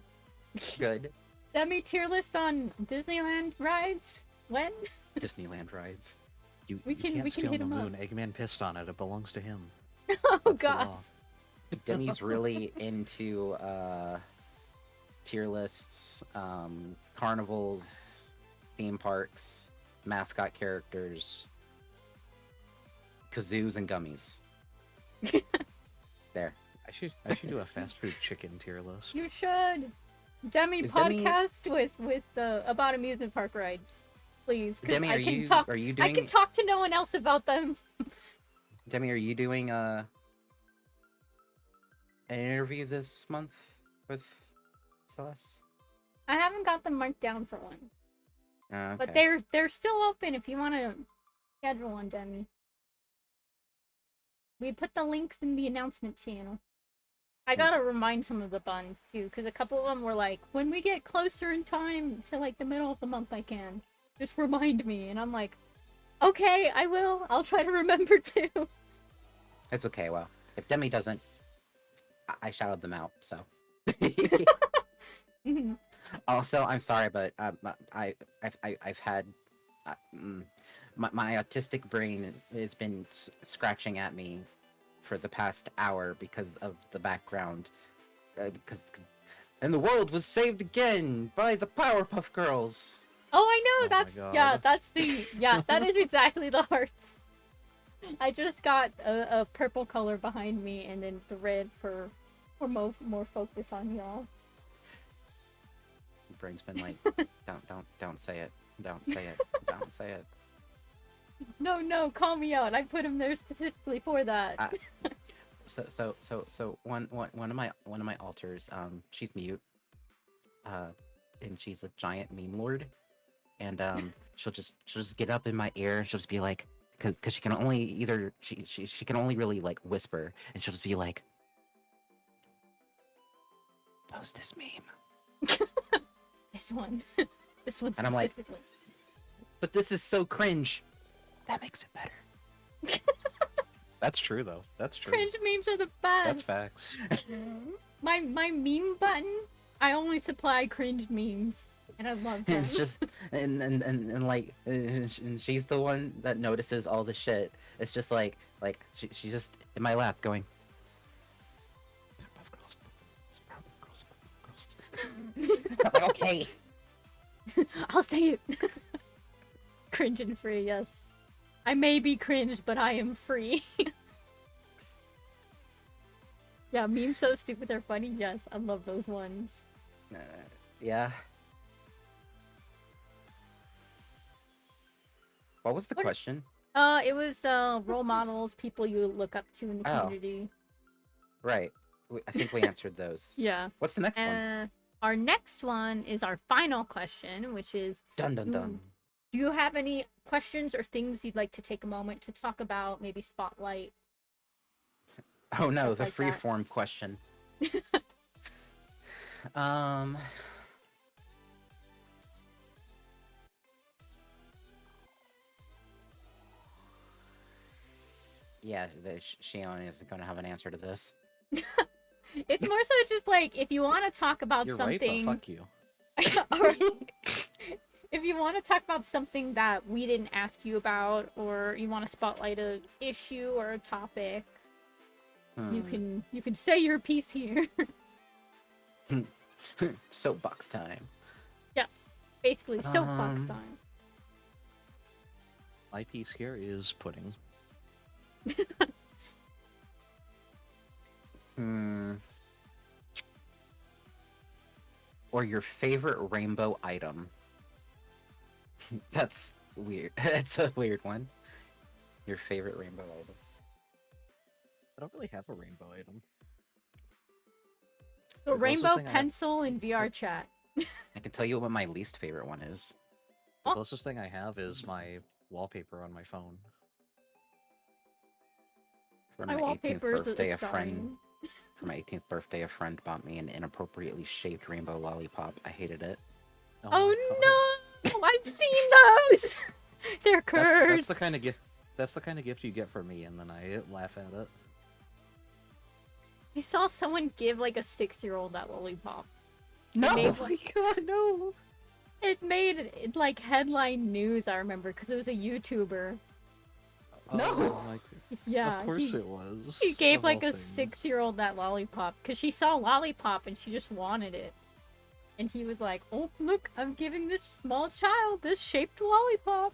Good. Demi tier list on Disneyland rides. When? Disneyland rides. We You can can't steal hit the him up. moon. Eggman pissed on it. It belongs to him. Oh That's the god. law. Demi's really into tier lists, carnivals, theme parks, mascot characters, kazoos, and gummies. There. I should do a fast food chicken tier list. You should. Demi Is Demi- podcast with about amusement park rides, please. 'Cause Demi, I are can you talk. are you I doing can talk to no one else about them. Demi, are you doing an interview this month with Celeste? I haven't got them marked down for one, Okay. but they're still open if you want to schedule one, Demi. We put the links in the announcement channel. I gotta remind some of the buns too, because a couple of them were like, when we get closer in time to like the middle of the month, I can. Just remind me. And I'm like, okay, I will. I'll try to remember too. It's okay. Well, if Demi doesn't, I shouted them out. So. Also, I'm sorry, but I've had my autistic brain has been scratching at me for the past hour because of the background. And the world was saved again by the Powerpuff Girls. Oh, I know. Oh my That's yeah. God. That's the yeah. That is exactly the hearts. I just got a purple color behind me, and then the red for more focus on y'all. Brain's been like, don't say it, don't say it, don't say it. No, call me out. I put him there specifically for that. So one of my alters, she's mute, and she's a giant meme lord, and she'll just get up in my ear and she'll just be like, cause she can only either she can only really like whisper, and she'll just be like, post this meme. This one. This one And I'm like, specifically. but this is so cringe. That makes it better. That's true, though. That's true. Cringe memes are the best. That's facts. My meme button, I only supply cringe memes, and I love them. It's just and like and she's the one that notices all the shit. It's just like she's just in my lap going. I'm like, okay. I'll say it. Cringe and free, yes. I may be cringe, but I am free. Yeah, memes so stupid they're funny. Yes, I love those ones. Yeah. What was the What- question? It was role models, people you look up to in the Oh. community. Right. I think we answered those. Yeah. What's the next one? Our next one is our final question, which is Dun dun ooh. dun. Do you have any questions or things you'd like to take a moment to talk about? Maybe spotlight. Oh no, Stuff the like that. freeform question. Um. Yeah, Shion is going to have an answer to this. It's more so just like if you want to talk about You're something. right, but fuck you. Or if you want to talk about something that we didn't ask you about, or you want to spotlight an issue or a topic, you can say your piece here. Soapbox time. Yes, basically soapbox time. My piece here is pudding. Or your favorite rainbow item. That's weird. That's a weird one. Your favorite rainbow item. I don't really have a rainbow item. The rainbow closest thing I have- pencil in VR chat. I can tell you what my least favorite one is. The closest thing I have is my wallpaper on my phone. For My my 18th wallpaper is birthday, stunning. For my 18th birthday, a friend bought me an inappropriately shaped rainbow lollipop. I hated it. Oh no! I've seen those. They're cursed. That's the kind of gift. That's the kind of gift you get from me, and then I laugh at it. I saw someone give like a 6-year-old that lollipop. No! Made, Oh my god, no! It made like headline news. I remember because it was a YouTuber. No! Yeah, of course it was. He gave of like all a things. 6-year-old that lollipop because she saw lollipop and she just wanted it. And he was like, "Oh look, I'm giving this small child this shaped lollipop."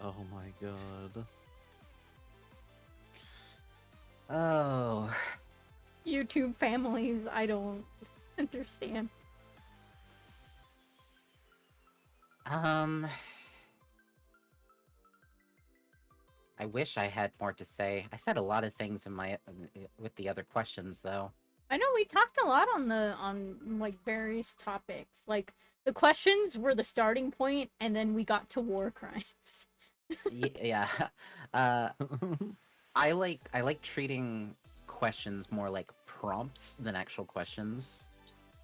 Oh my god. Oh. YouTube families, I don't understand. I wish I had more to say. I said a lot of things in my with the other questions though. I know we talked a lot on like various topics. Like the questions were the starting point, and then we got to war crimes. Yeah. I like treating questions more like prompts than actual questions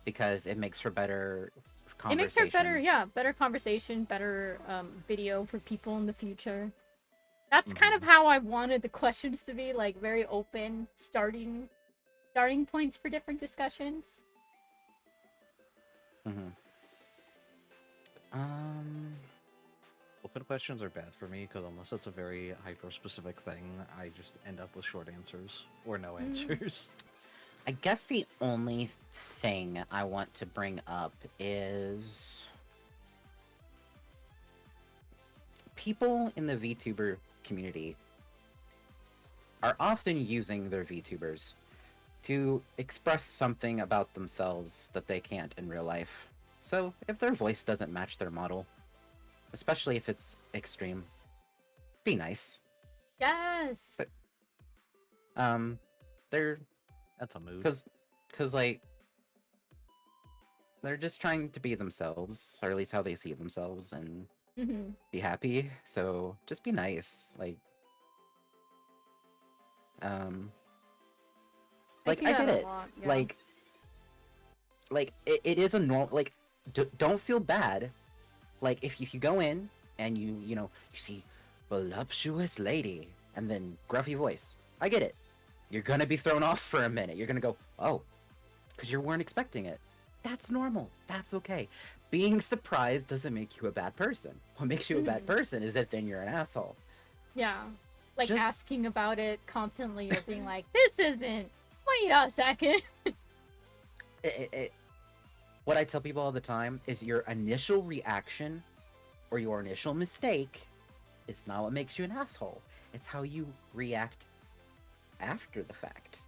because it makes for better conversation. It makes for better, yeah, better conversation, better video for people in the future. That's kind of how I wanted the questions to be, like very open, starting points for different discussions. Open questions are bad for me because unless it's a very hyper-specific thing, I just end up with short answers or no answers. I guess the only thing I want to bring up is people in the VTuber community are often using their VTubers to express something about themselves that they can't in real life. So if their voice doesn't match their model, especially if it's extreme, be nice. Yes. But, they're That's a mood. because like they're just trying to be themselves, or at least how they see themselves, and be happy. So just be nice, like I get it. Yeah. Like it is a normal. Like don't feel bad. Like if you go in and you see voluptuous lady and then gruffy voice, I get it. You're gonna be thrown off for a minute. You're gonna go, oh, because you weren't expecting it. That's normal. That's okay. Being surprised doesn't make you a bad person. What makes you a bad person is if then you're an asshole. Yeah. Like Just- asking about it constantly or being like, this isn't. Wait a second. What I tell people all the time is your initial reaction or your initial mistake is not what makes you an asshole. It's how you react after the fact.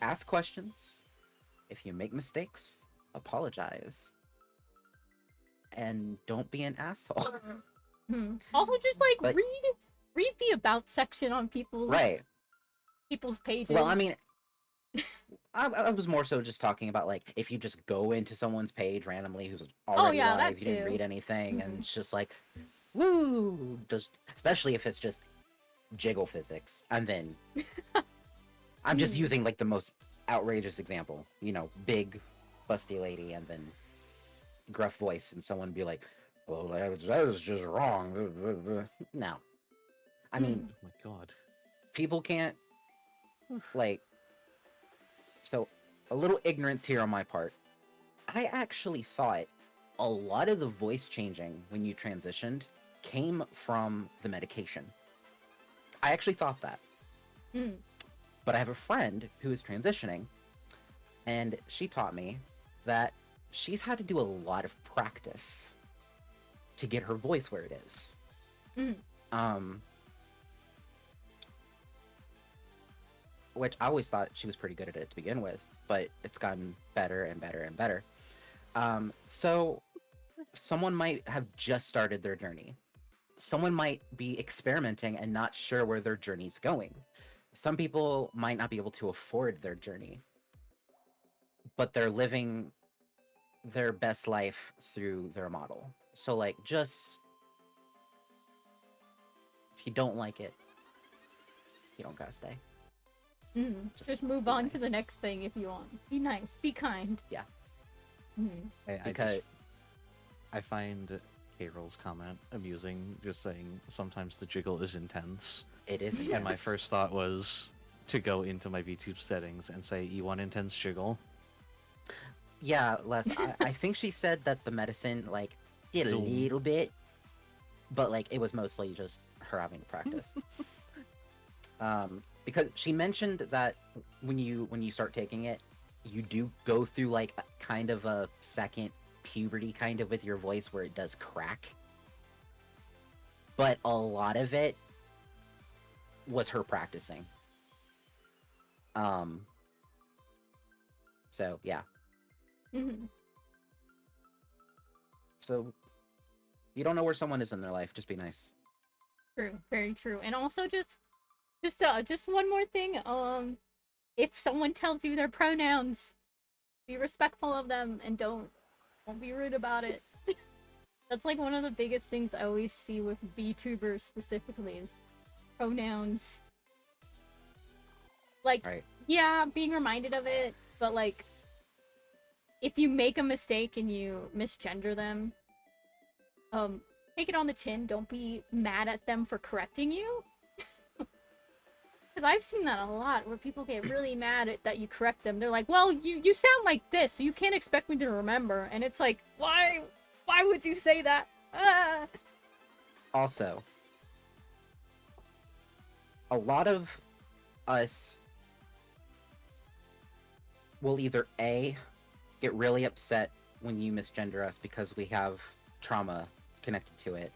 Ask questions. If you make mistakes, apologize. And don't be an asshole. Also, just like But- read the about section on people's Right. people's pages. Well, I mean, I was more so just talking about like if you just go into someone's page randomly who's Oh already yeah, live, that you didn't too. read anything, and Mhm. it's just like, woo, just especially if it's just jiggle physics, and then I'm just Mhm. using like the most outrageous example, you know, big, busty lady, and then gruff voice, and someone be like, well, that was just wrong. No, I mean, Mhm. Oh my god. people can't like. So, a little ignorance here on my part. I actually thought a lot of the voice changing when you transitioned came from the medication. I actually thought that. Mhm. But I have a friend who is transitioning, and she taught me that she's had to do a lot of practice to get her voice where it is. Mhm. Um, which I always thought she was pretty good at it to begin with, but it's gotten better and better and better. So someone might have just started their journey. Someone might be experimenting and not sure where their journey's going. Some people might not be able to afford their journey, but they're living their best life through their model. So, like, just if you don't like it, you don't gotta stay. Mhm. Just move be on to the nice. next thing if you want. Be nice. Be kind. Yeah. Mhm. Because I find Carol's comment amusing, just saying sometimes the jiggle is intense. it is And my intense. first thought was to go into my VTube settings and say E1 intense jiggle. Yeah, Les, I think she said that the medicine, like, did a Zoom. little bit, but, like, it was mostly just her having to practice. Because she mentioned that when you start taking it, you do go through, like, kind of a second puberty kind of with your voice where it does crack. But a lot of it was her practicing. Um, so yeah. Mhm. So you don't know where someone is in their life, just be nice. True. Very true. And also just one more thing. If someone tells you their pronouns, be respectful of them and don't be rude about it. That's like one of the biggest things I always see with VTubers specifically is pronouns. Like, Right. yeah, being reminded of it, but like, if you make a mistake and you misgender them, take it on the chin. Don't be mad at them for correcting you. Because I've seen that a lot, where people get really mad at that you correct them. They're like, "Well, you sound like this, so you can't expect me to remember." And it's like, why would you say that? Ah! Also, a lot of us will either A, get really upset when you misgender us because we have trauma connected to it,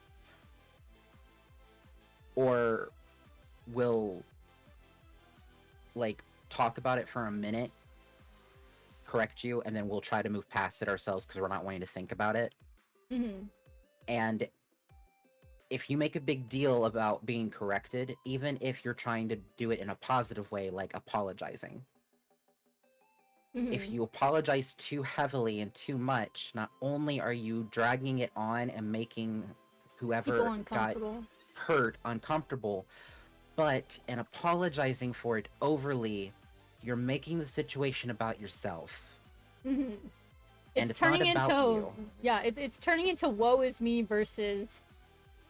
or will like talk about it for a minute, correct you, and then we'll try to move past it ourselves because we're not wanting to think about it. Mhm. And if you make a big deal about being corrected, even if you're trying to do it in a positive way, like apologizing, if Mhm. you apologize too heavily and too much, not only are you dragging it on and making People whoever got uncomfortable. hurt uncomfortable, but in apologizing for it overly, you're making the situation about yourself. Mhm. And It's it's not turning about into you. yeah, it's turning into woe is me versus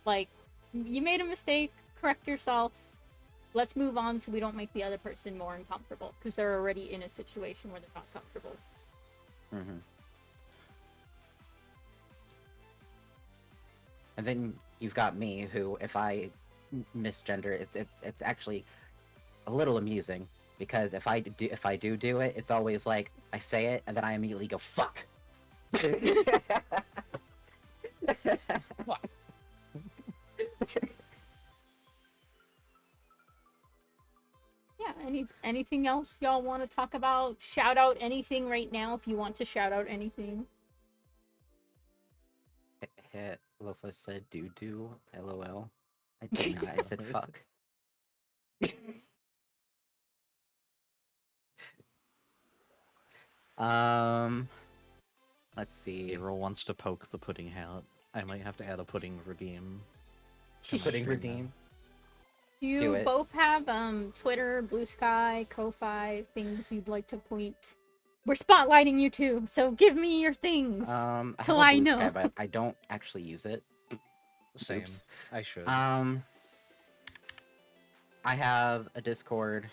like you made a mistake, correct yourself. Let's move on so we don't make the other person more uncomfortable because they're already in a situation where they're not comfortable. Mm-hmm. And then you've got me, who, if I misgender, it's actually a little amusing because if I do it, it's always like I say it and then I immediately go fuck. Yeah, anything else y'all want to talk about? Shout out anything right now if you want to shout out anything. Lofa said doo doo. LOL. I did not. I said fuck. Let's see. April wants to poke the pudding hat. I might have to add a pudding redeem. to my Pudding stream now. redeem. Do you Do it. both have Twitter, Blue Sky, Ko-Fi, things you'd like to point? We're spotlighting you too, so give me your things. I have till a I Blue Sky, know. but I don't actually use it. Same. Oops. I should. I have a Discord,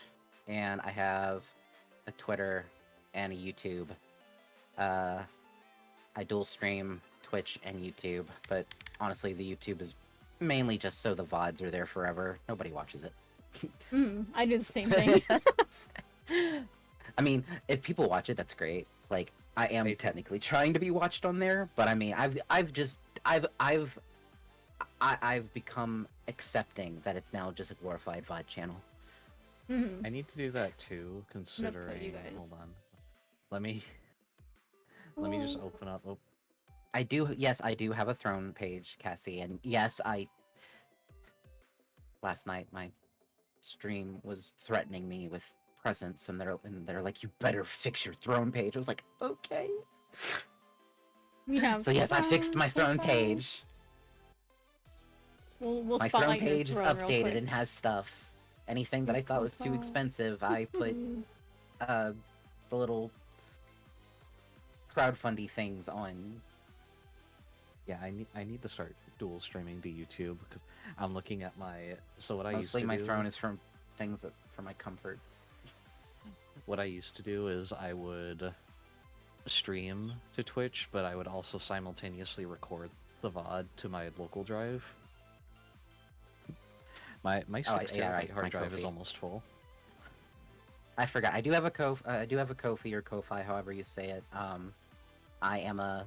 and I have a Twitter and a YouTube. I dual stream Twitch and YouTube, but honestly, the YouTube is mainly just so the VODs are there forever. Nobody watches it. I do the same thing. I mean, if people watch it, that's great. Like, I am technically trying to be watched on there, but I mean, I've become accepting that it's now just a glorified VOD channel. I need to do that too, considering. Hold on. Let me just open up. Oh, Yes, I do have a throne page, Cassie, and yes, last night my stream was threatening me with presents, and they're like, you better fix your throne page. I was like, okay. We have So yes, I fixed my throne page. We'll My throne spotlight your page is throne real updated quick. and has stuff. Anything that I thought was too expensive, I put the little crowdfundy things on. yeah, I need to start dual streaming to YouTube because I'm looking at my. So what I used Mostly to my do, throne is from things that for my comfort. What I used to do is I would stream to Twitch, but I would also simultaneously record the VOD to my local drive. My 6 terabyte hard drive is almost full. I forgot. I do have a Ko-fi or Ko-fi, however you say it. I'm a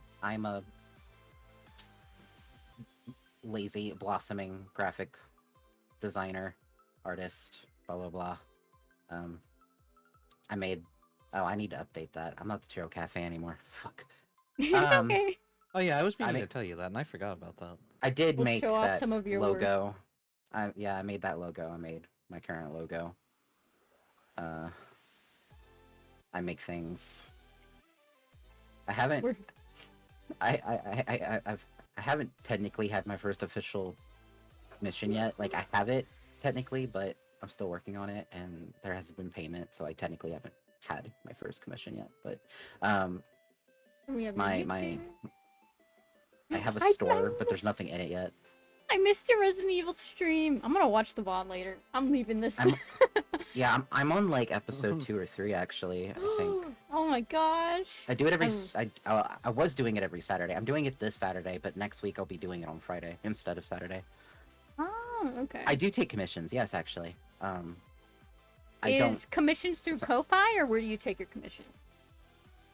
lazy blossoming graphic designer, artist, blah blah blah. I made. Oh, I need to update that. I'm not the Tiro Cafe anymore. Fuck. It's okay. Oh yeah, I was meaning to tell you that, and I forgot about that. I did We'll make show off that some of your logo. Yeah, I made that logo. I made my current logo. I make things. I haven't. I haven't technically had my first official commission yet. Like, I have it technically, but I'm still working on it, and there hasn't been payment, so I technically haven't had my first commission yet. But We have my I have a store, but there's nothing in it yet. I missed your Resident Evil stream. I'm gonna watch the VOD later. I'm leaving this. Yeah, I'm on like episode 2 or 3 actually. I think. Oh my gosh. I do it every. I was doing it every Saturday. I'm doing it this Saturday, but next week I'll be doing it on Friday instead of Saturday. Oh, okay. I do take commissions. Yes, actually. Is commissions through Ko-Fi, or where do you take your commission?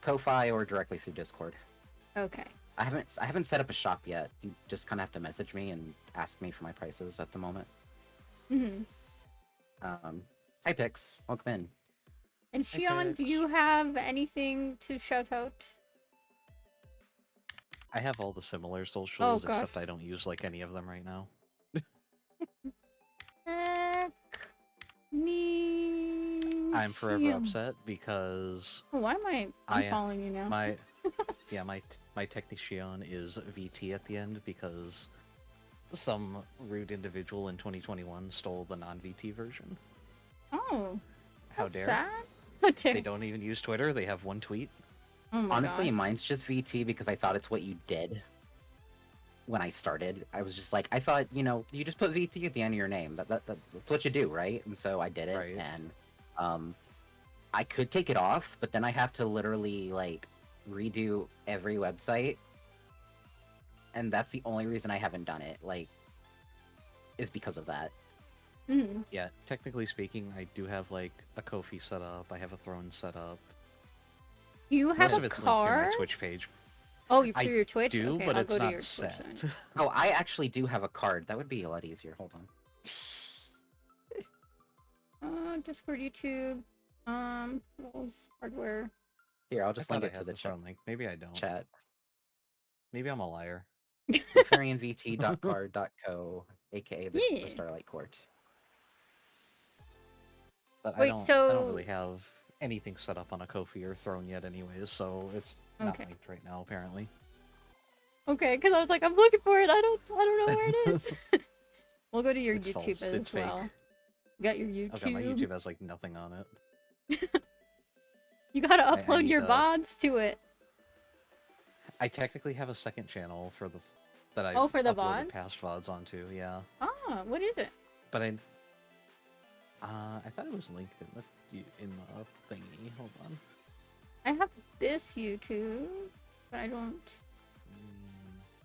Ko-Fi or directly through Discord. Okay. I haven't set up a shop yet. You just kind of have to message me and ask me for my prices at the moment. Hi Pix, welcome in. And Shion, do you have anything to shout out? I have all the similar socials, gosh. except I don't use like any of them right now. I'm forever upset because why am I'm following you now? My technician is VT at the end because some rude individual in 2021 stole the non-VT version. Oh, how dare! Sad. They don't even use Twitter. They have one tweet. Oh my Honestly, God. mine's just VT because I thought it's what you did. When I started, I was just like, I thought, you just put VT at the end of your name. That's what you do, right? And so I did it, Right. and I could take it off, but then I have to literally like redo every website, and that's the only reason I haven't done it. Like, is because of that. Yeah, technically speaking, I do have like a Ko-fi set up. I have a throne set up. You have Most of a it's linked car? in my Twitch page. Oh, through I your Twitch? do, Okay, but I'll it's go to not your Twitch set. then. Oh, I actually do have a card. That would be a lot easier. Hold on. Discord, YouTube, rules, hardware. Here, I'll just I link thought it I to had the the phone link. Maybe I don't. chat. Maybe I'm a liar. FarianVT.card.co, aka the Yeah. Starlight Court. But Wait, I don't so- really have anything set up on a Ko-fi or Throne yet anyways, so it's not Okay. linked right now, apparently. Okay, because I was like, I'm looking for it. I don't know where it is. We'll go to your It's YouTube false. as It's well. fake. You got your YouTube. Okay, my YouTube has, like, nothing on it. You gotta I upload need your to- VODs to it. I technically have a second channel for the that I've Oh, for the uploaded VODs? past VODs onto, yeah. Ah, what is it? But I thought it was linked in the thingy. Hold on. I have this YouTube, but I don't.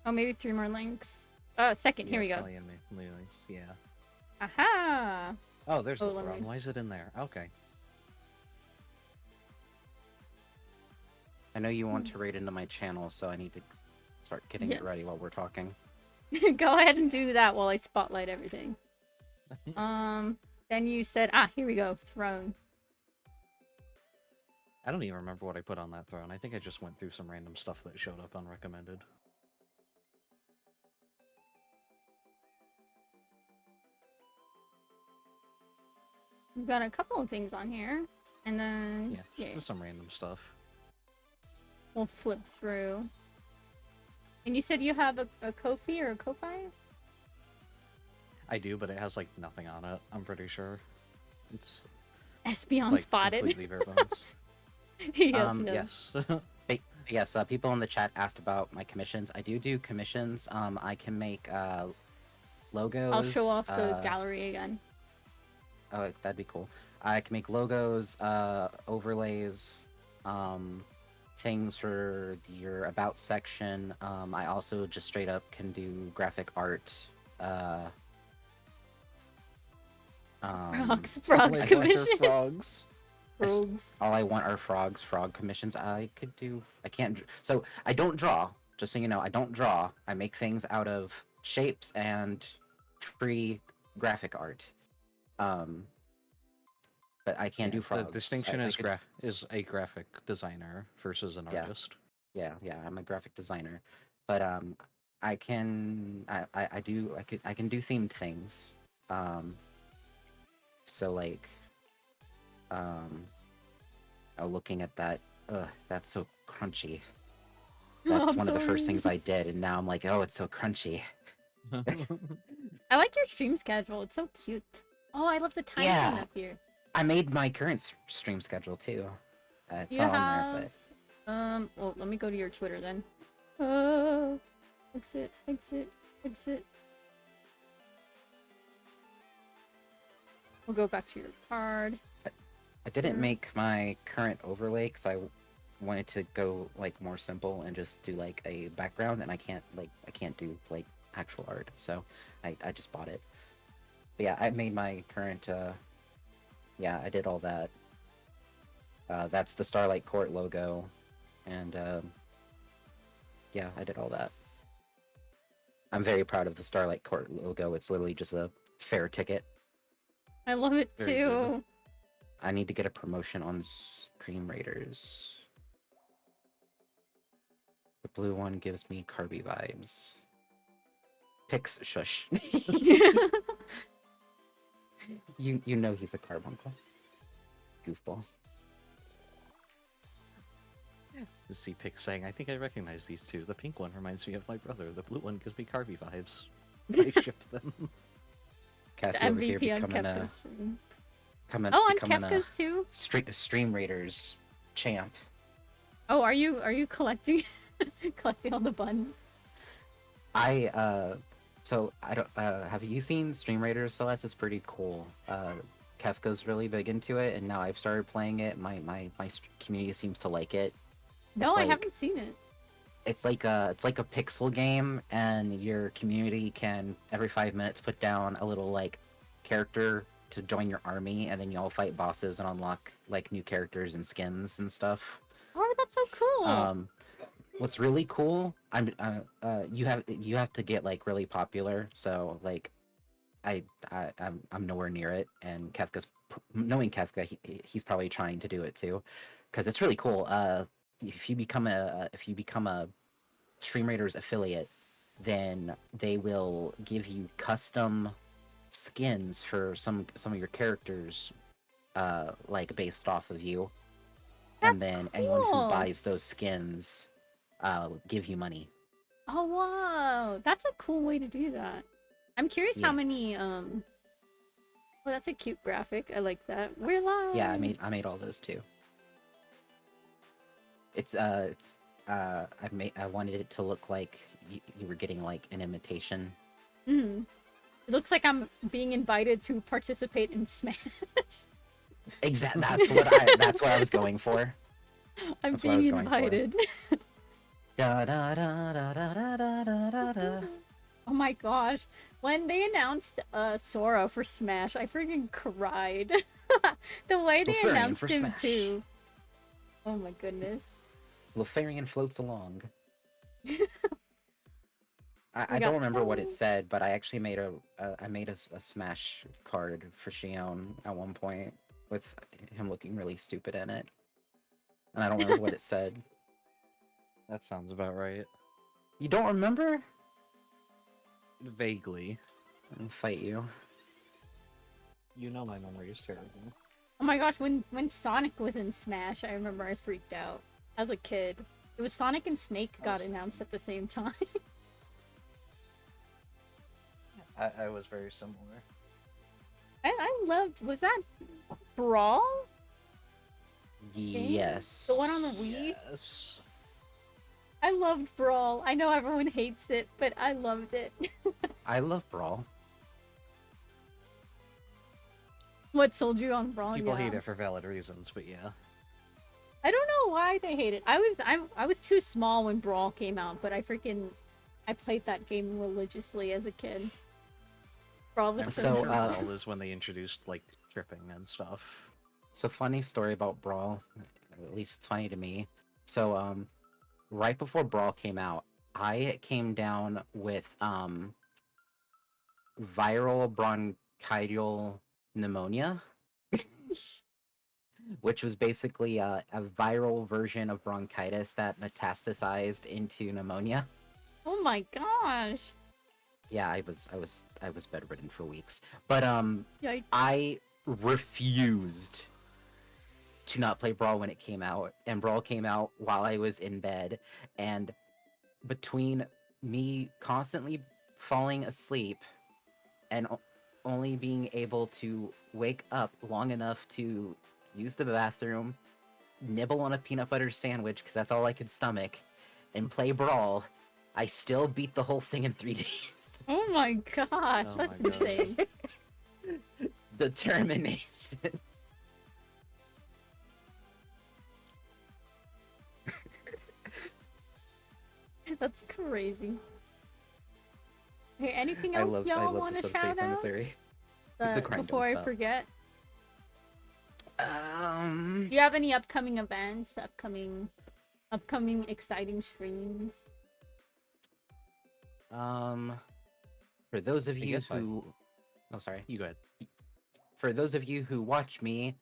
Oh, maybe 3 more links. Second. Here we go. Probably in my links, yeah. Aha! Oh, there's Oh, the let me- Throne. Why is it in there? Okay. I know you want to raid into my channel, so I need to start getting it ready Yes. while we're talking. Go ahead and do that while I spotlight everything. Then you said, here we go, Throne. I don't even remember what I put on that Throne. I think I just went through some random stuff that showed up unrecommended. We've got a couple of things on here, and then Yeah, just some random stuff. we'll flip through. And you said you have a Ko-fi or a Ko-fi? I do, but it has like nothing on it. I'm pretty sure. It's Espeon like spotted. completely bare bones. Yes, no. Yes. Yes, people in the chat asked about my commissions. I do commissions. I can make logos. I'll show off the gallery again. Oh, that'd be cool. I can make logos, overlays, things for your about section. I also just straight up can do graphic art. Frogs Oh my gosh, they're commission. frogs. Frogs. All I want are frog commissions. I can't. So I don't draw. Just so you know, I don't draw. I make things out of shapes and free graphic art. But I can't do frogs. The distinction I is could- is a graphic designer versus an Yeah. artist. Yeah, I'm a graphic designer, but I can I can do themed things. So like, looking at that, that's so crunchy. That's I'm one of the first sorry. things I did, and now I'm like, oh, it's so crunchy. I like your stream schedule. It's so cute. Oh, I love the time Yeah. zone up here. I made my current stream schedule too. It's You all have... on there, well, let me go to your Twitter then. Exit. We'll go back to your card. I didn't make my current overlay because I wanted to go like more simple and just do like a background, and I can't do like actual art, so I just bought it. But yeah, I made my current yeah, I did all that. That's the Starlight Court logo, and yeah, I did all that. I'm very proud of the Starlight Court logo. It's literally just a fair ticket. I love it Very too. good. I need to get a promotion on Stream Raiders. The blue one gives me Carby vibes. Pix shush. You know he's a carbuncle. Goofball. See Pick saying, I think I recognize these two. The pink one reminds me of my brother. The blue one gives me Carby vibes. I shipped them. Cassie The over here MVP on becoming Kefka's stream. becoming Oh, on becoming Kefka's too? Stream Raiders champ. Oh, are you collecting collecting all the buns? So I don't have you seen Stream Raiders, Celeste? It's pretty cool. Kefka's really big into it, and now I've started playing it. My community seems to like it. No, It's I like- haven't seen it. It's like a pixel game, and your community can every 5 minutes put down a little like character to join your army, and then you all fight bosses and unlock like new characters and skins and stuff. Oh, that's so cool. What's really cool, you have to get like really popular. So like, I'm nowhere near it, and knowing Kefka, he's probably trying to do it too, because it's really cool. If you become a Stream Raiders affiliate, then they will give you custom skins for some of your characters, like based off of you. and That's then anyone who cool. buys those skins give you money. Oh wow, that's a cool way to do that. I'm curious how Yeah. many Oh, that's a cute graphic. I like that. We're live. Yeah, I made all those too. I wanted it to look like you were getting like an imitation. Mm. It looks like I'm being invited to participate in Smash. Exactly. That's what I was going for. I'm That's what I was being going for. invited. Da da da da da da da da da. Oh my gosh. When they announced Sora for Smash, I freaking cried. The way they Lothaриan announced for him Smash. too. Oh my goodness. Lothaриan floats along. I We don't got remember what it Bunny. said, but I actually made a Smash card for Shion at one point with him looking really stupid in it, and I don't remember what it said. That sounds about right. You don't remember? Vaguely. I'll fight you. You know my memory is terrible. Oh my gosh, when Sonic was in Smash, I remember I freaked out as a kid. It was Sonic and Snake got announced at the same time. I was very similar. I loved, was that Brawl? Yes. The one on the Wii? Yes. I loved Brawl. I know everyone hates it, but I loved it. I love Brawl. What sold you on Brawl? People Yeah. hate it for valid reasons, but yeah. I don't know why they hate it. I was too small when Brawl came out, but I played that game religiously as a kid. Brawl was I'm so So, pretty sure cool. Brawl is when they introduced like tripping and stuff. So funny story about Brawl. At least it's funny to me. So right before Brawl came out, I came down with viral bronchial pneumonia, which was basically a viral version of bronchitis that metastasized into pneumonia. Oh my gosh. Yeah, I was bedridden for weeks. But Yikes. I refused to not play Brawl when it came out, and Brawl came out while I was in bed, and between me constantly falling asleep and only being able to wake up long enough to use the bathroom, nibble on a peanut butter sandwich because that's all I could stomach, and play Brawl, I still beat the whole thing in 3 days. Oh my gosh, Oh that's my God. insane. Determination. That's crazy. Okay, anything I else love y'all want the to Subspace shout out? Emissary. The grind Before don't I stop. forget, do you have any upcoming events? Upcoming exciting streams? For those of you guess who, oh sorry, You go ahead. for those of you who watch me,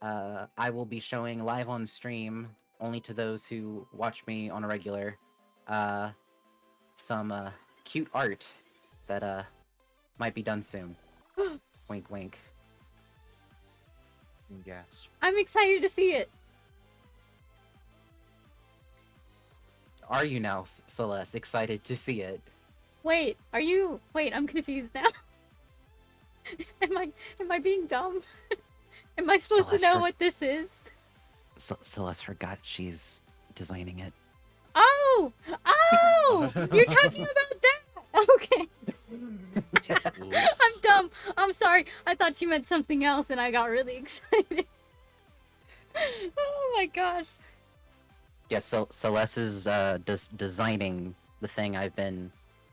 I will be showing live on stream only to those who watch me on a regular, some cute art that might be done soon. Wink, wink. Yes. I'm excited to see it. Are you now, Celeste, excited to see it? Wait, are you? Wait, I'm confused now. Am I being dumb? Am I supposed Celeste, to know for- what this is? Celeste forgot she's designing it. Oh! Oh! You're talking about that! Okay. I'm dumb. I'm sorry. I thought you meant something else and I got really excited. Oh my gosh. Yeah, so Celeste is designing the thing I've been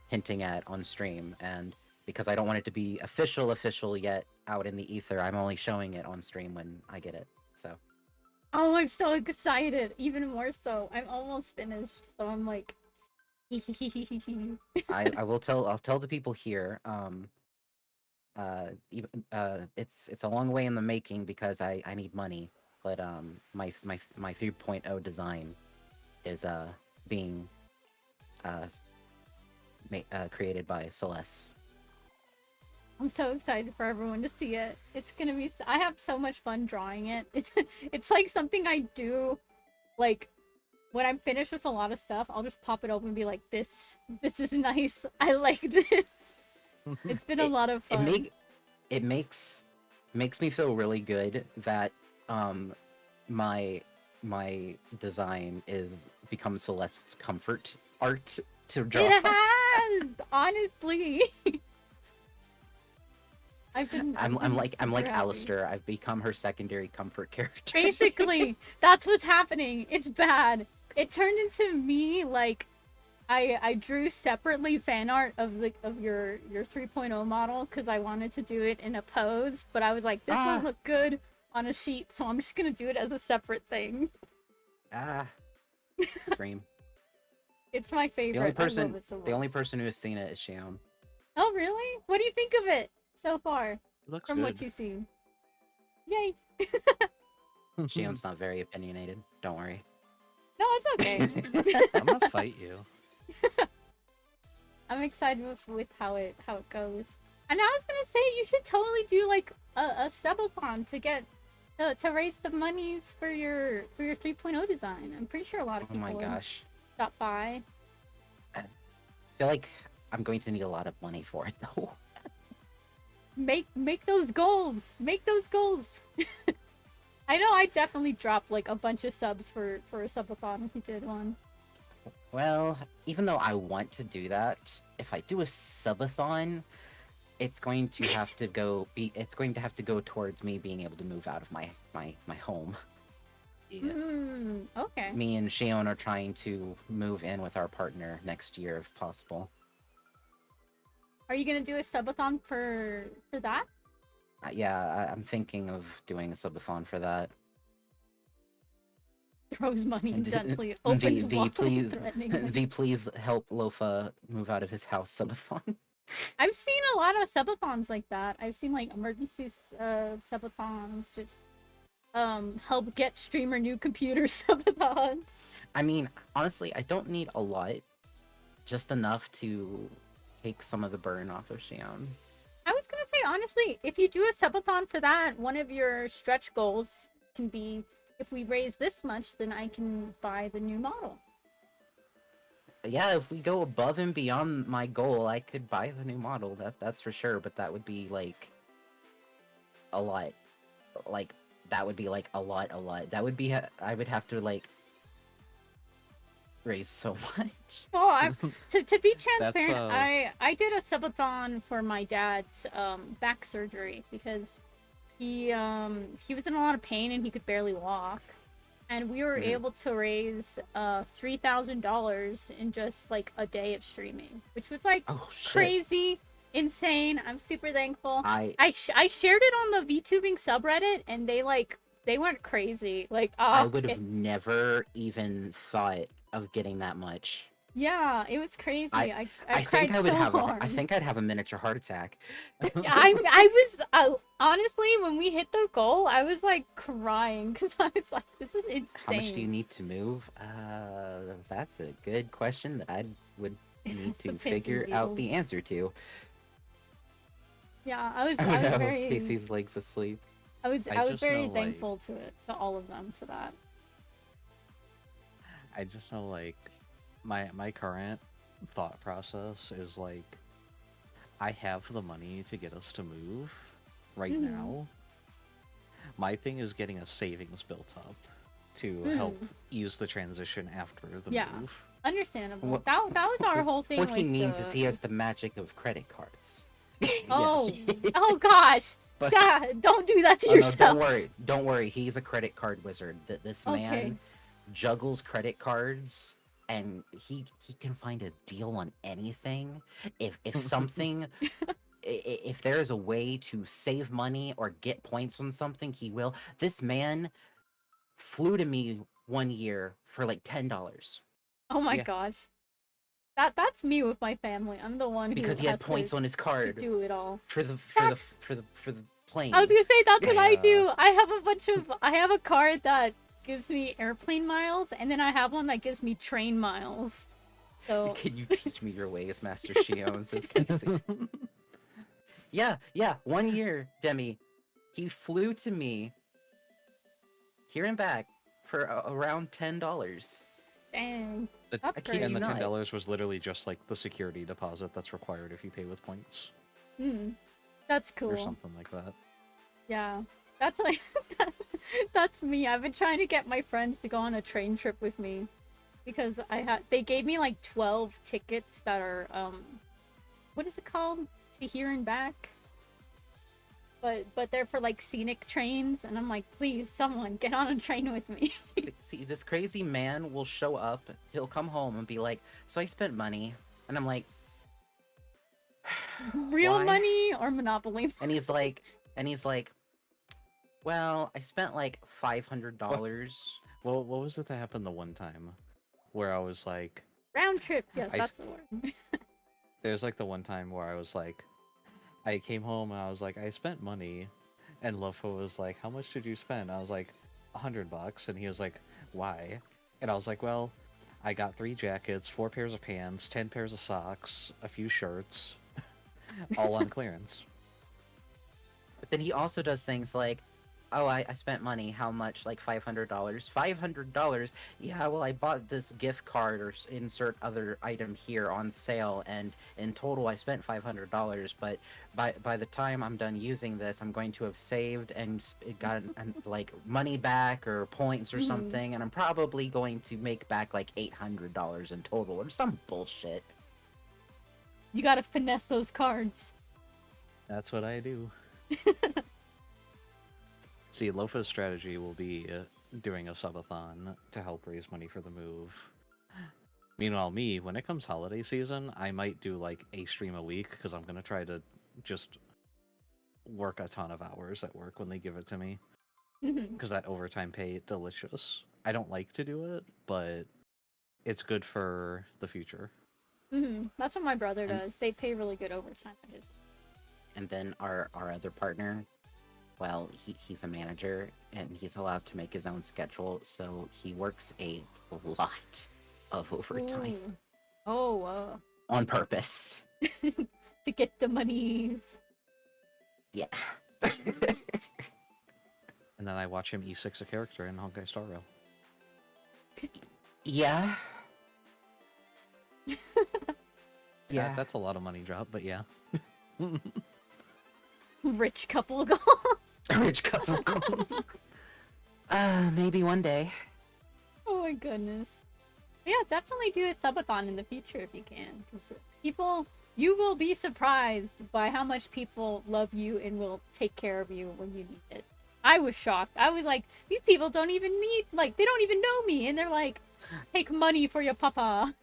hinting at on stream, and because I don't want it to be official yet out in the ether, I'm only showing it on stream when I get it. So Oh, I'm so excited. Even more so. I'm almost finished, so I'm like I'll tell the people here. It's a long way in the making because I need money, but my 3.0 design is being created by Celeste. I'm so excited for everyone to see it. It's gonna be. I have so much fun drawing it. It's like something I do, like when I'm finished with a lot of stuff. I'll just pop it open and be like, "This is nice. I like this." It's been a lot of fun. It makes me feel really good that my design is become Celeste's comfort art to draw. It has, honestly. I'm like super happy. Alistair. I've become her secondary comfort character. Basically, that's what's happening. It's bad. It turned into me like I drew separately fan art of your 3.0 model because I wanted to do it in a pose, but I was like, this won't look good on a sheet, so I'm just gonna do it as a separate thing. Scream. It's my favorite. The only person who has seen it is Shion. Oh really? What do you think of it so far? It looks from good. what you've seen. Yay! Shion's not very opinionated. Don't worry. No, it's okay. I'm gonna fight you. I'm excited with how it goes. And I was gonna say you should totally do like a subathon to get to raise the monies for your 3.0 design. I'm pretty sure a lot of people will stop by. I feel like I'm going to need a lot of money for it though. Make those goals. Make those goals. I know I definitely dropped like a bunch of subs for a subathon if you did one. Well, even though I want to do that, if I do a subathon, it's going to have to go towards me being able to move out of my home. Yeah. Okay. Me and Shion are trying to move in with our partner next year if possible. Are you gonna do a subathon for that? Yeah, I'm thinking of doing a subathon for that. Throws money intensely. Opens wide, threatening. Please help Lofa move out of his house subathon. I've seen a lot of subathons like that. I've seen like emergency subathons, just help get streamer new computer subathons. I mean, honestly, I don't need a lot, just enough to take some of the burn off of Shion. I was gonna say, honestly, if you do a subathon for that, one of your stretch goals can be, if we raise this much, then I can buy the new model. Yeah, if we go above and beyond my goal, I could buy the new model. That's for sure. But that would be like a lot. Like that would be like a lot. That would be I would have to like raise so much. Well, to be transparent, I did a subathon for my dad's back surgery because he was in a lot of pain and he could barely walk, and we were able to raise $3,000 in just like a day of streaming, which was like crazy, insane. I'm super thankful. I shared it on the VTubing subreddit and they went crazy. Like I would have never even thought of getting that much. Yeah, it was crazy. I think cried hard. I think I'd have a miniature heart attack. I was honestly, when we hit the goal, I was like crying because I was like, "This is insane." How much do you need to move? That's a good question that I would need to figure out the answer to. Yeah, I was no, very. Casey's legs asleep. I was very thankful to all of them for that. I just know, like, my current thought process is like, I have the money to get us to move right now. My thing is getting a savings built up to help ease the transition after the move. Understandable. That was our whole thing. What he means is he has the magic of credit cards. Oh, oh gosh. But, God, don't do that to yourself. No, don't worry. He's a credit card wizard. This man juggles credit cards, and he can find a deal on anything. If something, if there is a way to save money or get points on something, he will. This man flew to me one year for like $10. Oh my gosh. That's me with my family. I'm the one because he had points on his card to do it all for the plane. I was gonna say that's what I do. I have a card that gives me airplane miles, and then I have one that gives me train miles. So can you teach me your ways, Master Shion? Says Casey. Yeah. 1 year, Demi. He flew to me here and back for around $10. Dang. The- That's I kid great. And you the not. $10 was literally just like the security deposit that's required if you pay with points Hmm. That's or cool. something like that. Yeah. That's like that's me. I've been trying to get my friends to go on a train trip with me because they gave me like 12 tickets that are what is it called? To here and back. But they're for like scenic trains and I'm like, "Please, someone get on a train with me." See, this crazy man will show up. He'll come home and be like, "So I spent money," and I'm like, Real "Why?" money or Monopoly? And he's like, "Well, I spent like $500." Well, what was it that happened the one time where I was like, Round trip. Yes, I s- that's the word. there's like the one time where I was like, I came home and I was like, I spent money, and Lofo was like, how much did you spend? I was like, $100, and he was like, why? And I was like, well, I got 3 jackets, 4 pairs of pants, 10 pairs of socks, a few shirts, all on clearance. But then he also does things like, "Oh, I spent money. How much? Like $500. $500? Yeah, well, I bought this gift card or insert other item here on sale, and in total, I spent $500. But by the time I'm done using this, I'm going to have saved and gotten like money back or points or Mhm. something, and I'm probably going to make back like $800 in total or some bullshit." You gotta finesse those cards. That's what I do. See, Lofa's strategy will be doing a subathon to help raise money for the move. Meanwhile, me, when it comes holiday season, I might do like a stream a week because I'm gonna try to just work a ton of hours at work when they give it to me. Mhm. Because that overtime pay, delicious. I don't like to do it, but it's good for the future. That's what my brother And does. They pay really good overtime at his. and then our other partner, well, he's a manager and he's allowed to make his own schedule, so he works a lot of overtime Ooh. Oh, on purpose. to get the monies. Yeah. And then I watch him E6 a character in Honkai Star Rail. Yeah. Yeah. That's a lot of money drop, but yeah. Rich couple goals. A rich couple goals. Maybe one day. Oh my goodness. But yeah, definitely do a subathon in the future if you can, because you will be surprised by how much people love you and will take care of you when you need it. I was shocked. I was like, these people don't even need, like, they don't even know me, and they're like, take money for your papa.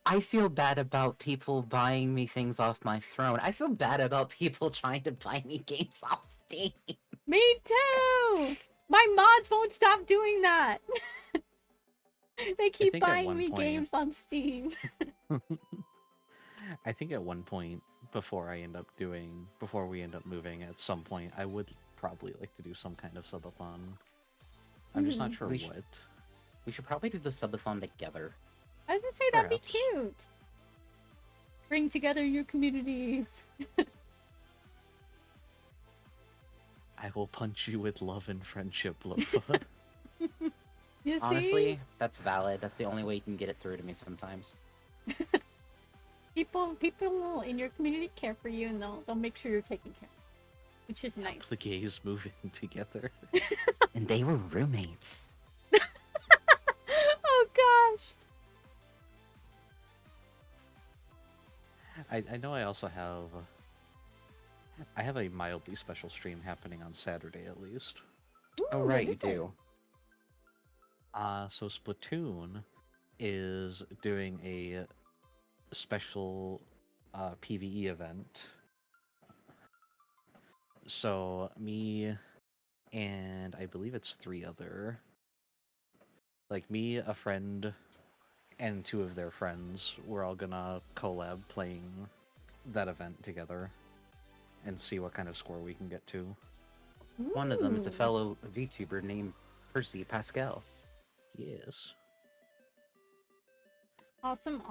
I feel bad about people buying me things off my throne. I feel bad about people trying to buy me games off Steam. Me too! My mods won't stop doing that! They keep think at buying one me point- games on Steam. I think at one point before we end up moving, at some point I would probably like to do some kind of subathon. I'm just not sure We what. We should probably do the subathon together. I was gonna say that'd be Perhaps. cute. Bring together your communities. I will punch you with love and friendship, Lofa. You see? Honestly, that's valid. That's the only way you can get it through to me sometimes. People in your community care for you and they'll make sure you're taken care of. Which is nice. The gays move in together. And they were roommates. Oh gosh. I know I also have... I have a mildly special stream happening on Saturday at least. Oh, Ooh, right, what you is it? do. So Splatoon is doing a special PvE event. So me and I believe it's 3 other, like me, a friend, and 2 of their friends, we're all gonna collab playing that event together and see what kind of score we can get to. One of them is a Ooh. fellow VTuber named Percy Pascal. Yes. Awesome.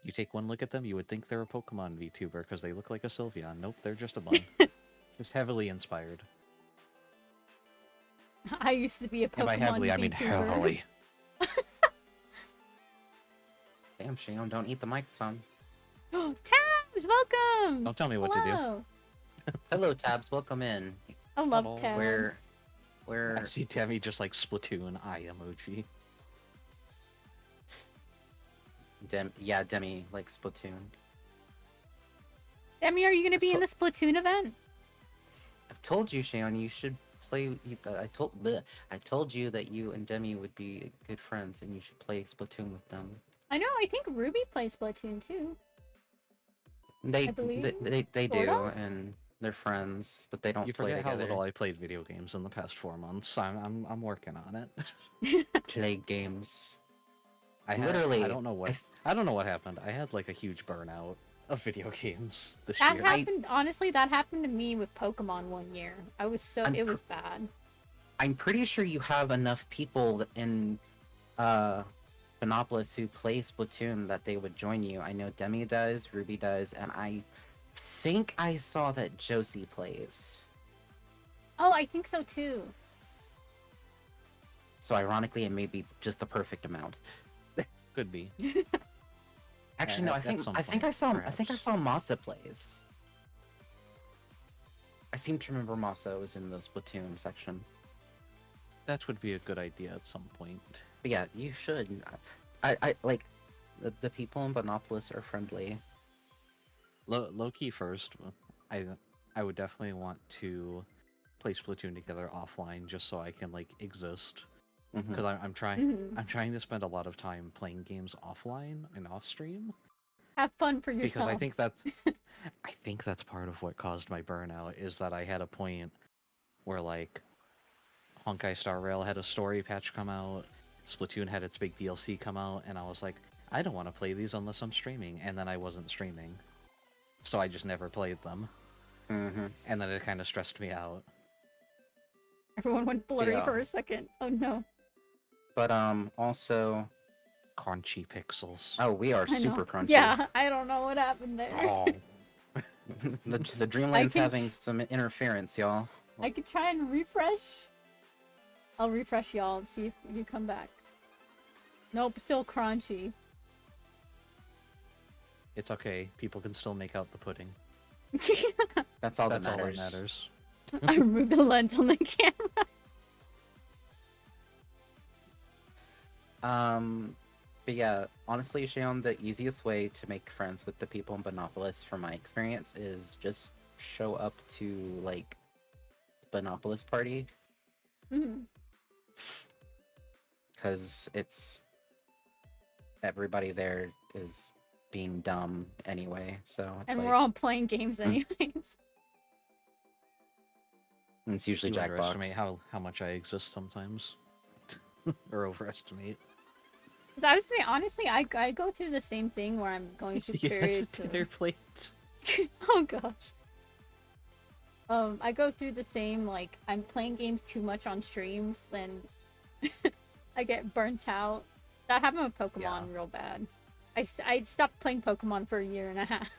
You take one look at them, you would think they're a Pokemon VTuber because they look like a Sylveon. Nope, they're just a bun. Just heavily inspired. I used to be a Pokemon And by heavily, I mean VTuber. heavily. Damn, Shion, don't eat the microphone. Tabs, welcome! Don't tell me what to do. Hello. Hello, Tabs. Welcome in. I love Hello. Tabs. Where I see Demi just like Splatoon eye emoji. Demi likes Splatoon. Demi, are you going to be in the Splatoon event? I've told you, Shion, you should play. I told you that you and Demi would be good friends, and you should play Splatoon with them. I know, I think Ruby plays Splatoon too. They I believe. they do, Sorta? and they're friends, but they don't You play forget how together. little I played video games in the past 4 months. I'm working on it. Play games. I Literally, don't know what I don't know what happened. I had like a huge burnout of video games this That year. happened, honestly, that happened to me with Pokemon one year. I was so, I'm it was bad. I'm pretty sure you have enough people in Bunopolis who play Splatoon that they would join you. I know Demi does, Ruby does, and I think I saw that Josie plays. Oh, I think so too. So ironically, it may be just the perfect amount. Could be. Actually, no. At some I think point, I perhaps. saw Masa plays. I seem to remember Masa was in the Splatoon section. That would be a good idea at some point. But yeah, you should. I like the people in Bunopolis are friendly. Low key first, I would definitely want to play Splatoon together offline just so I can like exist. Mhm. Because I'm trying Mhm. I'm trying to spend a lot of time playing games offline and off stream. Have fun for yourself. Because I think that's part of what caused my burnout is that I had a point where like Honkai Star Rail had a story patch come out, Splatoon had its big DLC come out, and I was like, I don't want to play these unless I'm streaming, and then I wasn't streaming. So I just never played them. Mm-hmm. And then it kind of stressed me out. Everyone went blurry Yeah. for a second. Oh no. But also, Crunchy pixels. oh, we are I know. super crunchy. Yeah, I don't know what happened there. Oh. the Dreamland's can having some interference, y'all. I could try and refresh. I'll refresh y'all and see if you come back. Nope, still crunchy. It's okay. People can still make out the pudding. That's all That's that all matters. that matters. I removed the lens on the camera. But yeah, honestly, Shion, the easiest way to make friends with the people in Bunopolis, from my experience, is just show up to like Bunopolis party, Mhm. because it's everybody there is being dumb anyway. So it's And like, we're all playing games anyways. and it's usually You underestimate Jackbox. how much I exist sometimes. Or overestimate. Because I was saying, honestly, I go through the same thing where I'm going through See it as a periods dinner plate. Oh gosh. I go through the same, like, I'm playing games too much on streams, then I get burnt out. That happened with Pokemon Yeah. real bad. I stopped playing Pokemon for a year and a half.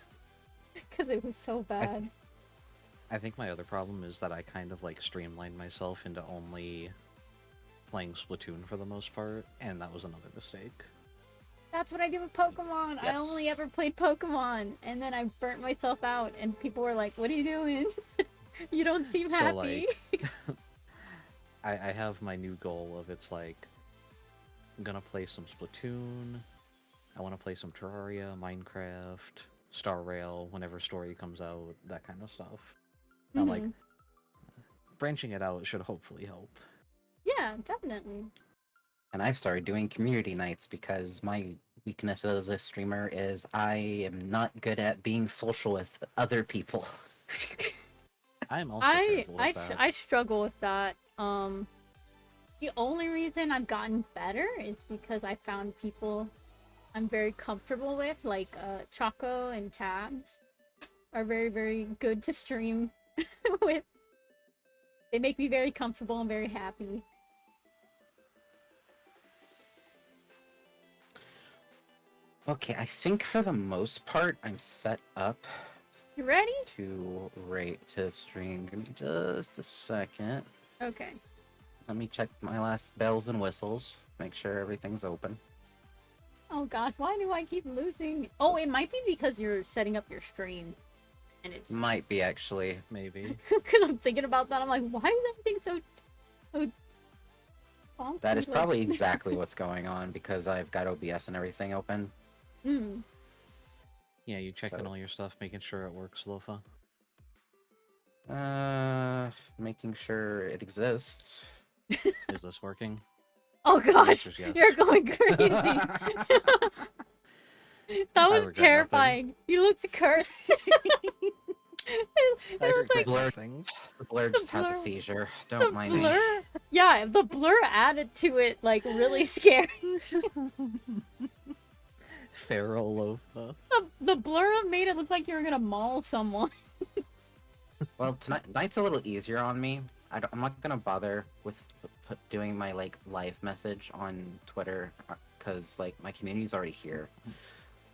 Because it was so bad. I think my other problem is that I kind of like streamlined myself into only playing Splatoon for the most part, and that was another mistake. That's what I did with Pokemon. I only Yes. ever played Pokemon. And then I burnt myself out, and people were like, what are you doing? You don't seem So, happy. like, I have my new goal of it's like I'm gonna play some Splatoon. I want to play some Terraria, Minecraft, Star Rail whenever story comes out, that kind of stuff. I'm like, Mhm. branching it out should hopefully help. Yeah, definitely. And I've started doing community nights because my weakness as a streamer is I am not good at being social with other people. I'm also I terrible with that. I struggle with that. The only reason I've gotten better is because I found people I'm very comfortable with, like Choco and Tabs are very, very good to stream with. They make me very comfortable and very happy. Okay, I think for the most part I'm set up You ready? to rate to stream. Give me just a second. Okay. Let me check my last bells and whistles. Make sure everything's open. Oh gosh, why do I keep losing? Oh, it might be because you're setting up your stream. And it's... Might be actually. Maybe. Because I'm thinking about that, I'm like, why is everything so bonky? That is Like- probably exactly what's going on because I've got OBS and everything open. Mm. Yeah, you checking So- all your stuff, making sure it works, Lofa. Making sure it exists. Is this working? Oh gosh, answer's yes. you're going crazy. That was regret terrifying. You looked cursed. it looked like nothing. The blur The just has blur- a seizure. the Don't mind me. blur. Yeah, the blur added to it, like, really scary. Feral Lofa. The blur made it look like you were gonna maul someone. Well, tonight's a little easier on me. I'm not gonna bother with doing my like live message on Twitter because like my community's already here,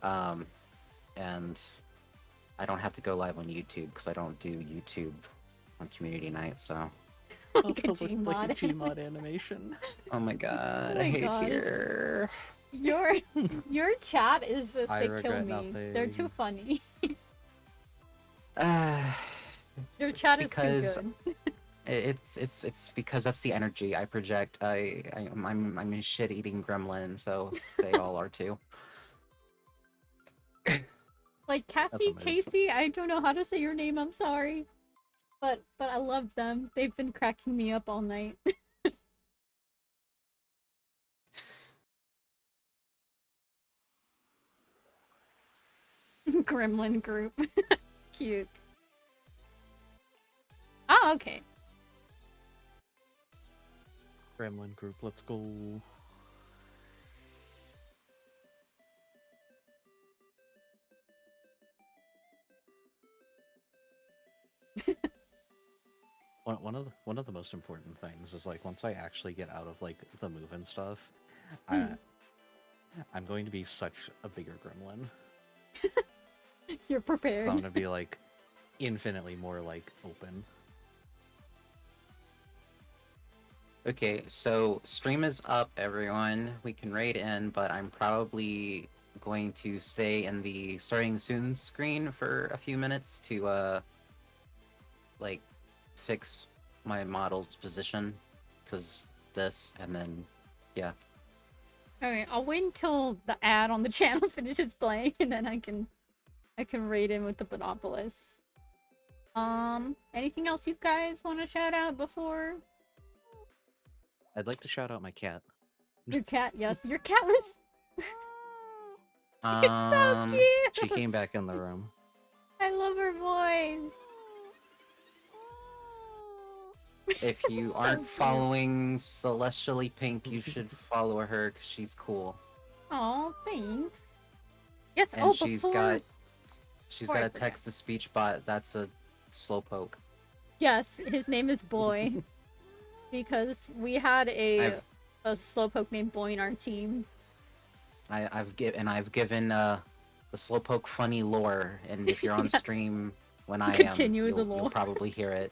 and I don't have to go live on YouTube because I don't do YouTube on community night. So, Like a Like Gmod. a Gmod animation. oh my god, Oh I my hate God. here. Your chat is just, I they kill regret me. They're too nothing. funny. Uh, Your chat is because- too good. it's because that's the energy I project. I'm a shit-eating gremlin, so they all are too. Like Cassie, amazing. Casey, I don't know how to say your name, I'm sorry. But I love them. They've been cracking me up all night. Gremlin group. Cute. Oh, okay. Gremlin group, let's go. One of the most important things is like once I actually get out of like the move and stuff, I'm going to be such a bigger gremlin. You're So prepared. I'm gonna be like infinitely more like open. Okay, so stream is up, everyone. We can raid in, but I'm probably going to stay in the starting soon screen for a few minutes to like fix my model's position, because this, and then yeah. Okay, I'll wait until the ad on the channel finishes playing, and then I can raid in with the Bunopolis. Anything else you guys want to shout out before? I'd like to shout out my cat. Your cat, yes, your cat was. Um, It's so cute. She came back in the room. I love her voice. if you So aren't cute. following Celestially Pink, you should follow her because she's cool. Oh, thanks. Yes. And Oh, she's before... got before I a forget. text-to-speech bot that's a slowpoke. Yes, his name is Boy. Because we had a slowpoke named Boy in our team. I've given the slowpoke funny lore, and if you're on Yes. stream when I Continue am, the you'll lore. probably hear it.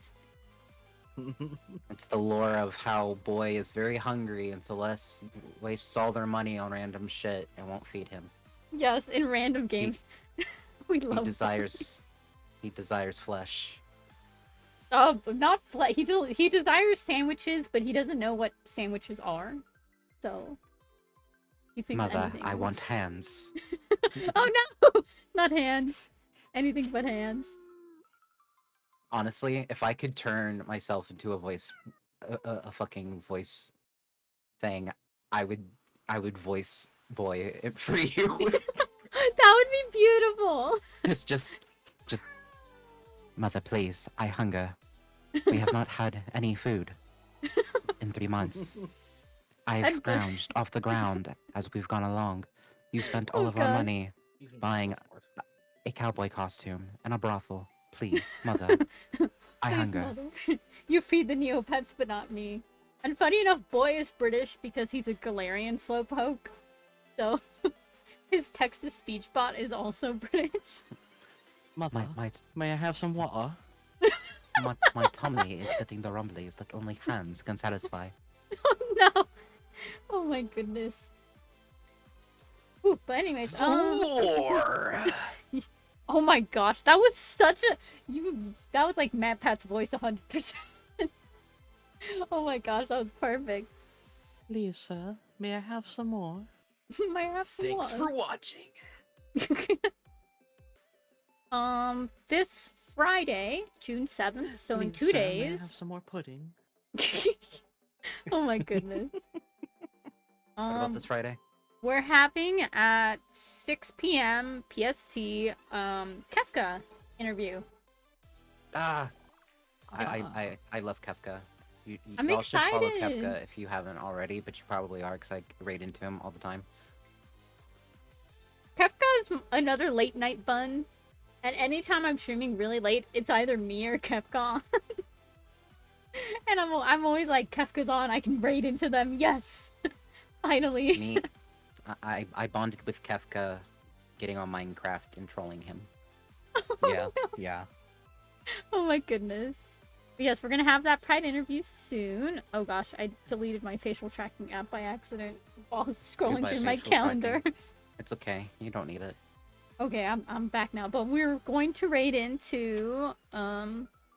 It's the lore of how Boy is very hungry and Celeste wastes all their money on random shit and won't feed him. Yes, in random games. We He love desires flesh. Oh, but not he desires sandwiches, but he doesn't know what sandwiches are. So he thinks Mother, anything I is- want hands. Oh no! Not hands. Anything but hands. Honestly, if I could turn myself into a voice, a fucking voice thing, I would voice Boy for you. That would be beautiful. It's just, Mother, please, I hunger. We have not had any food in 3 months. I've And- scrounged off the ground as we've gone along. You spent all Oh, of our God. money buying a cowboy costume and a brothel. Please, Mother, I Please, hunger. mother. You feed the Neopets, but not me. And funny enough, Boy is British because he's a Galarian slowpoke. So His text-to-speech bot is also British. Mother, My may I have some water? my tummy is getting the rumblies that only hands can satisfy. Oh no! Oh my goodness. Ooh, but anyways, Four. oh my gosh, that was such a that was like Matt Pat's voice 100%. Oh my gosh, that was perfect. Lisa, may I have some more? Might have some Thanks more. for watching. This Friday, June 7th, so in 2 Lisa, May I days. have some more pudding? Oh my goodness. What about this Friday? We're having at 6 p.m. PST, Kefka interview. I love Kefka. I'm y'all should follow excited. Kefka if you haven't already, but you probably are because I raid into him all the time. Kefka is another late night bun, and anytime I'm streaming really late, it's either me or Kefka. And I'm always like, Kefka's on, I can raid into them. Yes, finally. Me, I bonded with Kefka, getting on Minecraft and trolling him. Yeah, yeah. Oh my goodness. But yes, we're gonna have that Pride interview soon. Oh gosh, I deleted my facial tracking app by accident while scrolling Goodbye, through my facial calendar. tracking. It's okay, you don't need it. Okay, I'm back now. But we're going to raid into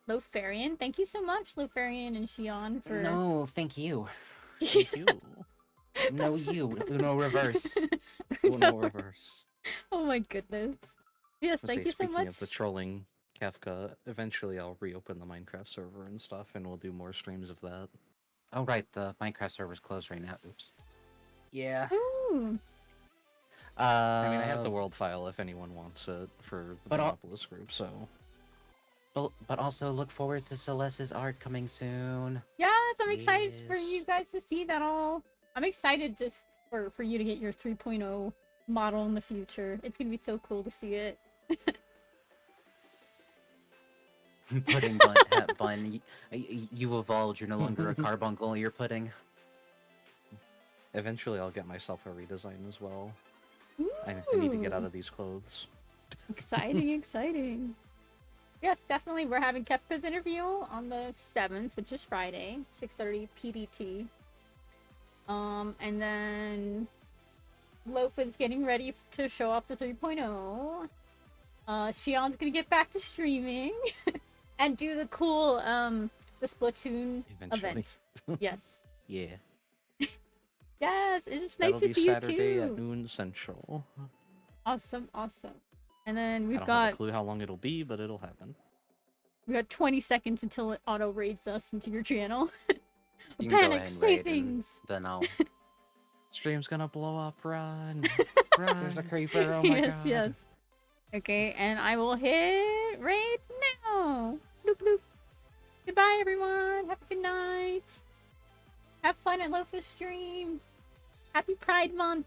Lofarian. Thank you so much, Lofarian and Shion, for No, thank you. Thank you. No, That's- you. Uno reverse. Uno reverse. Oh my goodness. Yes, Let's thank say, you so speaking much. of the trolling Kafka, eventually I'll reopen the Minecraft server and stuff, and we'll do more streams of that. Oh right, the Minecraft server's closed right now. Oops. Yeah. Ooh. I mean, I have the world file if anyone wants it for the but al- Bunopolis group, so... But also look forward to Celeste's art coming soon. Yes, I'm excited for Yes. you guys to see that all. I'm excited just for you to get your 3.0 model in the future. It's gonna be so cool to see it. Pudding bun. You evolved. You're no longer a carbuncle. You're pudding. Eventually I'll get myself a redesign as well. I need to get out of these clothes. Exciting, exciting. Yes, definitely. We're having Kefka's interview on the 7th, which is Friday, 6:30 PDT. And then Loaf is getting ready to show off the 3.0. Shion's gonna get back to streaming and do the cool the Splatoon Eventually. event. Yes. Yeah. Yes, it's That'll nice to be see Saturday you at too. noon central. Awesome, awesome. And then I we've don't have a got clue how long it'll be, but it'll happen. 20 seconds until it auto raids us into your channel. You can go Panic, ahead and say raid, and things. then I'll. Stream's gonna blow up, run! Run! There's a creeper, oh my Yes, god. yes. Okay, and I will hit raid now. Bloop bloop. Goodbye, everyone. Have a good night. Have fun at Lofa's stream. Happy Pride Month.